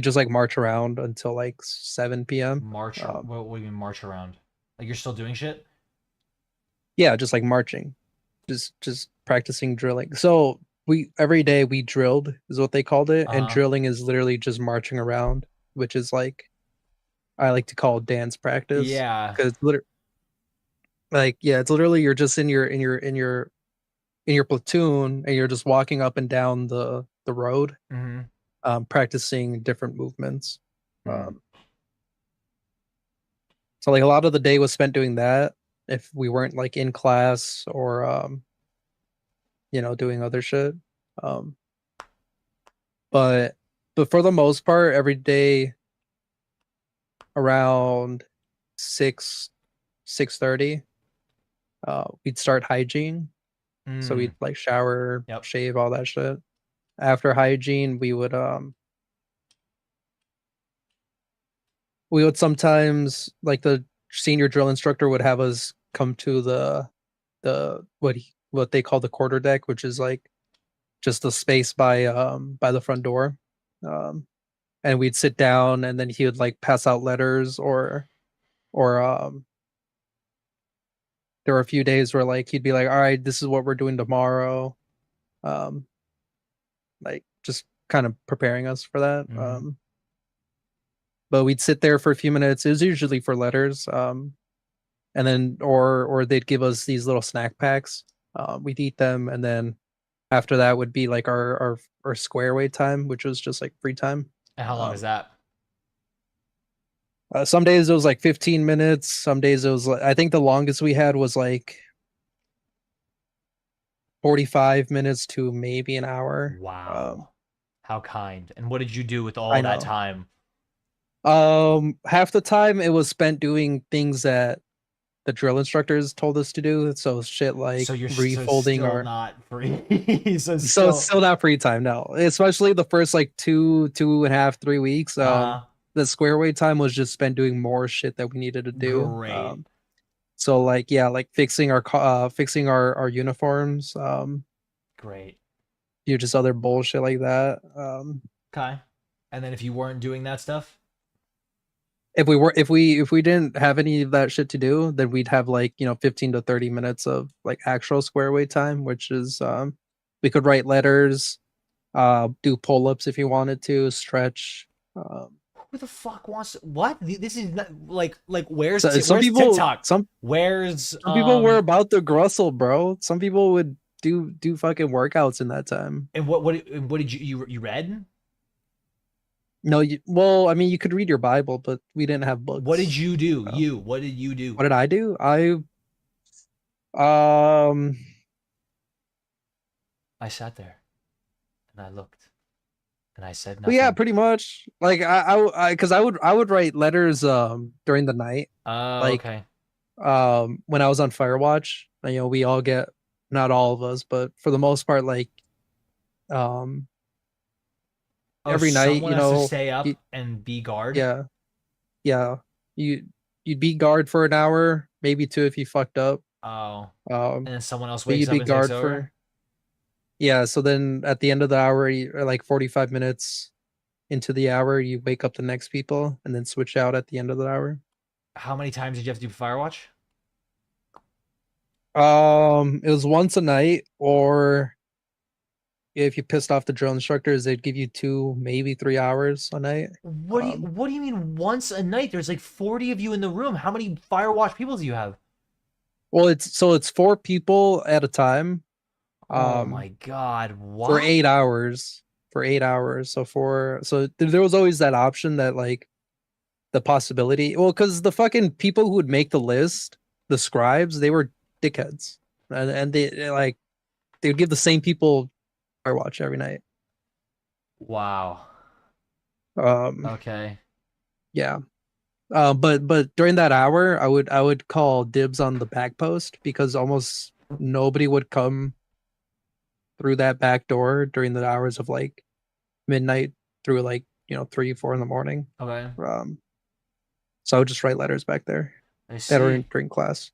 just like march around until like 7 p.m. March? What do you mean march around? Like you're still doing shit? Yeah, just like marching, just practicing drilling. So we every day we drilled is what they called it, and drilling is literally just marching around, which is like I like to call dance practice. Yeah. Because literally, like yeah, it's literally you're just in your platoon and you're just walking up and down the road, practicing different movements. So like a lot of the day was spent doing that if we weren't like in class or doing other shit. But for the most part, every day around 6:30, we'd start hygiene. So we'd like shower, shave, all that shit. After hygiene, we would sometimes like the senior drill instructor would have us come to what they call the quarter deck, which is like just the space by the front door. And we'd sit down and then he would like pass out letters or there were a few days where like he'd be like, all right, this is what we're doing tomorrow. Like just kind of preparing us for that. But we'd sit there for a few minutes. It was usually for letters. And then or they'd give us these little snack packs. We'd eat them, and then after that would be like our square away time, which was just like free time. And how long is that? Some days it was like 15 minutes. Some days it was like, I think the longest we had was like 45 minutes to maybe an hour. Wow. How kind. And what did you do with all that time? Half the time it was spent doing things that the drill instructors told us to do. So shit like refolding still our not free. so it's still not free time, no. Especially the first like 2.5, 3 weeks. The square away time was just spent doing more shit that we needed to do. Great. So like yeah, like fixing our uniforms. Great. Just other bullshit like that. Okay. And then if you weren't doing that stuff? If we didn't have any of that shit to do, then we'd have like 15 to 30 minutes of like actual square away time, which is we could write letters, do pull-ups if you wanted to, stretch. Who the fuck wants what? This is not, like where's some people TikTok? Some people were about to grustle, bro. Some people would do fucking workouts in that time. And what did you read? No, well, I mean, you could read your Bible, but we didn't have books. What did you do? What did you do? What did I do? I sat there and I looked and I said nothing. Well, yeah, pretty much. Like because I would write letters during the night. Like, okay. When I was on Firewatch, we all get, not all of us, but for the most part, like every night, has to stay up and be guard. Yeah. You'd be guard for an hour, maybe 2 if you fucked up. And then someone else wakes up be and guard takes over. Yeah, so then at the end of the hour, or like 45 minutes into the hour, you wake up the next people and then switch out at the end of the hour. How many times did you have to do Firewatch? It was once a night, or if you pissed off the drill instructors, they'd give you 2, maybe 3 hours a night. What do you mean once a night? There's like 40 of you in the room. How many Firewatch people do you have? Well, it's 4 people at a time. Oh my god! What? For 8 hours. For 8 hours. So there was always that option, that like the possibility. Well, because the fucking people who would make the list, the scribes, they were dickheads, and they would give the same people Firewatch every night. Wow. Okay. Yeah. But during that hour, I would call dibs on the back post, because almost nobody would come through that back door during the hours of like midnight through like 3, 4 in the morning. Okay. So I would just write letters back there I see. that are during class.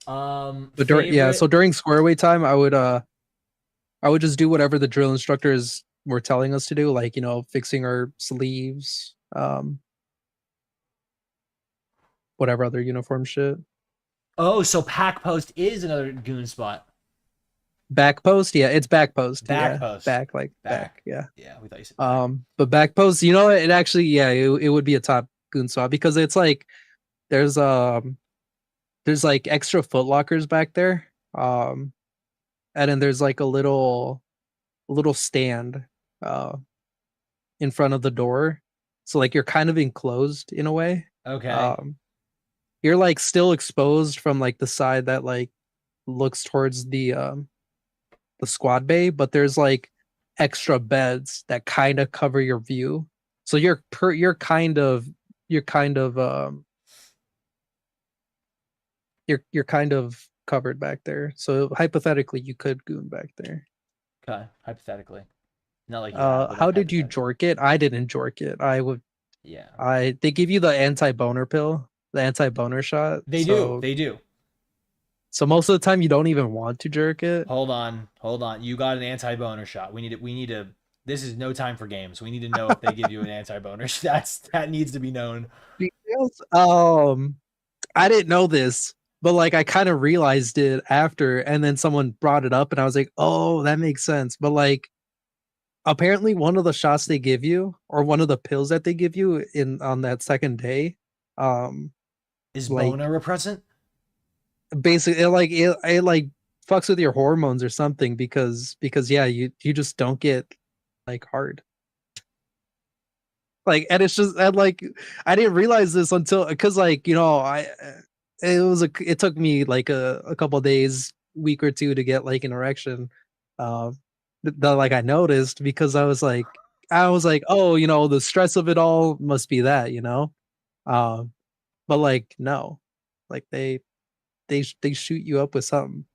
But Favorite... so during square away time, I would just do whatever the drill instructors were telling us to do, like fixing our sleeves, whatever other uniform shit. Oh, so pack post is another goon spot. Back post, yeah, it's back post. Back yeah. post. Back, yeah. Yeah, we thought you said back. But back post, it actually, yeah, it would be a top goon spot because it's like there's like extra foot lockers back there. And then there's like a little stand in front of the door. So like you're kind of enclosed in a way. Okay. You're like still exposed from like the side that like looks towards the squad bay, but there's like extra beds that kind of cover your view. So you're kind of covered back there. So hypothetically you could goon back there. Okay, hypothetically. Not like how did you jork it? I didn't jork it. They give you the anti-boner pill, the anti-boner shot. They do. So most of the time you don't even want to jerk it. Hold on. You got an anti-boner shot. We need to this is no time for games. We need to know if they give you an anti-boner. That needs to be known. Because, I didn't know this, but like I kind of realized it after, and then someone brought it up and I was like, oh, that makes sense. But like apparently one of the shots they give you, or one of the pills that they give you on that second day, is boner repressant? Basically it like fucks with your hormones or something because yeah, you just don't get like hard. Like, and it's just, and like I didn't realize this until, because like it took me like a couple days, week or two to get like an erection. That like I noticed because I was like, oh, the stress of it all must be that, but like no, like they shoot you up with something,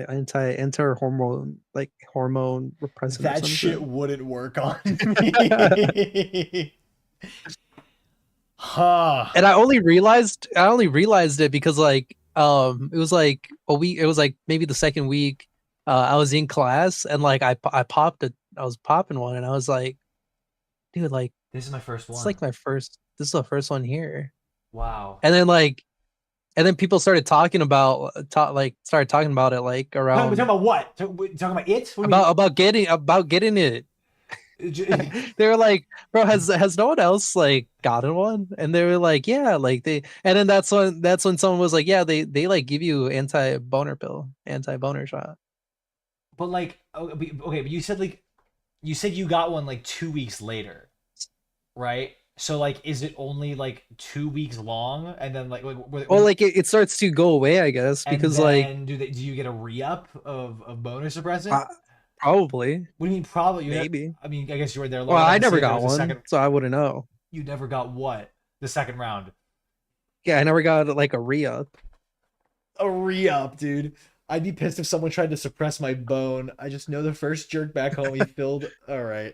anti-hormone, like hormone repressant. That shit wouldn't work on me. Huh. And I only realized it because like it was like a week. It was like maybe the second week. I was in class and like I was popping one and I was like, dude, like this is my first one. It's like this is the first one here. Wow. And then people started talking about it like around. We're talking about what? Talking about it? About getting it. They were like, bro, has no one else like gotten one? And they were like, yeah, like and then that's when someone was like, yeah, they like give you anti-boner shot. But like, okay, but you said you got one like 2 weeks later, right? So like, is it only like 2 weeks long, and then like it starts to go away, I guess, because like, do you get a re-up of boner suppressant? Probably. What do you mean probably? Maybe. I mean, I guess you were there. Well, I never got one, so I wouldn't know. You never got what? The second round? Yeah, I never got like a re-up. A re-up, dude. I'd be pissed if someone tried to suppress my bone. I just know the first jerk back home he filled. All right.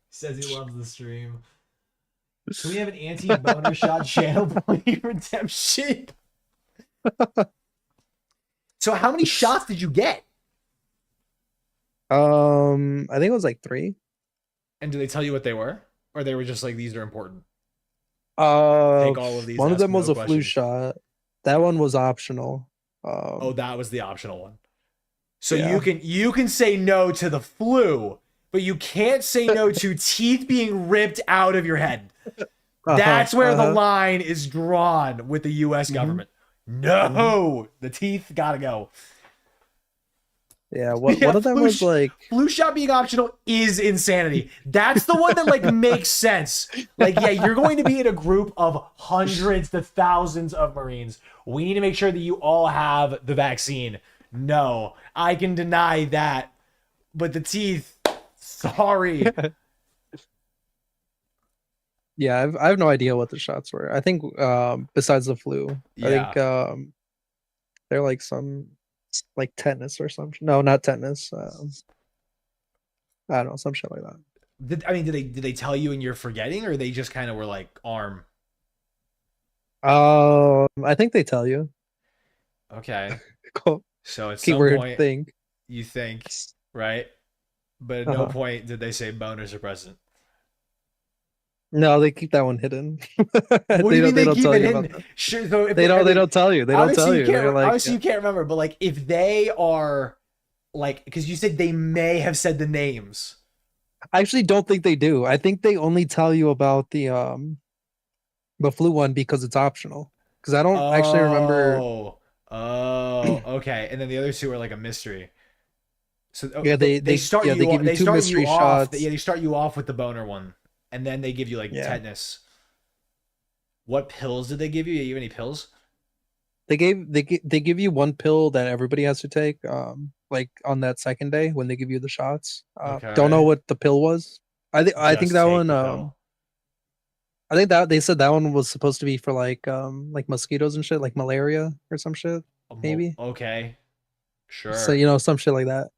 Says he loves the stream. Can we have an anti-boner shot channel point redemption? So how many shots did you get? I think it was like 3. And do they tell you what they were? Or they were just like, these are important? Take all of these. One of them was a flu shot. That one was optional. That was the optional one. So yeah. you can say no to the flu, but you can't say no to teeth being ripped out of your head. That's where the line is drawn with the U.S. government. No, the teeth gotta go. Yeah, one of them was like, flu shot being optional is insanity. That's the one that like makes sense. Like, yeah, you're going to be in a group of hundreds to thousands of Marines. We need to make sure that you all have the vaccine. No, I can deny that. But the teeth, sorry. Yeah, I have no idea what the shots were. I think besides the flu, I think they're like some like tetanus or something. No, not tetanus. I don't know, some shit like that. Did they tell you and you're forgetting, or they just kind of were like arm? I think they tell you. Okay. Cool. So at some Keyword point thing. you think, right? But at no Uh-huh. point did they say bonus or present. No, they keep that one hidden. What do They you mean don't. They they don't keep tell it you about hidden? that. Sure. So if They don't. I They mean, don't tell you. They don't tell you. They're like, obviously yeah. you can't remember, but like if they are like, because you said they may have said the names. I actually don't think they do. I think they only tell you about the flu one because it's optional. Because I don't actually remember. Okay. And then the other two are like a mystery. So Yeah, they they give you they two start you mystery off. shots. Yeah, they start you off with the boner one, and then they give you like Yeah, tetanus. What pills did they give you? You have any pills? they give you one pill that everybody has to take. Like on that second day when they give you the shots. Don't know Okay. what the pill was. I think Just that take one. the pill. I think that they said that one was supposed to be for like mosquitoes and shit, like malaria or some shit, maybe. Okay. So Sure. some shit like that.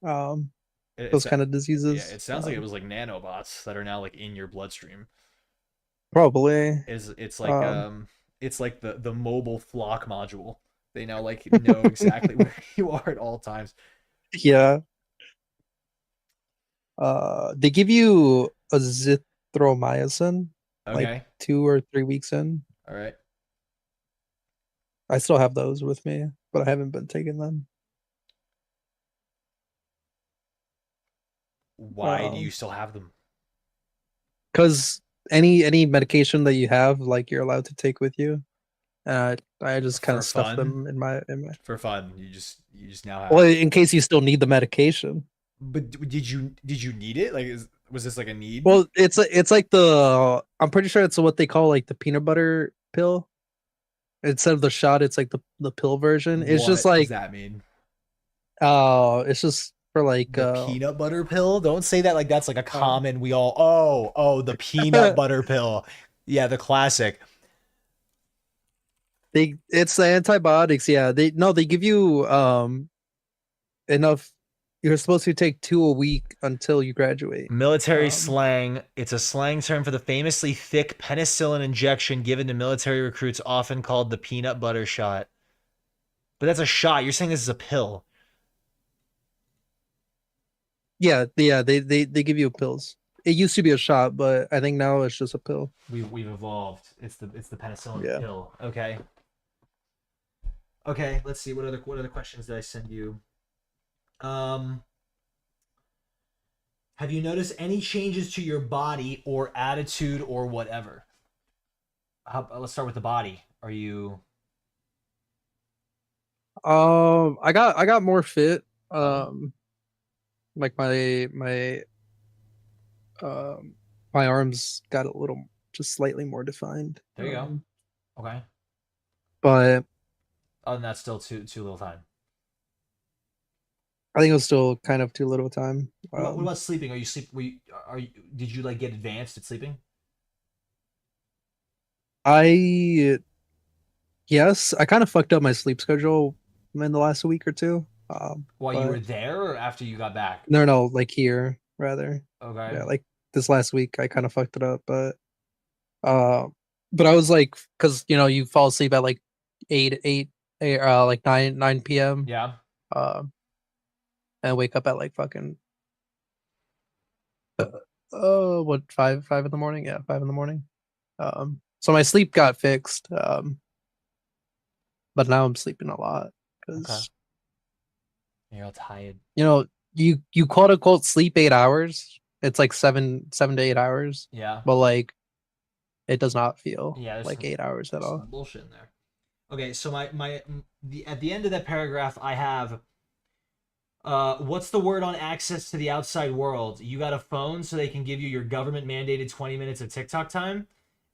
It's Those kind of yeah, diseases. it sounds like it was like nanobots that are now like in your bloodstream. Probably. Is Um, it's like the mobile flock module. They now like know exactly where you are at all times. yeah. They give you a azithromycin like Okay. 2 or 3 weeks in. All right. I still have those with me, but I haven't been taking them. Why do you still have them? Because any medication that you have, like you're allowed to take with you. I just kind For of stuff fun? them in my. For fun. You just now Well, have. in case you still need the medication. But did you need it? Like was this like a need? Well, it's like I'm pretty sure it's what they call like the peanut butter pill. Instead of the shot, it's like the pill version. It's just What does like that mean? it's just for like The peanut butter pill? Don't say that like that's like a uh common we all the peanut butter pill. Yeah, the classic. it's the antibiotics. Yeah, they give you enough. You're supposed to take 2 a week until you graduate. Military Um, slang. It's a slang term for the famously thick penicillin injection given to military recruits, often called the peanut butter shot. But that's a shot. You're saying this is a pill. yeah, they give you pills. It used to be a shot, but I think now it's just a pill. We've evolved. It's the penicillin Yeah. pill. Okay. Okay, let's see what other questions did I send you? Um have you noticed any changes to your body or attitude or whatever? Let's start with the body. Are you I got more fit. oh, Like um my arms got a little just slightly more defined. there you go. Okay. But Other than that, still too little time. I think it was still kind of too little time. What about sleeping? Are you sleep? Are you? Did you like get advanced at sleeping? I yes, I kind of fucked up my sleep schedule in the last week or two. While you But were there, or after you got back? no, like here rather. Okay. Yeah, like this last week I kind of fucked it up, uh, but I was like, because you fall asleep at like 8, like 9 p.m. Yeah. Um, and wake up at like fucking what 5 in the morning? Yeah, 5 in the morning. So my sleep got fixed. But now I'm sleeping a lot Okay. because You're all tired. you quote unquote sleep 8 hours. It's like 7 to 8 hours, Yeah. but like it does not feel Yeah. like 8 hours at all. Some bullshit in there. Okay. So at the end of that paragraph, I have. What's the word on access to the outside world? You got a phone, so they can give you your government mandated 20 minutes of TikTok time.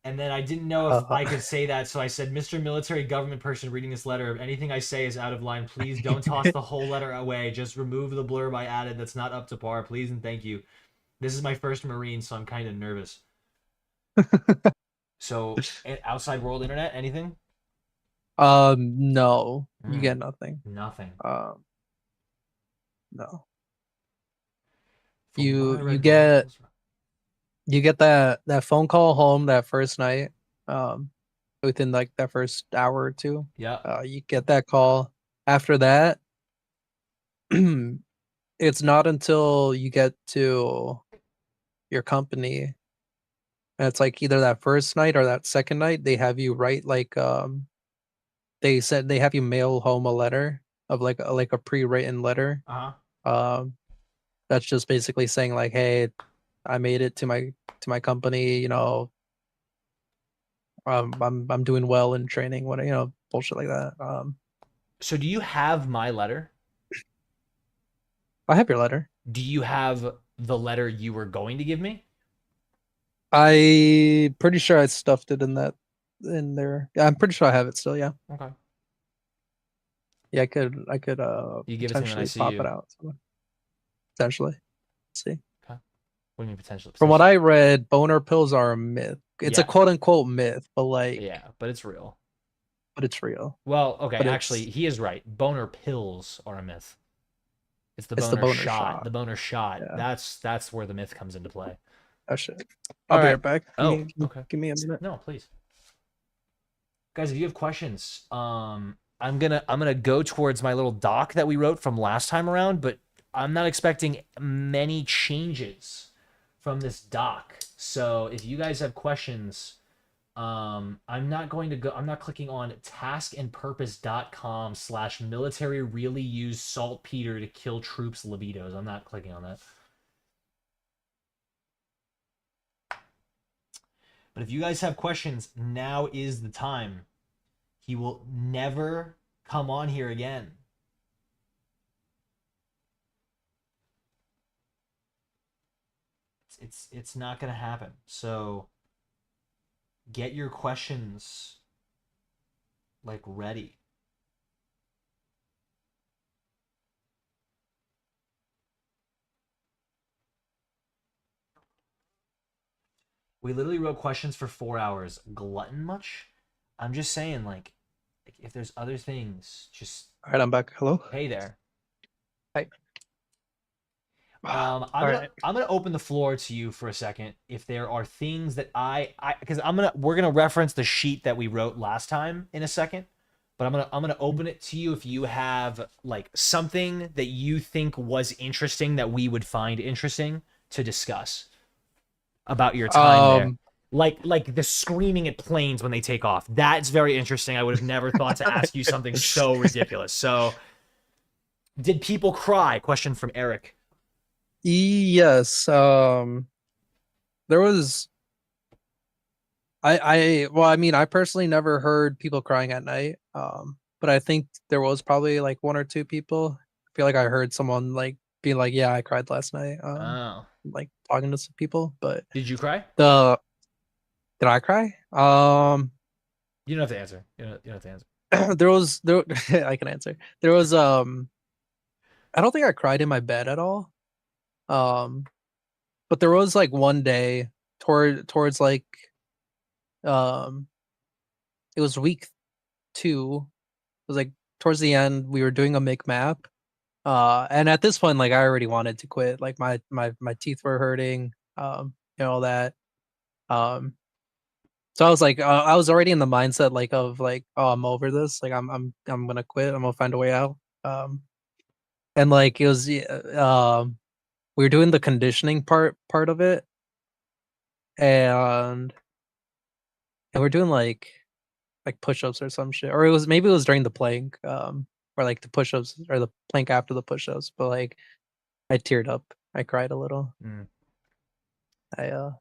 And then I didn't know if I could say that, so I said, Mr. Military Government person reading this letter, if anything I say is out of line, please don't toss the whole letter away. Just remove the blurb I added that's not up to par, please and thank you. This is my first Marine, so I'm kind of nervous. So, outside world internet, anything? No, you get nothing. Nothing. No. From what I You read, get Miles- you get that phone call home that first night, within like that first hour or two. Yeah. You get that call. After that, it's not until you get to your company, and it's like either that first night or that second night, they have you write like they said they have you mail home a letter of like a pre-written letter. Uh-huh. That's just basically saying like, hey, I made it to my company, you know, I'm doing well in training, what you know, bullshit like that. So do you have my letter? I have your letter. Do you have the letter you were going to give me? I pretty sure I stuffed it in there. Yeah, I'm pretty sure I have it still, yeah. Okay. Yeah, I could You give it to me when I potentially see pop you. it out. Potentially. Let's see. Okay. What do you mean potentially? From what I read, boner pills are a myth. It's a Yeah. quote unquote myth, but like Yeah, but it's real. but it's real. Well, okay, But actually, he is right. Boner pills are a myth. It's the it's the boner boner shot. shot. The boner shot. Yeah. That's where the myth comes into play. Oh shit. All I'll be right. right back. Oh, okay. Give me a minute. No, please. Guys, if you have questions, I'm gonna go towards my little doc that we wrote from last time around, but I'm not expecting many changes from this doc. So if you guys have questions, I'm not clicking on taskandpurpose.com/military really use saltpeter to kill troops' libidos. I'm not clicking on that. But if you guys have questions, now is the time. He will never come on here again. It's not gonna happen. So get your questions like ready. We literally wrote questions for 4 hours. Glutton much? I'm just saying, like if there's other things, just All right, I'm back. Hello. hey there. Hi. I'm gonna open the floor to you for a second. If there are things that because we're gonna reference the sheet that we wrote last time in a second, but I'm gonna open it to you if you have like something that you think was interesting that we would find interesting to discuss about your time there. Like the screaming at planes when they take off. That's very interesting. I would have never thought to ask you something so ridiculous. So, did people cry? Question from Eric. Yes. There was I mean, I personally never heard people crying at night. But I think there was probably like one or two people. I feel like I heard someone like being like, "Yeah, I cried last night." Oh. Like talking to some people, but Did you cry? Did I cry? You don't have to answer. You don't have to answer. There I can answer. There was I don't think I cried in my bed at all. But there was like one day towards like um it was week 2. It was like towards the end we were doing a McMap. And at this point like I already wanted to quit. Like my teeth were hurting, and all that. So I was like I was already in the mindset like of like, oh, I'm over this. Like I'm gonna quit. I'm gonna find a way out. And like it was we were doing the conditioning part of it, and we're doing like push-ups or some shit, or maybe it was during the plank, or like the push-ups or the plank after the push-ups. But like I teared up, I cried a little. I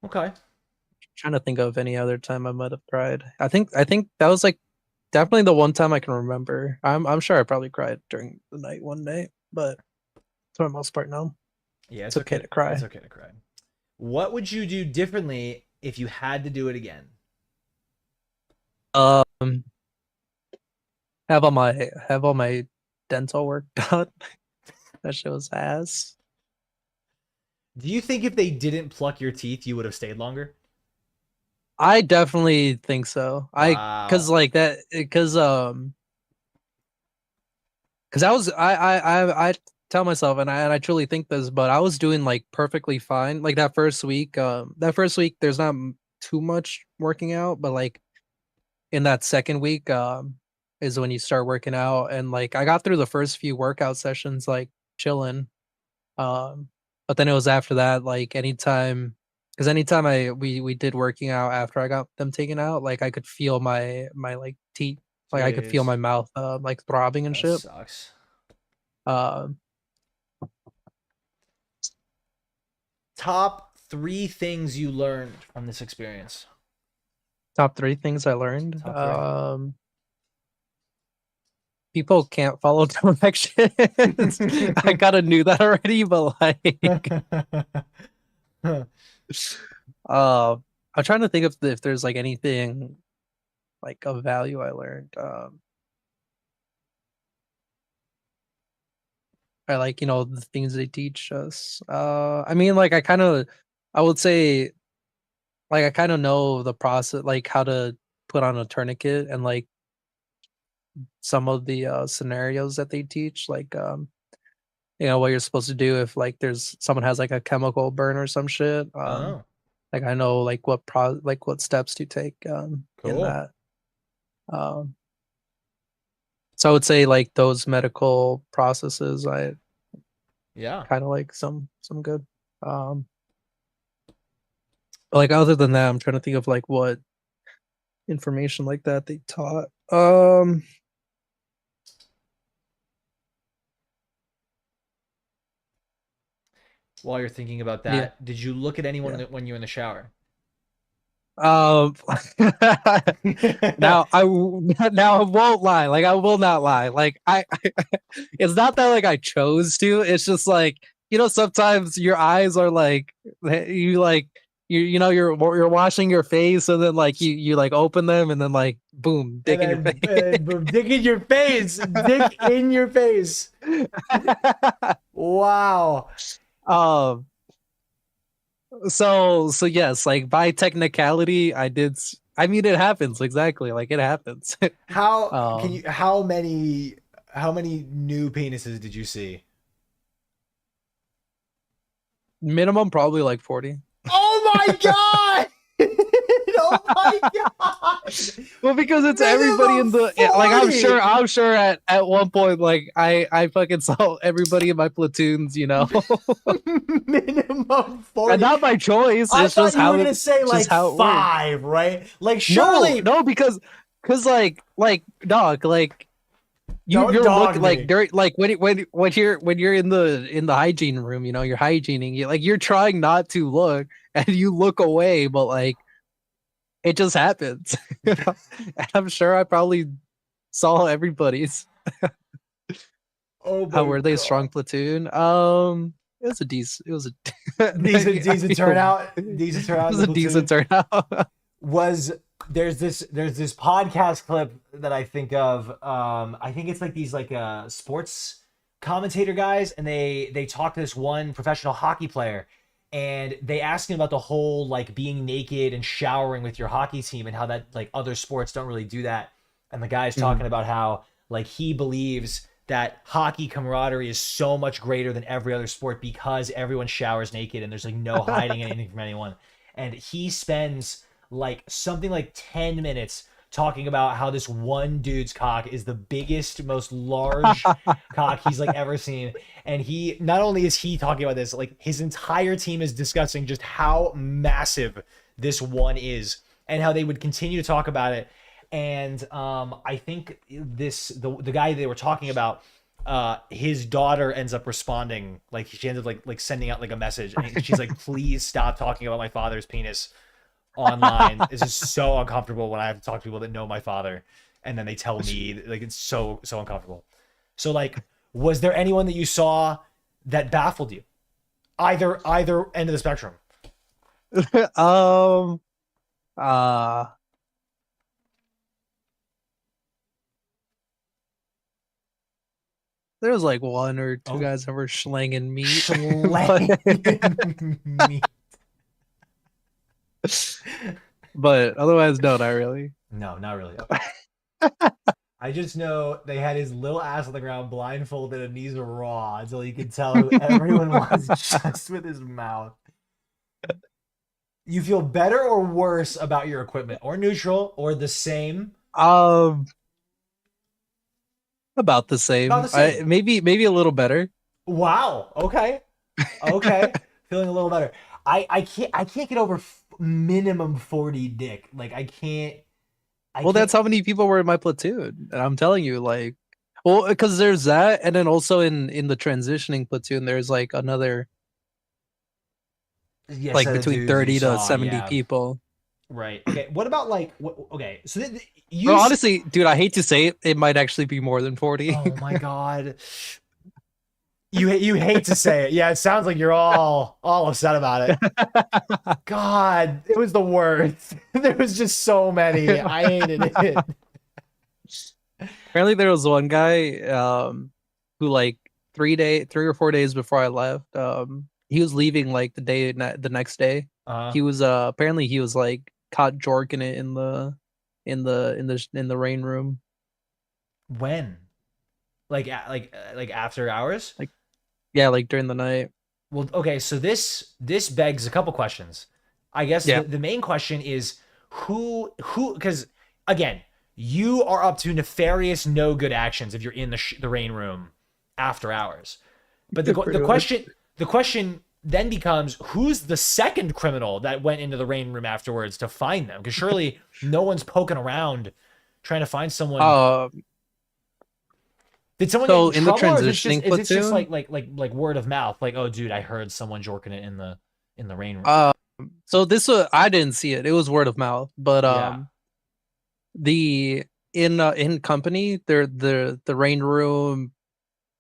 Okay. trying to think of any other time I might have cried. I think that was like definitely the one time I can remember. I'm sure I probably cried during the night one day, but for the most part, no. Yeah, it's okay to cry. It's okay to cry. What would you do differently if you had to do it again? Have all my dental work done. That shit was ass. Do you think if they didn't pluck your teeth, you would have stayed longer? I definitely think so. Wow. Because like that, because I was tell myself, and I truly think this, but I was doing like perfectly fine. Like that first week, there's not too much working out, but like in that second week, is when you start working out, and like I got through the first few workout sessions like chilling, but then it was after that, like anytime we did working out after I got them taken out, like I could feel my like teeth, like I could feel Jeez. my mouth like throbbing and That shit. sucks. Um, Top 3 things you learned from this experience. Top 3 things I learned. Top 3. People can't follow directions. I kind of knew that already, but like, I'm trying to think if there's like anything like of value I learned. I like, the things they teach us. I mean, like, I would say, like, I kind of know the process, like how to put on a tourniquet and like some of the scenarios that they teach, like, what you're supposed to do if like there's someone has like a chemical burn or some shit. Oh, Like I know like what steps to take in cool. that. So I would say like those medical processes, I Yeah. kind of like some good. But like other than that, I'm trying to think of like what information like that they taught. While you're thinking about Yeah. that, did you look at anyone Yeah. when you were in the shower? Now now I won't lie. Like I will not lie. Like it's not that like I chose to. It's just like sometimes your eyes are like you like you're washing your face and then like you like open them and then like boom, dick in your face. Dick in your face. Dick in your face. Wow. So yes, like by technicality, I did. I mean, it happens exactly. Like it happens. How can you? How many new penises did you see? Minimum probably like 40. Oh my god! Oh my god! Well, because it's Minimum everybody in the 40! like. I'm sure at one point like I fucking saw everybody in my platoons. Minimum 40. And not by choice. I It's thought just you how were gonna say like how it works. 5, right? Like surely No, because like dog, like Don't you're dog looking me. like during like when you're in the hygiene room, you're hygiening, you're trying not to look and you look away, but like it just happens. And I'm sure I probably saw everybody's. Oh my How were they a God. strong platoon? It was a decent decent turnout. Decent turnout. It was a decent turnout. There's this podcast clip that I think of. I think it's like these like sports commentator guys, and they talk to this one professional hockey player, and they ask him about the whole like being naked and showering with your hockey team and how that like other sports don't really do that. And the guy's talking about how like he believes that hockey camaraderie is so much greater than every other sport because everyone showers naked and there's like no hiding anything from anyone. And he spends like something like 10 minutes talking about how this one dude's cock is the biggest, most large cock he's like ever seen. And he, not only is he talking about this, like his entire team is discussing just how massive this one is and how they would continue to talk about it. And I think the guy they were talking about, his daughter ends up responding, like she ends up like sending out like a message, and she's like, "Please stop talking about my father's penis online. This is so uncomfortable when I have to talk to people that know my father, and then they tell me like it's so uncomfortable." So like, was there anyone that you saw that baffled you, either end of the spectrum? There was like one or two guys that were slanging meat. Meat. But otherwise, no, not really. No, not really. I just know they had his little ass on the ground, blindfolded, and knees are raw until you could tell who everyone was just with his mouth. You feel better or worse about your equipment, or neutral, or the same? Um, about the About same. the same. Maybe a little better. Wow. Okay. Okay. Feeling a little better. I can't get over minimum 40 dick. Like I can't. I Well, can't. that's how many people were in my platoon, and I'm telling you, like, well, because there's that, and then also in the transitioning platoon, there's like another Yeah, like set of between dudes you 30 to saw. 70 Yeah. people. Right. Okay. What about like? What, okay. So Well, honestly, dude, I hate to say it, it might actually be more than 40. Oh my god. You hate to say it. Yeah, it sounds like you're all upset about it. God, it was the worst. There was just so many. I hated it. Apparently, there was one guy who like 3 or 4 days before I left, he was leaving like the next day. Uh, He was apparently he was like caught jorking it in the rain room. when? Like after hours? Like, yeah, like during the night. Well, okay, so this begs a couple questions. I guess Yeah. the main question is who because again, you are up to nefarious no good actions if you're in the rain room after hours. But the Pretty much. question then becomes who's the second criminal that went into the rain room afterwards to find them? Because surely no one's poking around trying to find someone. Did someone So get in in the trouble, or transitioning is it just platoon, like word of mouth? Like, oh, dude, I heard someone jorking it in the rain room. so this was I didn't see it. It was word of mouth, but Yeah. the in company, the rain room,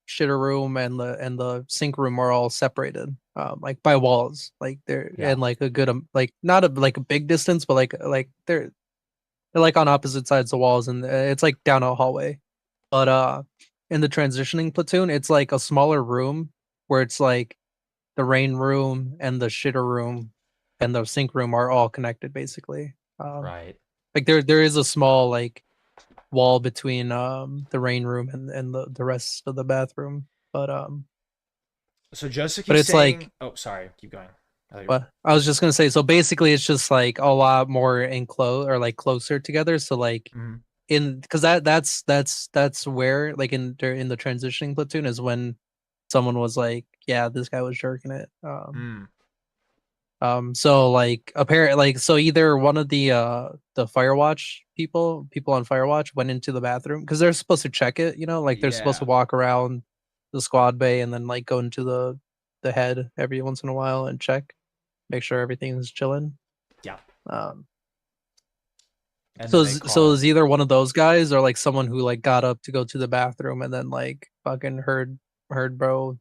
shitter room, and the sink room are all separated, like by walls, like they're Yeah. and like a good like not a like a big distance, but like they're like on opposite sides of the walls, and it's like down a hallway. But in the transitioning platoon, it's like a smaller room where it's like the rain room and the shitter room and the sink room are all connected basically. Right. Like there is a small like wall between the rain room and the rest of the bathroom. So Joseph But keeps it's like saying, "Oh, sorry, keep going." but I was just gonna say, so basically it's just like a lot more enclosed or like closer together. So like Mhm. in because that's where like in the transitioning platoon is when someone was like, yeah, this guy was jerking it. Mm. So like apparent like so either one of the Firewatch people on Firewatch went into the bathroom because they're supposed to check it, like they're supposed to Yeah. walk around the squad bay and then like go into the head every once in a while and check, make sure everything's chilling. Yeah. Um And so then they so it caught. was either one of those guys or like someone who like got up to go to the bathroom and then like fucking heard bro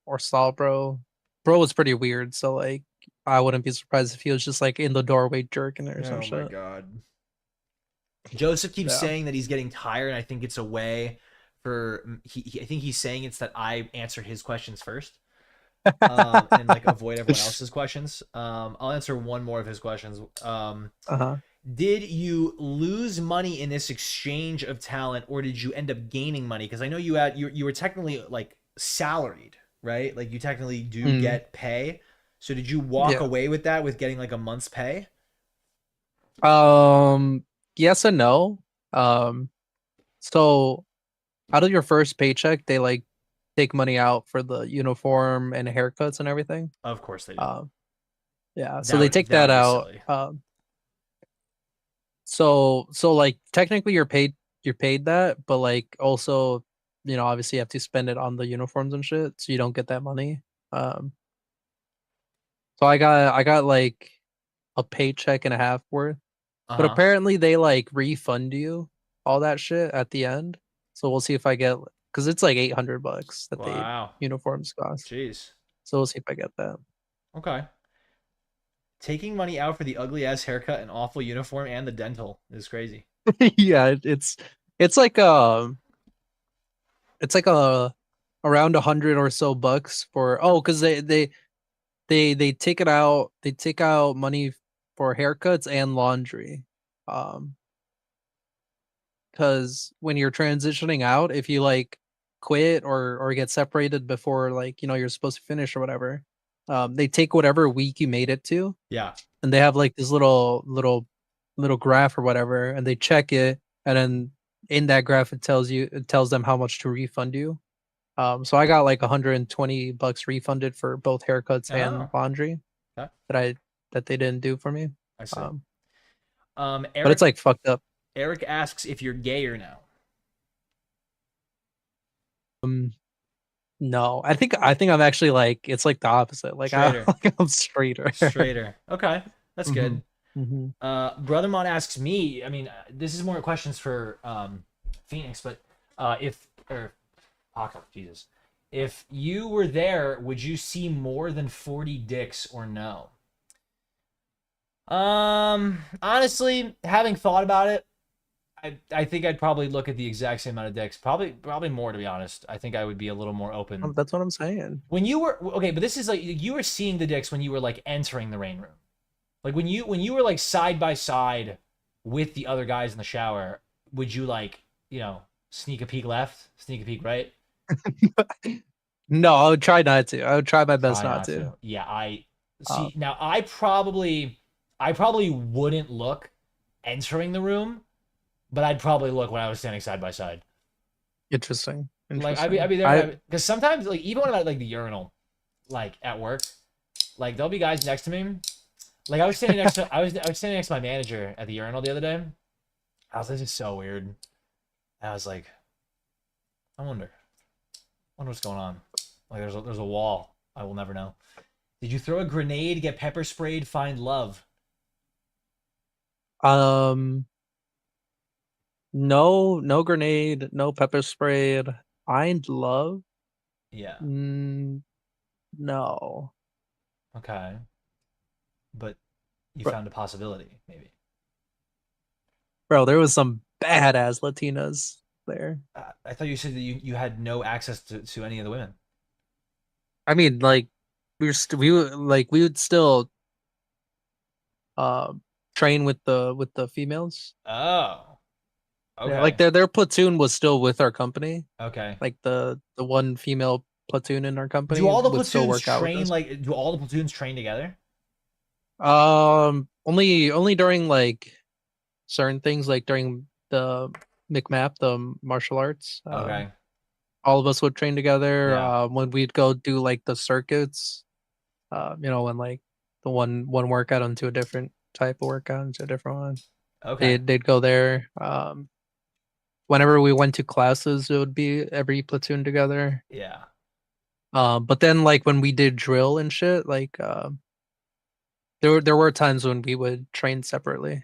or saw bro. Bro was pretty weird, so like I wouldn't be surprised if he was just like in the doorway jerking it or some Oh my shit. god. Joseph keeps Yeah. saying that he's getting tired, and I think it's a way for I think he's saying it's that I answer his questions first. And like avoid everyone else's questions. I'll answer one more of his questions. Uh-huh. Did you lose money in this exchange of talent, or did you end up gaining money? Because I know you were technically like salaried, right? Like you technically do get pay. So did you walk Yeah. away with that with getting like a month's pay? Yes and no. So out of your first paycheck, they like take money out for the uniform and haircuts and everything. Of course they do. Yeah, so they take that would be out. silly. So like technically you're paid that, but like also, obviously you have to spend it on the uniforms and shit, so you don't get that money. So I got like a paycheck and a half worth, but Uh-huh. apparently they like refund you all that shit at the end. So we'll see if I get because it's like $800 that they Wow. uniforms cost. Jeez. So we'll see if I get that. Okay. Taking money out for the ugly ass haircut and awful uniform and the dental is crazy. Yeah, it's like it's like around 100 or so bucks for because they take it out. They take out money for haircuts and laundry. Um, because when you're transitioning out, if you like quit or get separated before like you're supposed to finish or whatever, they take whatever week you made it to, Yeah. and they have like this little graph or whatever, and they check it, and then in that graph it tells them how much to refund you. So I got like $120 refunded for both haircuts and Oh. laundry Okay. that they didn't do for me. I see. But Eric, it's like fucked up. Eric asks if you're gayer now. No, I think I'm actually like it's like the opposite. Like Straighter. I'm straighter. Straighter. Okay, that's good. Mm-hmm. Brothermon asks me. I mean, this is more questions for Phoenix, but if or Paco, Jesus, if you were there, would you see more than 40 dicks or no? Honestly, having thought about it, I think I'd probably look at the exact same amount of dicks. Probably more, to be honest. I think I would be a little more open. That's what I'm saying. When you were okay, but this is like you were seeing the dicks when you were like entering the rain room. Like when you were like side by side with the other guys in the shower, would you like, sneak a peek left, sneak a peek right? No, I would try not to. I would try my best not to. Yeah, I see. Now I probably wouldn't look entering the room, but I'd probably look when I was standing side by side. Interesting. Like I'd be there because sometimes like even when I'm at like the urinal, like at work, like there'll be guys next to me. Like I was standing next to I was standing next to my manager at the urinal the other day. I was like, this is so weird. And I was like, I wonder what's going on. Like there's a wall. I will never know. Did you throw a grenade, get pepper sprayed, find love? No grenade, no pepper sprayed. Find love? Yeah. No. Okay. But you found a possibility, maybe. Bro, there was some badass Latinas there. I thought you said that you had no access to any of the women. I mean, like we would still train with the females. Oh. Okay. Yeah, like their platoon was still with our company. Okay. Like the one female platoon in our company. Do all the would still platoons work train like? Do all the platoons train together? Only during like certain things, like during the McMap, the martial arts. Okay. All of us would train together. Yeah. When we'd go do like the circuits, when like the one workout onto a different type of workout into a different one. Okay. They'd go there. Whenever we went to classes, it would be every platoon together. Yeah. But then like when we did drill and shit, like there were times when we would train separately.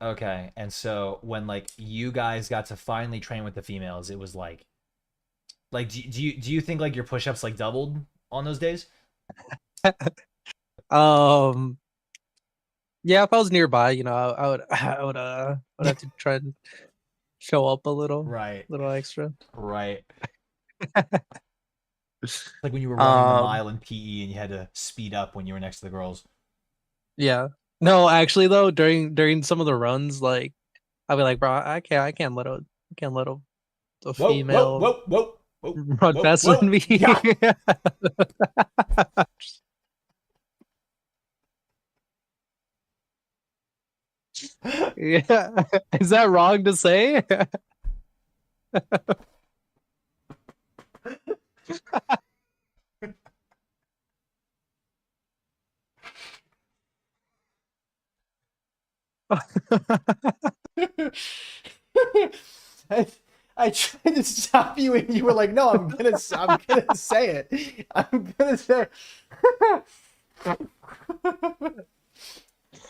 Okay. And so when like you guys got to finally train with the females, it was like do you think like your push-ups like doubled on those days? Yeah, if I was nearby, I would have to try and show up a little, Right. little extra. Right. Like when you were running the mile in PE and you had to speed up when you were next to the girls. Yeah. No, actually though, during some of the runs, like I'll be like, bro, I can't let a female whoa, run faster than me. Yeah. Yeah. Is that wrong to say? I tried to stop you and you were like, no, I'm gonna say it. I'm gonna say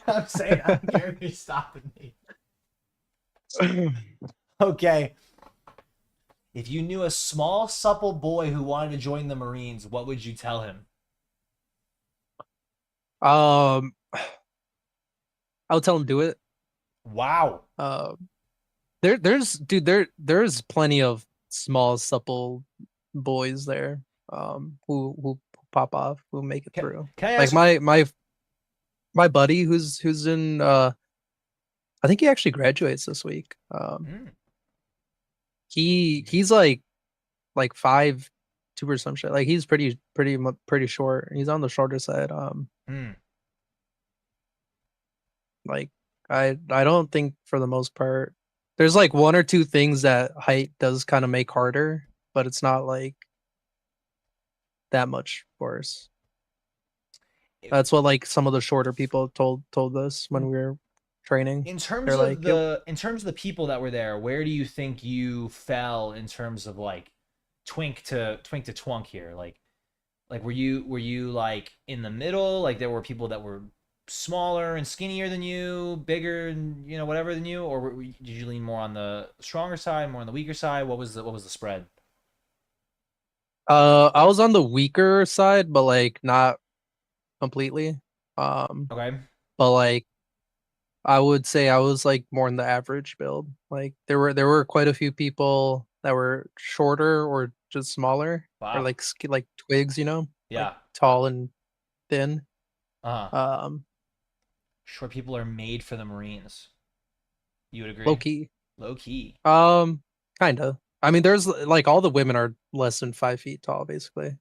I'm saying I don't care if you're stopping me. Okay. If you knew a small, supple boy who wanted to join the Marines, what would you tell him? I would tell him do it. Wow. There's plenty of small, supple boys there, who pop off, who make it through. Can I like ask my buddy who's in I think he actually graduates this week. Mm. He's like 5'2" or some shit. Like he's pretty short. He's on the shorter side. Mm. Like I don't think for the most part there's like one or two things that height does kind of make harder, but it's not like that much worse. That's what like some of the shorter people told us when we were training. In terms They're of like, the in terms of the people that were there, where do you think you fell in terms of like twink to twunk here? Like were you like in the middle? Like there were people that were smaller and skinnier than you, bigger and whatever than you, or did you lean more on the stronger side, more on the weaker side? What was the spread? I was on the weaker side, but like not completely. Okay. But like I would say I was like more in the average build. Like there were quite a few people that were shorter or just smaller or Wow. like like twigs, like Yeah. tall and thin. Uh-huh. Um, Short people are made for the Marines. You would Low agree? key. Low key. Kind of. I mean, there's like all the women are less than 5 feet tall, basically.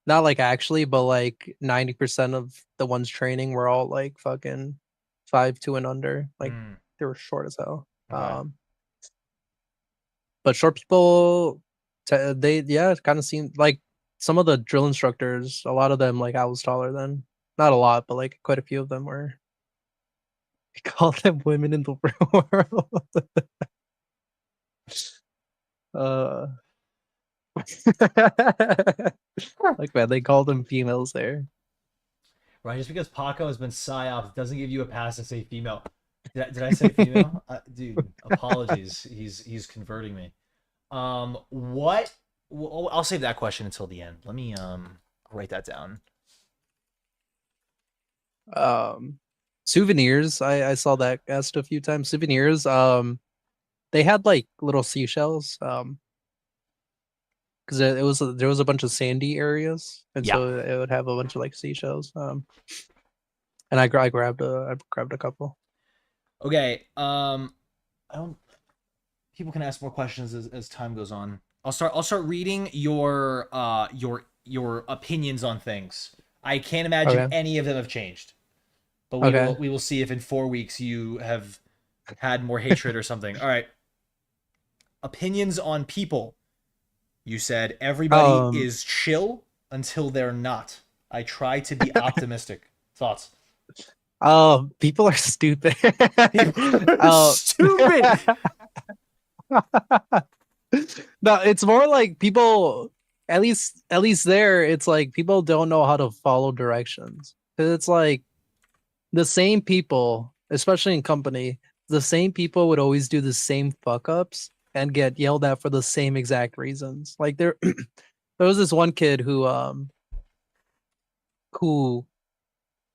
Not like actually, but like 90% of the ones training were all like fucking 5'2" and under. Like Mm, they were short as hell. okay. But short people, they yeah, it kind of seemed like some of the drill instructors. A lot of them like I was taller than. Not a lot, but like quite a few of them were. We call them women in the world. uh, like man, they called them females there. Right, just because Paco has been psyoped doesn't give you a pass to say female. Did I say female? Dude, apologies. He's converting me. What? Well, I'll save that question until the end. Let me write that down. Souvenirs. I saw that asked a few times. Souvenirs. They had like little seashells. Because there was a bunch of sandy areas, and Yeah. so it would have a bunch of like seashells. And I grabbed a couple. Okay. I don't. People can ask more questions as time goes on. I'll start reading your opinions on things. I can't imagine Okay. any of them have changed. But Okay. we will see if in 4 weeks you have had more hatred or something. All right. Opinions on people. You said everybody Um. is chill until they're not. I try to be optimistic. Thoughts? People are stupid. Stupid. No, it's more like people. At least there, it's like people don't know how to follow directions. 'Cause it's like the same people, especially in company, the same people would always do the same fuck ups and get yelled at for the same exact reasons. Like there was this one kid who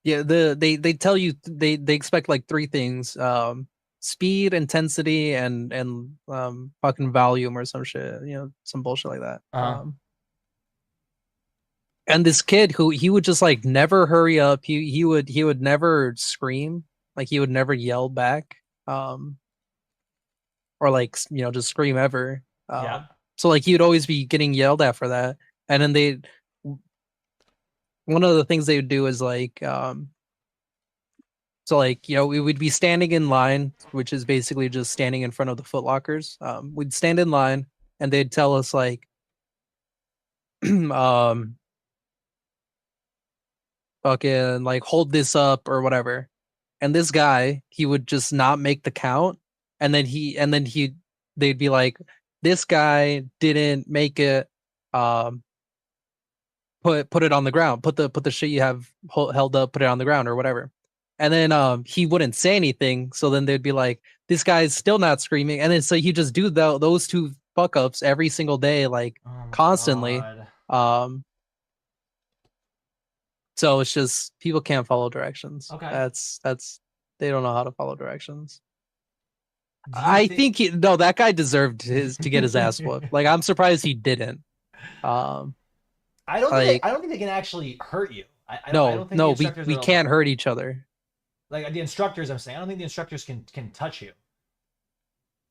yeah, they tell you they expect like three things. Speed, intensity, and fucking volume or some shit, some bullshit like that. Uh-huh. And this kid who he would just like never hurry up. He would never scream, like he would never yell back. Or like just scream ever. Yeah. So like he would always be getting yelled at for that. And then one of the things they would do is like so like we would be standing in line, which is basically just standing in front of the Foot Lockers. We'd stand in line and they'd tell us like fucking like hold this up or whatever. And this guy, he would just not make the count, and then they'd be like, this guy didn't make it. Put it on the ground. Put the shit you have held up. Put it on the ground or whatever. And then he wouldn't say anything. So then they'd be like, this guy's still not screaming. And then so he just do those two fuck ups every single day, like Oh my constantly. God. So it's just people can't follow directions. Okay. That's they don't know how to follow directions. Do you I think no, that guy deserved to get his ass whooped. Like I'm surprised he didn't. I don't think they can actually hurt you. I don't think the No, we instructors are can't hurt each other. Like the instructors, I'm saying. I don't think the instructors can touch you.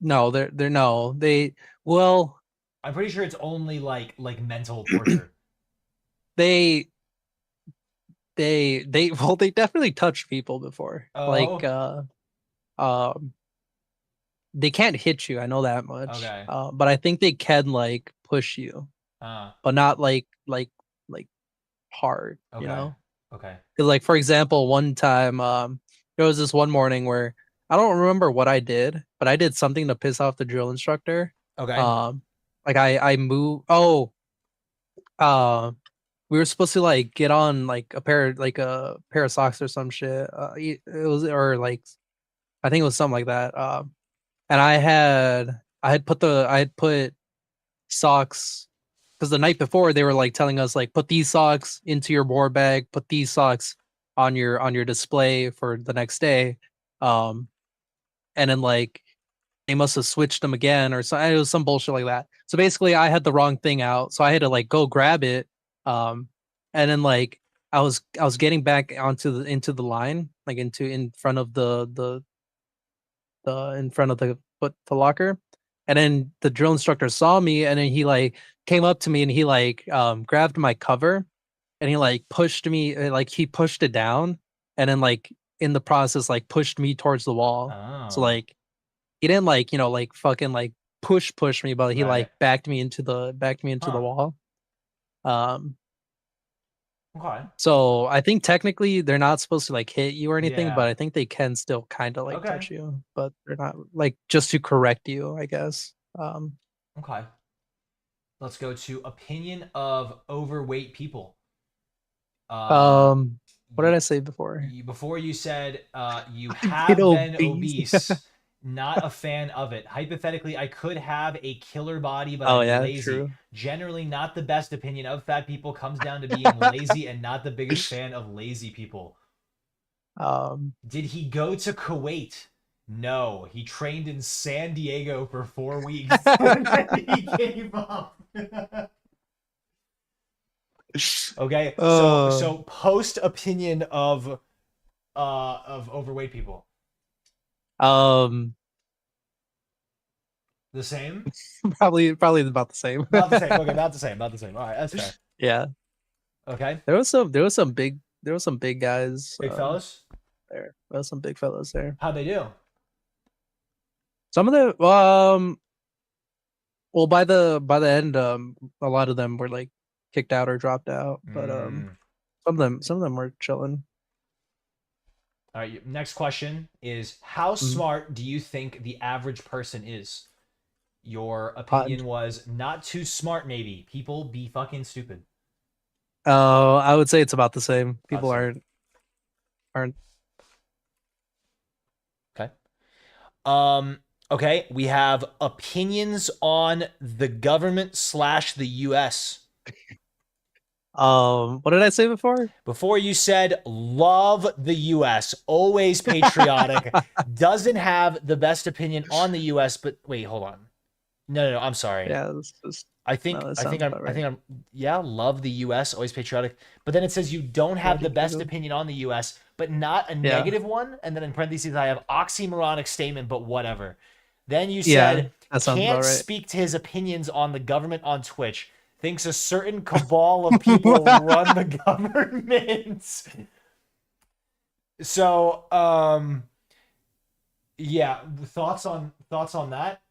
No, they're no. Well, I'm pretty sure it's only like mental torture. they well, they definitely touched people before. Like Oh, they can't hit you, I know that much. okay. But I think they can like push you, but not like hard, you Okay. know? Okay. Because like for example, one time there was this one morning where I don't remember what I did, but I did something to piss off the drill instructor. Okay. Like I moved uh we were supposed to like get on like a pair of socks or some shit. It was or like I think it was something like that. And I had put socks because the night before they were like telling us like put these socks into your board bag, put these socks on your display for the next day. Um and then like they must have switched them again or so it was some bullshit like that. So basically I had the wrong thing out. So I had to like go grab it. And then like I was getting back onto the into the line, like in front of the in front of the locker. And then the drill instructor saw me and then he like came up to me and he like grabbed my cover and he like pushed me like he pushed it down and then like in the process like pushed me towards the wall. So Oh. like he didn't like, like fucking like push me, but he Right. like backed me into the Huh. wall. Um Okay. so I think technically they're not supposed to like hit you or anything, but Yeah. I think they can still kind of like Okay. touch you, but they're not like just to correct you, I guess. Okay. Let's go to opinion of overweight people. Um what did You, I say before? before you said you I've been have been obese. obese, not a fan of it. Hypothetically, I could have a killer body, but Oh I'm yeah, lazy. true. Generally, not the best opinion of fat people. Comes down to being lazy and not the biggest fan of lazy people. um Did he go to Kuwait? No, he trained in San Diego for 4 weeks and then he gave up. Okay, so uh post opinion of overweight people. um The same? probably about the same. About the same. Okay, about the same. About the same. All right, that's fair. Yeah. Okay, There was some big guys big fellas. there. There was some big fellas there. How'd they do? Some of the well by the end a lot of them were like kicked out or dropped out, but Mm. some of them were chilling. All right. Next question is: how Mhm. smart do you think the average person is? Your Hot. opinion was not too smart. Maybe people be fucking stupid. I would say it's about the same. People Awesome. aren't Okay. Okay, we have opinions on the government slash the US. what did I say before? Before you said love the US, always patriotic, doesn't have the best opinion on the US, but wait, hold on. No, I'm sorry. Yeah, this is I no, think that I think sounds I'm about I right. think I'm yeah, love the US, always patriotic. But then it says you don't have the best opinion on the US, but not a Yeah. negative one. And then in parentheses I have oxymoronic statement, but whatever. Then you Yeah, said that sounds can't about right. speak to his opinions on the government on Twitch. Thinks a certain cabal of people run the government. So, yeah, thoughts on that?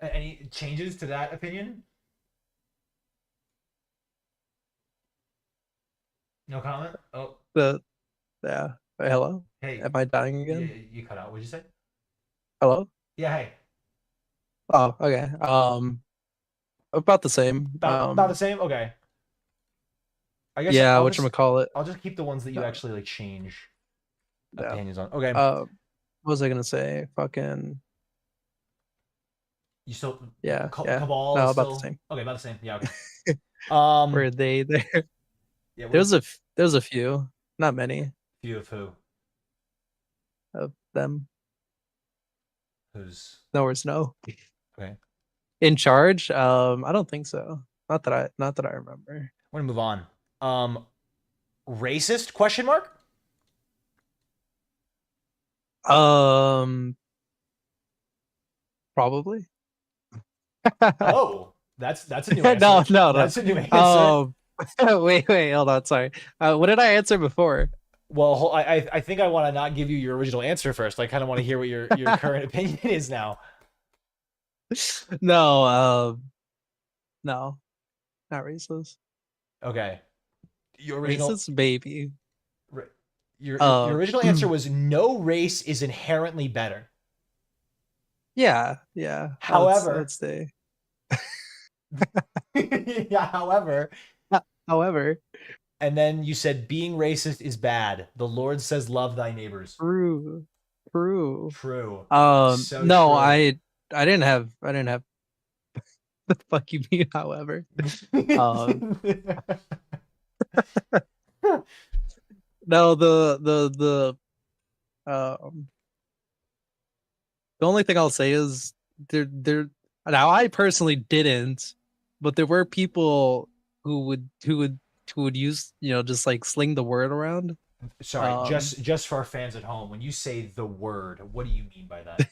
Any changes to that opinion? No comment. Oh, Yeah. Hey, hello? hey, Am I dying yeah, again? you cut out. What'd you say? Hello? Yeah, hey, Oh, okay. About the same. about the same. Okay, I guess Yeah, whatchamacallit. I'll just keep the ones that you Uh, actually like change yeah. opinions on. Okay, What was I gonna say? Fucking you still yeah, yeah. cabal No, is about the still same. okay. About the same. Yeah. Okay. Were they there? Yeah. There's a few, not many Few of who? of them. Who's No words, no. okay? In charge? I don't think so. Not that I remember. We're gonna move on. Racist? Question mark. Probably. Oh, that's a new No, answer. no. That's a new answer. Wait, hold on. Sorry. What did I answer before? Well, I think I want to not give you your original answer first. I kind of want to hear what your current opinion is now. No, no, not racist. Okay, your original Racist baby. your original answer was no race is inherently better. Yeah. However, I'd say. yeah, however, However, and then you said being racist is bad. The Lord says love thy neighbors. true. True. So No, true. I didn't have the fuck you mean. However, um, no, um, the only thing I'll say is there. Now, I personally didn't, but there were people who would use, just like sling the word around. Sorry, just for our fans at home, when you say the word, what do you mean by that?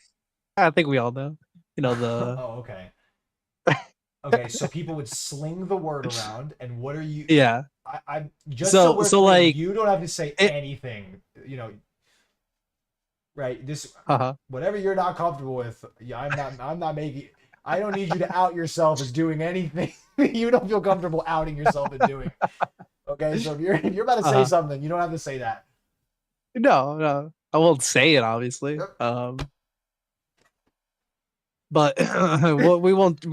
I think we all know. The Oh, okay. Okay, so people would sling the word around, and what are you? yeah. I'm just so we're clear, like you don't have to say it, anything. Right? This uh-huh. whatever you're not comfortable with. Yeah, I'm not making. I don't need you to out yourself as doing anything you don't feel comfortable outing yourself as doing. Okay, so if you're about to say something, you don't have to say that. No, I won't say it, obviously. Yep. But we won't.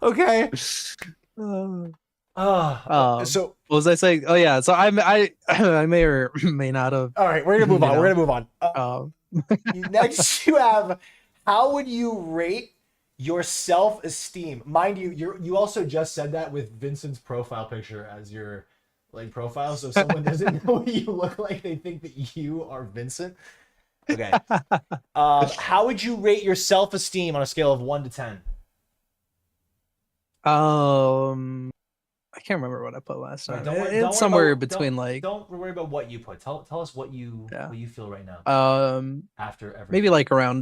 Okay. So what was I saying? Oh yeah. So I may or may not have. All right, we're gonna move on. We're gonna move on. Next, you have how would you rate your self-esteem? Mind you, you also just said that with Vincent's profile picture as your profile. So if someone doesn't know what you look like, they think that you are Vincent. Okay. How would you rate your self-esteem on a scale of 1 to 10? I can't remember what I put last time. Right, It's somewhere between like. Don't worry about what you put. Tell us what you feel right now. After everything. Maybe like around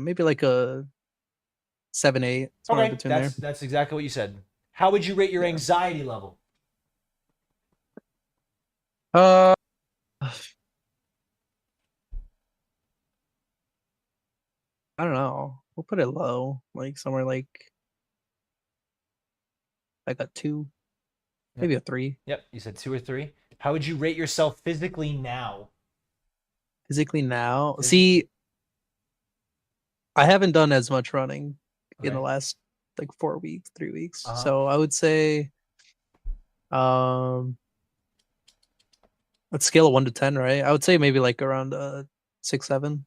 maybe like a 7, 8. Okay, between there. That's exactly what you said. How would you rate your anxiety level? I don't know. We'll put it low, like somewhere like a 2, maybe a 3. Yep, you said 2 or 3. How would you rate yourself physically now? Physically now, see, I haven't done as much running in the last 4 weeks, 3 weeks. So I would say, let's scale of 1 to 10, right? I would say maybe like around 6, 7.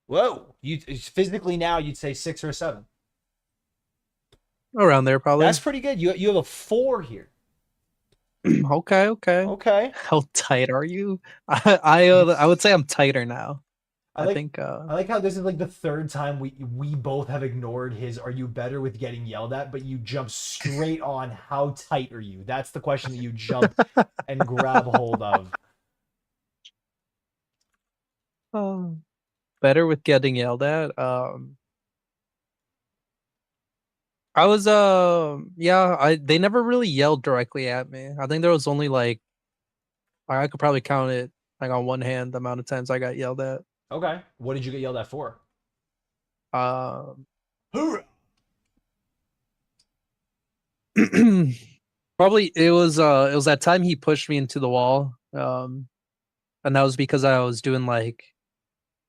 Whoa, you physically now you'd say 6 or 7. Around there, probably. That's pretty good. You have a 4 here. Okay. How tight are you? I would say I'm tighter now. I think I like how this is like the third time we both have ignored his "Are you better with getting yelled at?" But you jump straight on how tight are you? That's the question that you jump and grab hold of. Better with getting yelled at. I was they never really yelled directly at me. I think there was only like I could probably count it like on one hand the amount of times I got yelled at. Okay. What did you get yelled at for? Hoorah! Probably it was that time he pushed me into the wall. And that was because I was doing like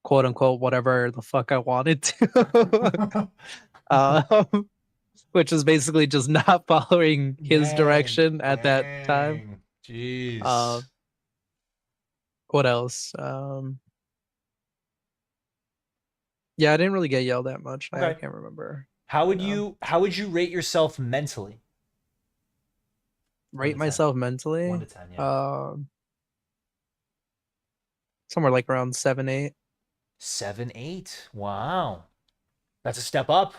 quote unquote whatever the fuck I wanted to. Which is basically just not following his direction at that time. Jeez. What else? Yeah, I didn't really get yelled at much. Okay. I can't remember. How would you rate yourself mentally? Rate myself mentally? 1 to 10, yeah. Somewhere like around 7, 8. 7, 8. Wow. That's a step up.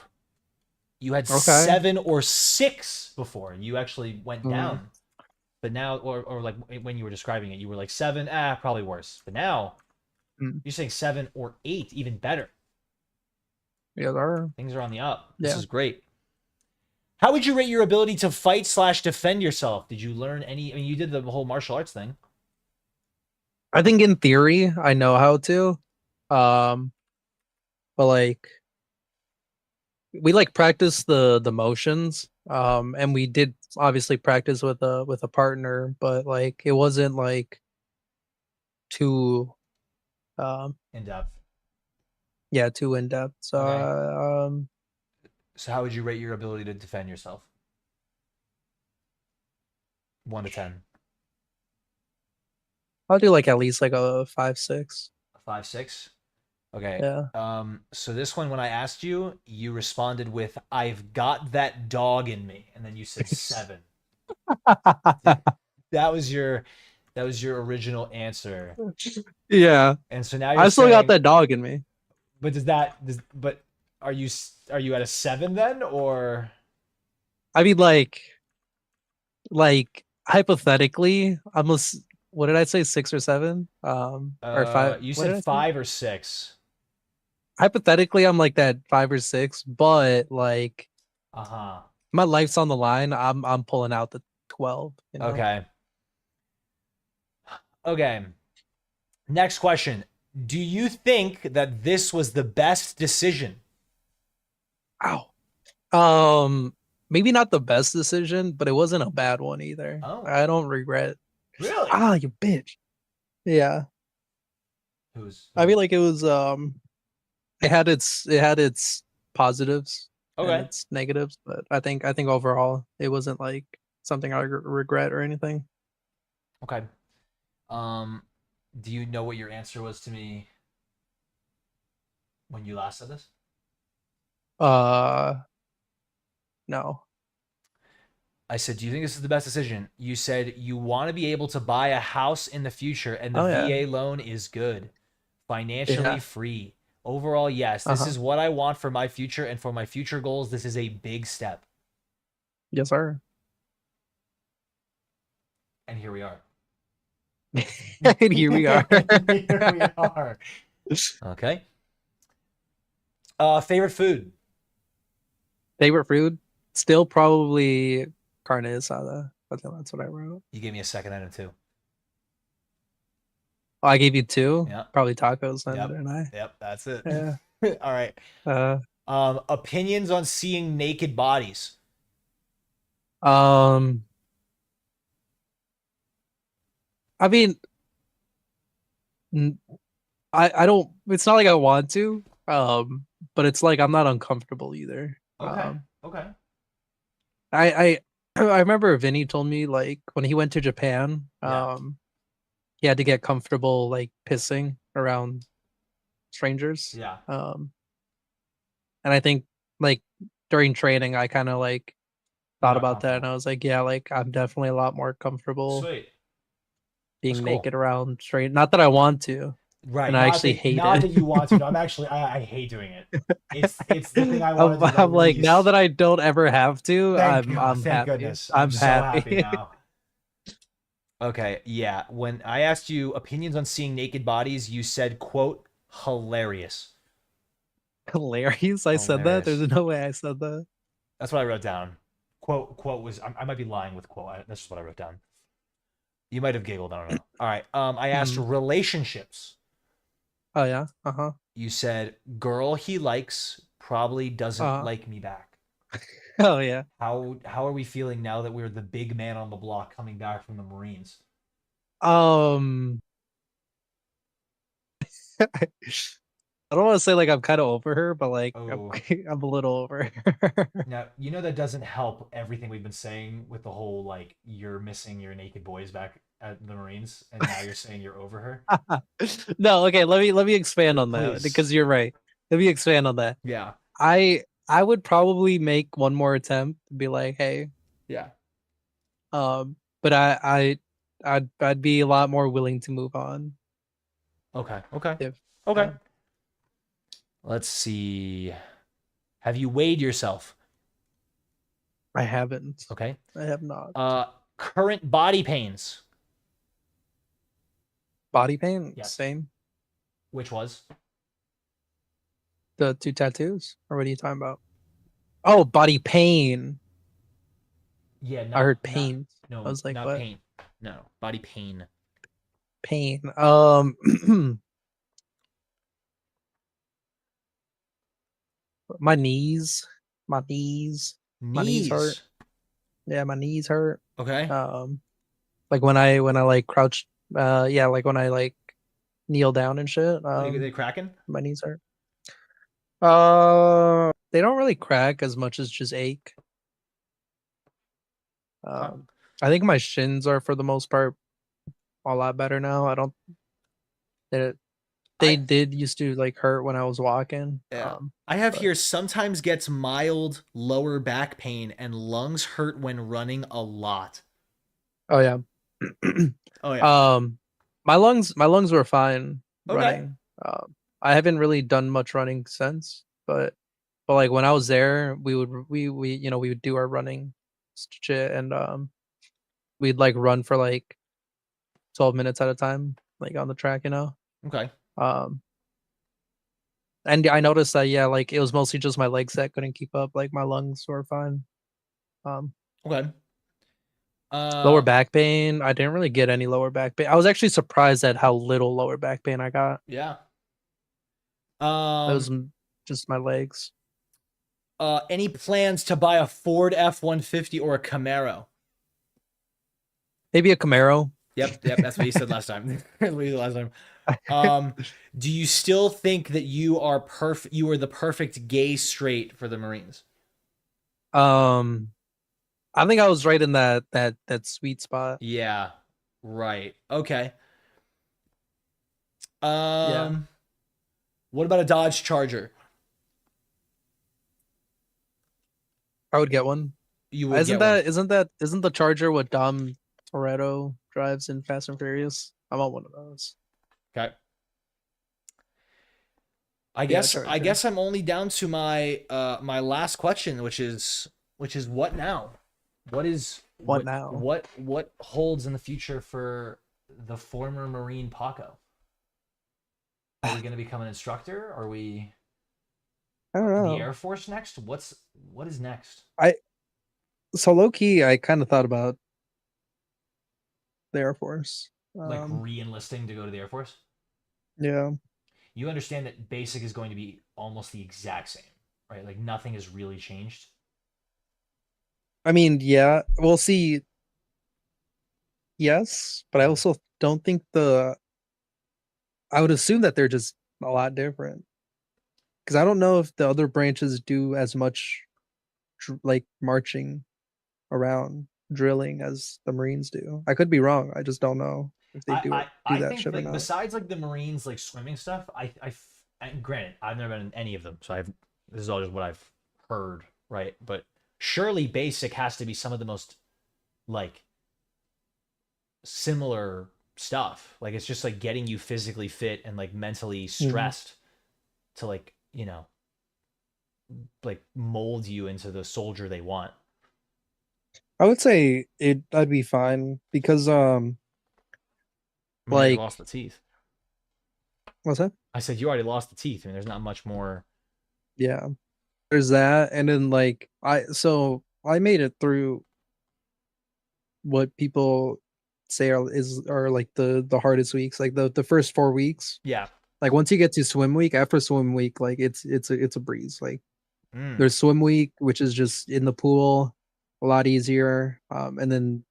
You had Okay. 7 or 6 before, and you actually went Mm. down. But now, or like when you were describing it, you were like 7, probably worse. But now Mm. you're saying 7 or 8, even better. Yeah, there. Things are on the up. This Yeah. is great. How would you rate your ability to fight/defend yourself? Did you learn any? I mean, you did the whole martial arts thing. I think in theory I know how to. But like we like practice the motions. And we did obviously practice with a partner, but like it wasn't like too In depth. too in depth. So Okay. So how would you rate your ability to defend yourself? 1 to 10. I'll do like at least like a 5-6. 5, 6. Okay. Yeah. So this one, when I asked you, you responded with, "I've got that dog in me," and then you said 7. That was your original answer. Yeah. And so now you're I still got saying, that dog in me. but but are you at a 7 then, or I mean like hypothetically, almost what did I say, 6 or 7? Or 5. you What did I said say? 5 or 6? Hypothetically, I'm like that 5 or 6, but like Uh-huh. my life's on the line. I'm pulling out the 12, you know. Okay. Okay. Next question. Do you think that this was the best decision? Ow. Maybe not the best decision, but it wasn't a bad one either. Oh. I don't regret. Really? Ah, you bitch. Yeah. I mean, like it was it had its positives and Okay. its negatives, but I think overall it wasn't like something I regret or anything. Okay. Do you know what your answer was to me when you last said this? No. I said, "Do you think this is the best decision?" You said you want to be able to buy a house in the future, and the Oh yeah. VA loan is good. Financially Yeah. free. Overall, yes. This Uh-huh. is what I want for my future, and for my future goals, this is a big step. Yes, sir. And here we are. And here we are. Here we are. Okay. Favorite food? Favorite food? Still probably carne asada. I think that's what I wrote. You gave me a second item too. Oh, I gave you 2. Yeah. Probably tacos then, Yep. didn't I? Yep, that's it. Yeah. All right. Opinions on seeing naked bodies. I mean, I don't. It's not like I want to. But it's like I'm not uncomfortable either. Okay. Okay. I I remember Vinny told me like when he went to Japan, Yeah. he had to get comfortable like pissing around strangers. Yeah. And I think like during training, I kind of like thought Not about that, and comfortable. I was like, yeah, like I'm definitely a lot more comfortable Sweet. being That's cool. naked around straight. Not that I want to, Right. and I actually hate not it. that you want to. No, I'm actually I hate doing it. It's the thing I want to do. I'm like, now that I don't ever have to, Thank I'm thank happy. goodness. I'm so happy. now. Okay, yeah. When I asked you opinions on seeing naked bodies, you said, quote, hilarious. Hilarious. I said that. There's no way I said that. That's what I wrote down. Quote was, I might be lying with quote. That's just what I wrote down. You might have giggled. I don't know. All right. I asked relationships. Oh yeah. Uh-huh. You said, girl he likes probably doesn't like me back. Oh yeah. How are we feeling now that we're the big man on the block coming back from the Marines? I don't want to say like I'm kind of over her, but like Oh. I'm a little over her. Now, you know that doesn't help everything we've been saying with the whole like you're missing your naked boys back at the Marines, and now you're saying you're over her. No, okay, let me expand on that Please. because you're right. Let me expand on that. Yeah. I would probably make one more attempt to be like, hey. Yeah. But I'd be a lot more willing to move on. Okay. Okay. If, okay. Let's see. Have you weighed yourself? I haven't. Okay. I have not. Current body pains. Body pain, Yes. same. Which was? The 2 tattoos, or what are you talking about? Oh, body pain. Yeah, I heard pain. No, I was like, not what? pain. No, body pain. Pain. My knees. My knees. My knees hurt. Yeah, my knees hurt. Okay. Like when I like crouch. Yeah, like when I like kneel down and shit. They cracking? My knees hurt. They don't really crack as much as just ache. Huh. I think my shins are for the most part a lot better now. I don't. They did used to like hurt when I was walking. Yeah. I have but- here sometimes gets mild lower back pain and lungs hurt when running a lot. Oh yeah. Oh yeah. My lungs were fine Okay. running. I haven't really done much running since, but like when I was there, we would do our running shit, and we'd like run for like 12 minutes at a time, like on the track, Okay. And I noticed that, yeah, like it was mostly just my legs that couldn't keep up. Like my lungs were fine. Okay. Lower back pain, I didn't really get any lower back pain. I was actually surprised at how little lower back pain I got. Yeah. It was just my legs. Any plans to buy a Ford F-150 or a Camaro? Maybe a Camaro. Yep, that's what he said last time. Do you still think that you are perfect? You are the perfect gay straight for the Marines? I think I was right in that sweet spot. Yeah, right. Okay. Yeah. What about a Dodge Charger? I would get one. You would Isn't get one. isn't the Charger what Dom Toretto drives in Fast and Furious? I want one of those. Okay. I guess I'm only down to my my last question, which is what now? What now? What holds in the future for the former Marine Paco? Are we going to become an instructor? Are we I don't in know. the Air Force next? What is next? So low key, I kind of thought about the Air Force. Like re-enlisting to go to the Air Force? Yeah. You understand that basic is going to be almost the exact same, right? Like nothing has really changed. I mean, yeah, we'll see. Yes, but I also don't think I would assume that they're just a lot different. Because I don't know if the other branches do as much like marching around drilling as the Marines do. I could be wrong. I just don't know if they do that think shit or like not. besides like the Marines like swimming stuff, and granted I've never been in any of them, so this is all just what I've heard, right? But surely basic has to be some of the most like similar stuff. Like it's just like getting you physically fit and like mentally stressed to like, like mold you into the soldier they want. I would say I'd be fine because I mean, like you lost the teeth. What's that? I said you already lost the teeth. I mean, there's not much more. Yeah. There's that, and then like I made it through what people say are like the hardest weeks, like the first 4 weeks. Yeah. Like once you get to swim week, after swim week, like it's a breeze. Like Mm. there's swim week, which is just in the pool, a lot easier. And then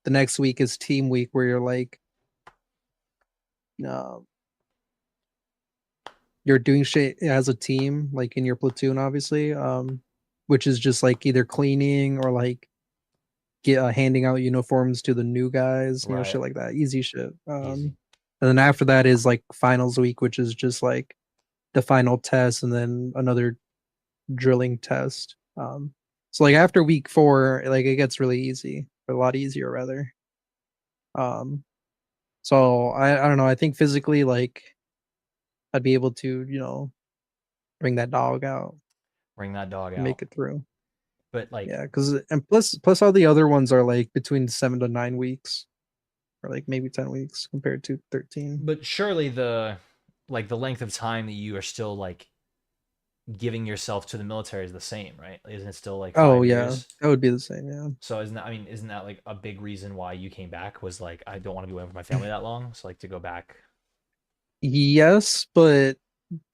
the next week is team week, where you're like, you're doing shit as a team, like in your platoon, obviously. Which is just like either cleaning or like handing out uniforms to the new guys, Right. shit like that. Easy shit. Easy. And then after that is like finals week, which is just like the final test and then another drilling test. So like after week 4, like it gets really easy, or a lot easier rather. So I don't know. I think physically, like I'd be able to, bring that dog out, Bring that dog out. make it through. But like, Yeah, and plus all the other ones are like between 7 to 9 weeks, or like maybe 10 weeks compared to 13. but surely the length of time that you are still like giving yourself to the military is the same, right? Isn't it still like Oh 5 yeah, years? that would be the same. Yeah. So isn't that like a big reason why you came back? Was like I don't want to be away from my family that long, so like to go back. Yes, but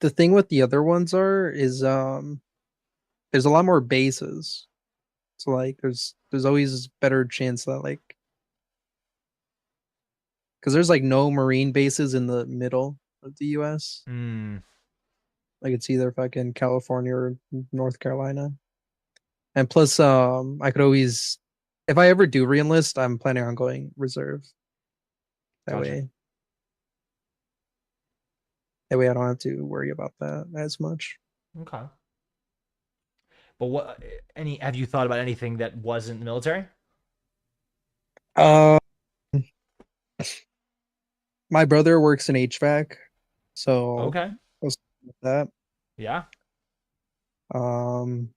the thing with the other ones is there's a lot more bases. So like there's always better chance that like because there's like no marine bases in the middle of the US. Hmm. Like it's either fucking California or North Carolina. And plus I could always if I ever do reenlist, I'm planning on going reserve. That Gotcha. way that way I don't have to worry about that as much. Okay. But what any have you thought about anything that wasn't the military? Uh my brother works in HVAC, so Okay. I was thinking of that. Yeah. Um,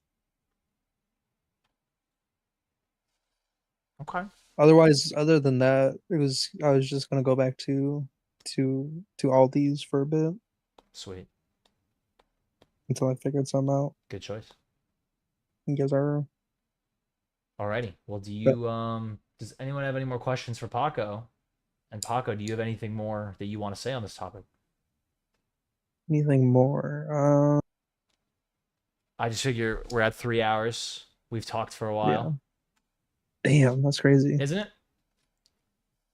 Okay. otherwise, other than that, I was just gonna go back to Aldi's for a bit Sweet. until I figured something out. Good choice. You guys are Alrighty. Well, but does anyone have any more questions for Paco? And Paco, do you have anything more that you want to say on this topic? anything more? I just figure we're at 3 hours. We've talked for a Yeah. while, Damn, that's crazy. isn't it?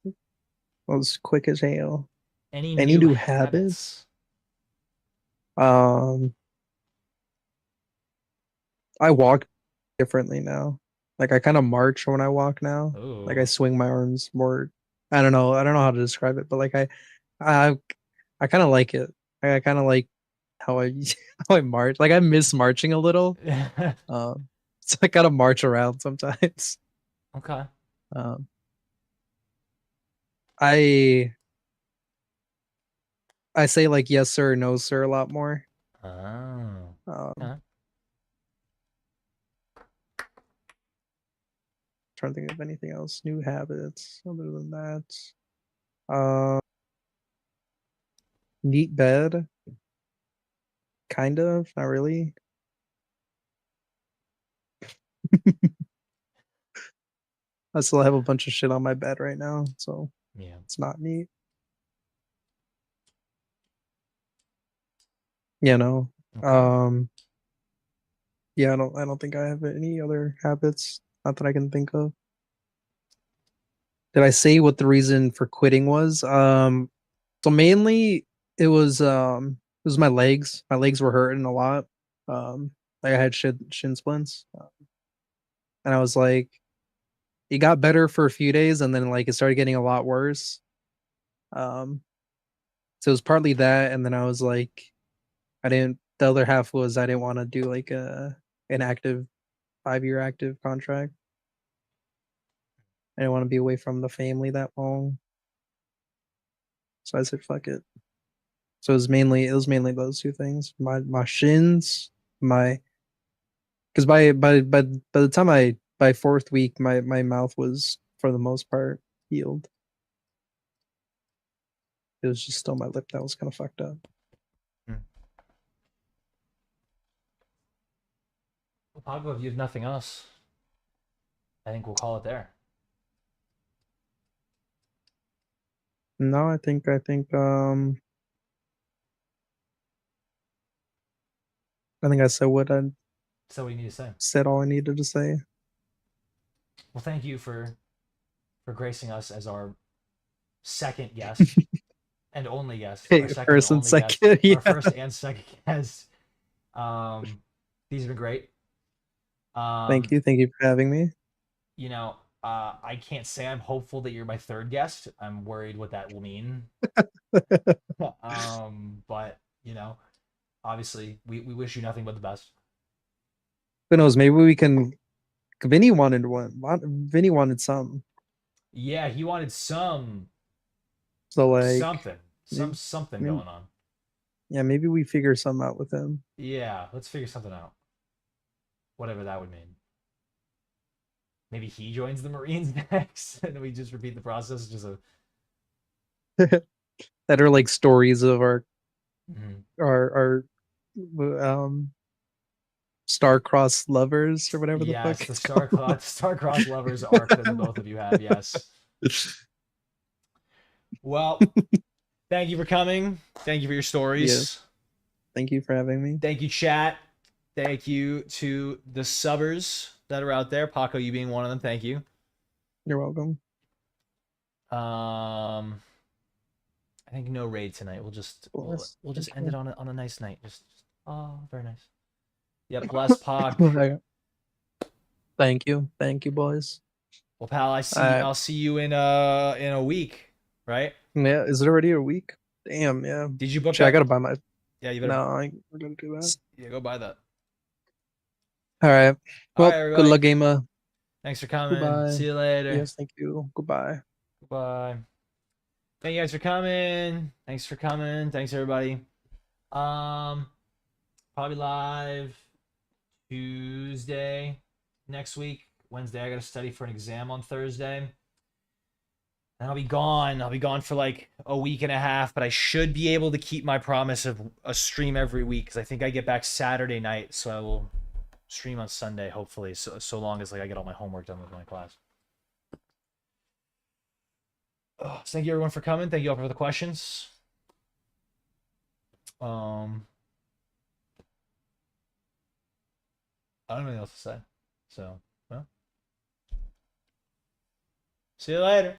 That was quick as hell. Any Any new new habits? habits? Um, I walk differently now. Like I kind of march when I walk now. Like I Oh. swing my arms more. I don't know. I don't know how to describe it, but like I I kind of like it. I kind of like how I how I march. Like I miss marching a little. So I gotta march around sometimes. Okay. Um, I I say like yes sir, no sir a lot more. Oh. Um, Okay. trying to think of anything else. New habits other than that. Uh, neat bed, kind of, not really. I still have a bunch of shit on my bed right now, so Yeah. it's not neat. You know. Okay. Um, yeah, I don't think I have any other habits. Not that I can think of. Did I say what the reason for quitting was? So mainly it was my legs. My legs were hurting a lot. Like I had shin splints, and I was like, it got better for a few days, and then like it started getting a lot worse. Um, so it was partly that, and then I was like, I didn't. The other half was I didn't want to do like an active 5 year active contract. I didn't want to be away from the family that long, so I said fuck it. So it was mainly those two things. My shins, my because by the time I by fourth week my mouth was for the most part healed. It was just still my lip that was kind of fucked up. Hmm. Well, Paco, if you have nothing else, I think we'll call it there. No, I think I said what I So what do you need to say? said all I needed to say. Well, thank you for gracing us as our second guest and only guest, our Hey, second and first and only guest, second, our yeah. first and second guest. These have been great. Thank Um, you, thank you for having me. you know, I can't say I'm hopeful that you're my third guest. I'm worried what that will mean. But obviously, we wish you nothing but the best. Who knows? Maybe we can. Vinny wanted one. Vinny wanted some. Yeah, he wanted So like, something, maybe, something maybe, going on. yeah, maybe we figure something out with him. Yeah, let's figure something out. Whatever that would mean. Maybe he joins the Marines next, and we just repeat the process. Just a That are like stories of our Mhm. our star-crossed lovers or whatever the fuck Yes, the it's called. star-crossed lovers arc that the both of you have. Yes. Well, thank you for coming. Thank you for your Yeah, stories. thank you for having me. Thank you, chat. Thank you to the subbers that are out there. Paco, you being one of them. Thank you. You're welcome. I think no raid tonight. We'll just Bless. we'll just Thank end you. it on a nice night. Just oh, very nice. Yep, bless Pac. Thank you, boys. Well, pal, I'll see you in a week, right? Yeah, is it already a week? Damn, yeah. Did you book Shit, I that? gotta buy my. Yeah, you better. No, I ain't gonna do that. Yeah, go buy that. All right. All Well, right, good everybody. luck, gamer. Thanks for coming. Goodbye. See you later. Yes, thank you. Goodbye. Goodbye. Thank you guys for coming. Thanks for coming. Thanks everybody. Probably live Tuesday next week. Wednesday I got to study for an exam on Thursday. And I'll be gone. I'll be gone for like a week and a half, but I should be able to keep my promise of a stream every week because I think I get back Saturday night, so I will stream on Sunday hopefully. So long as like I get all my homework done with my class. So thank you everyone for coming. Thank you all for the questions. I don't have anything else to say. So, well, see you later.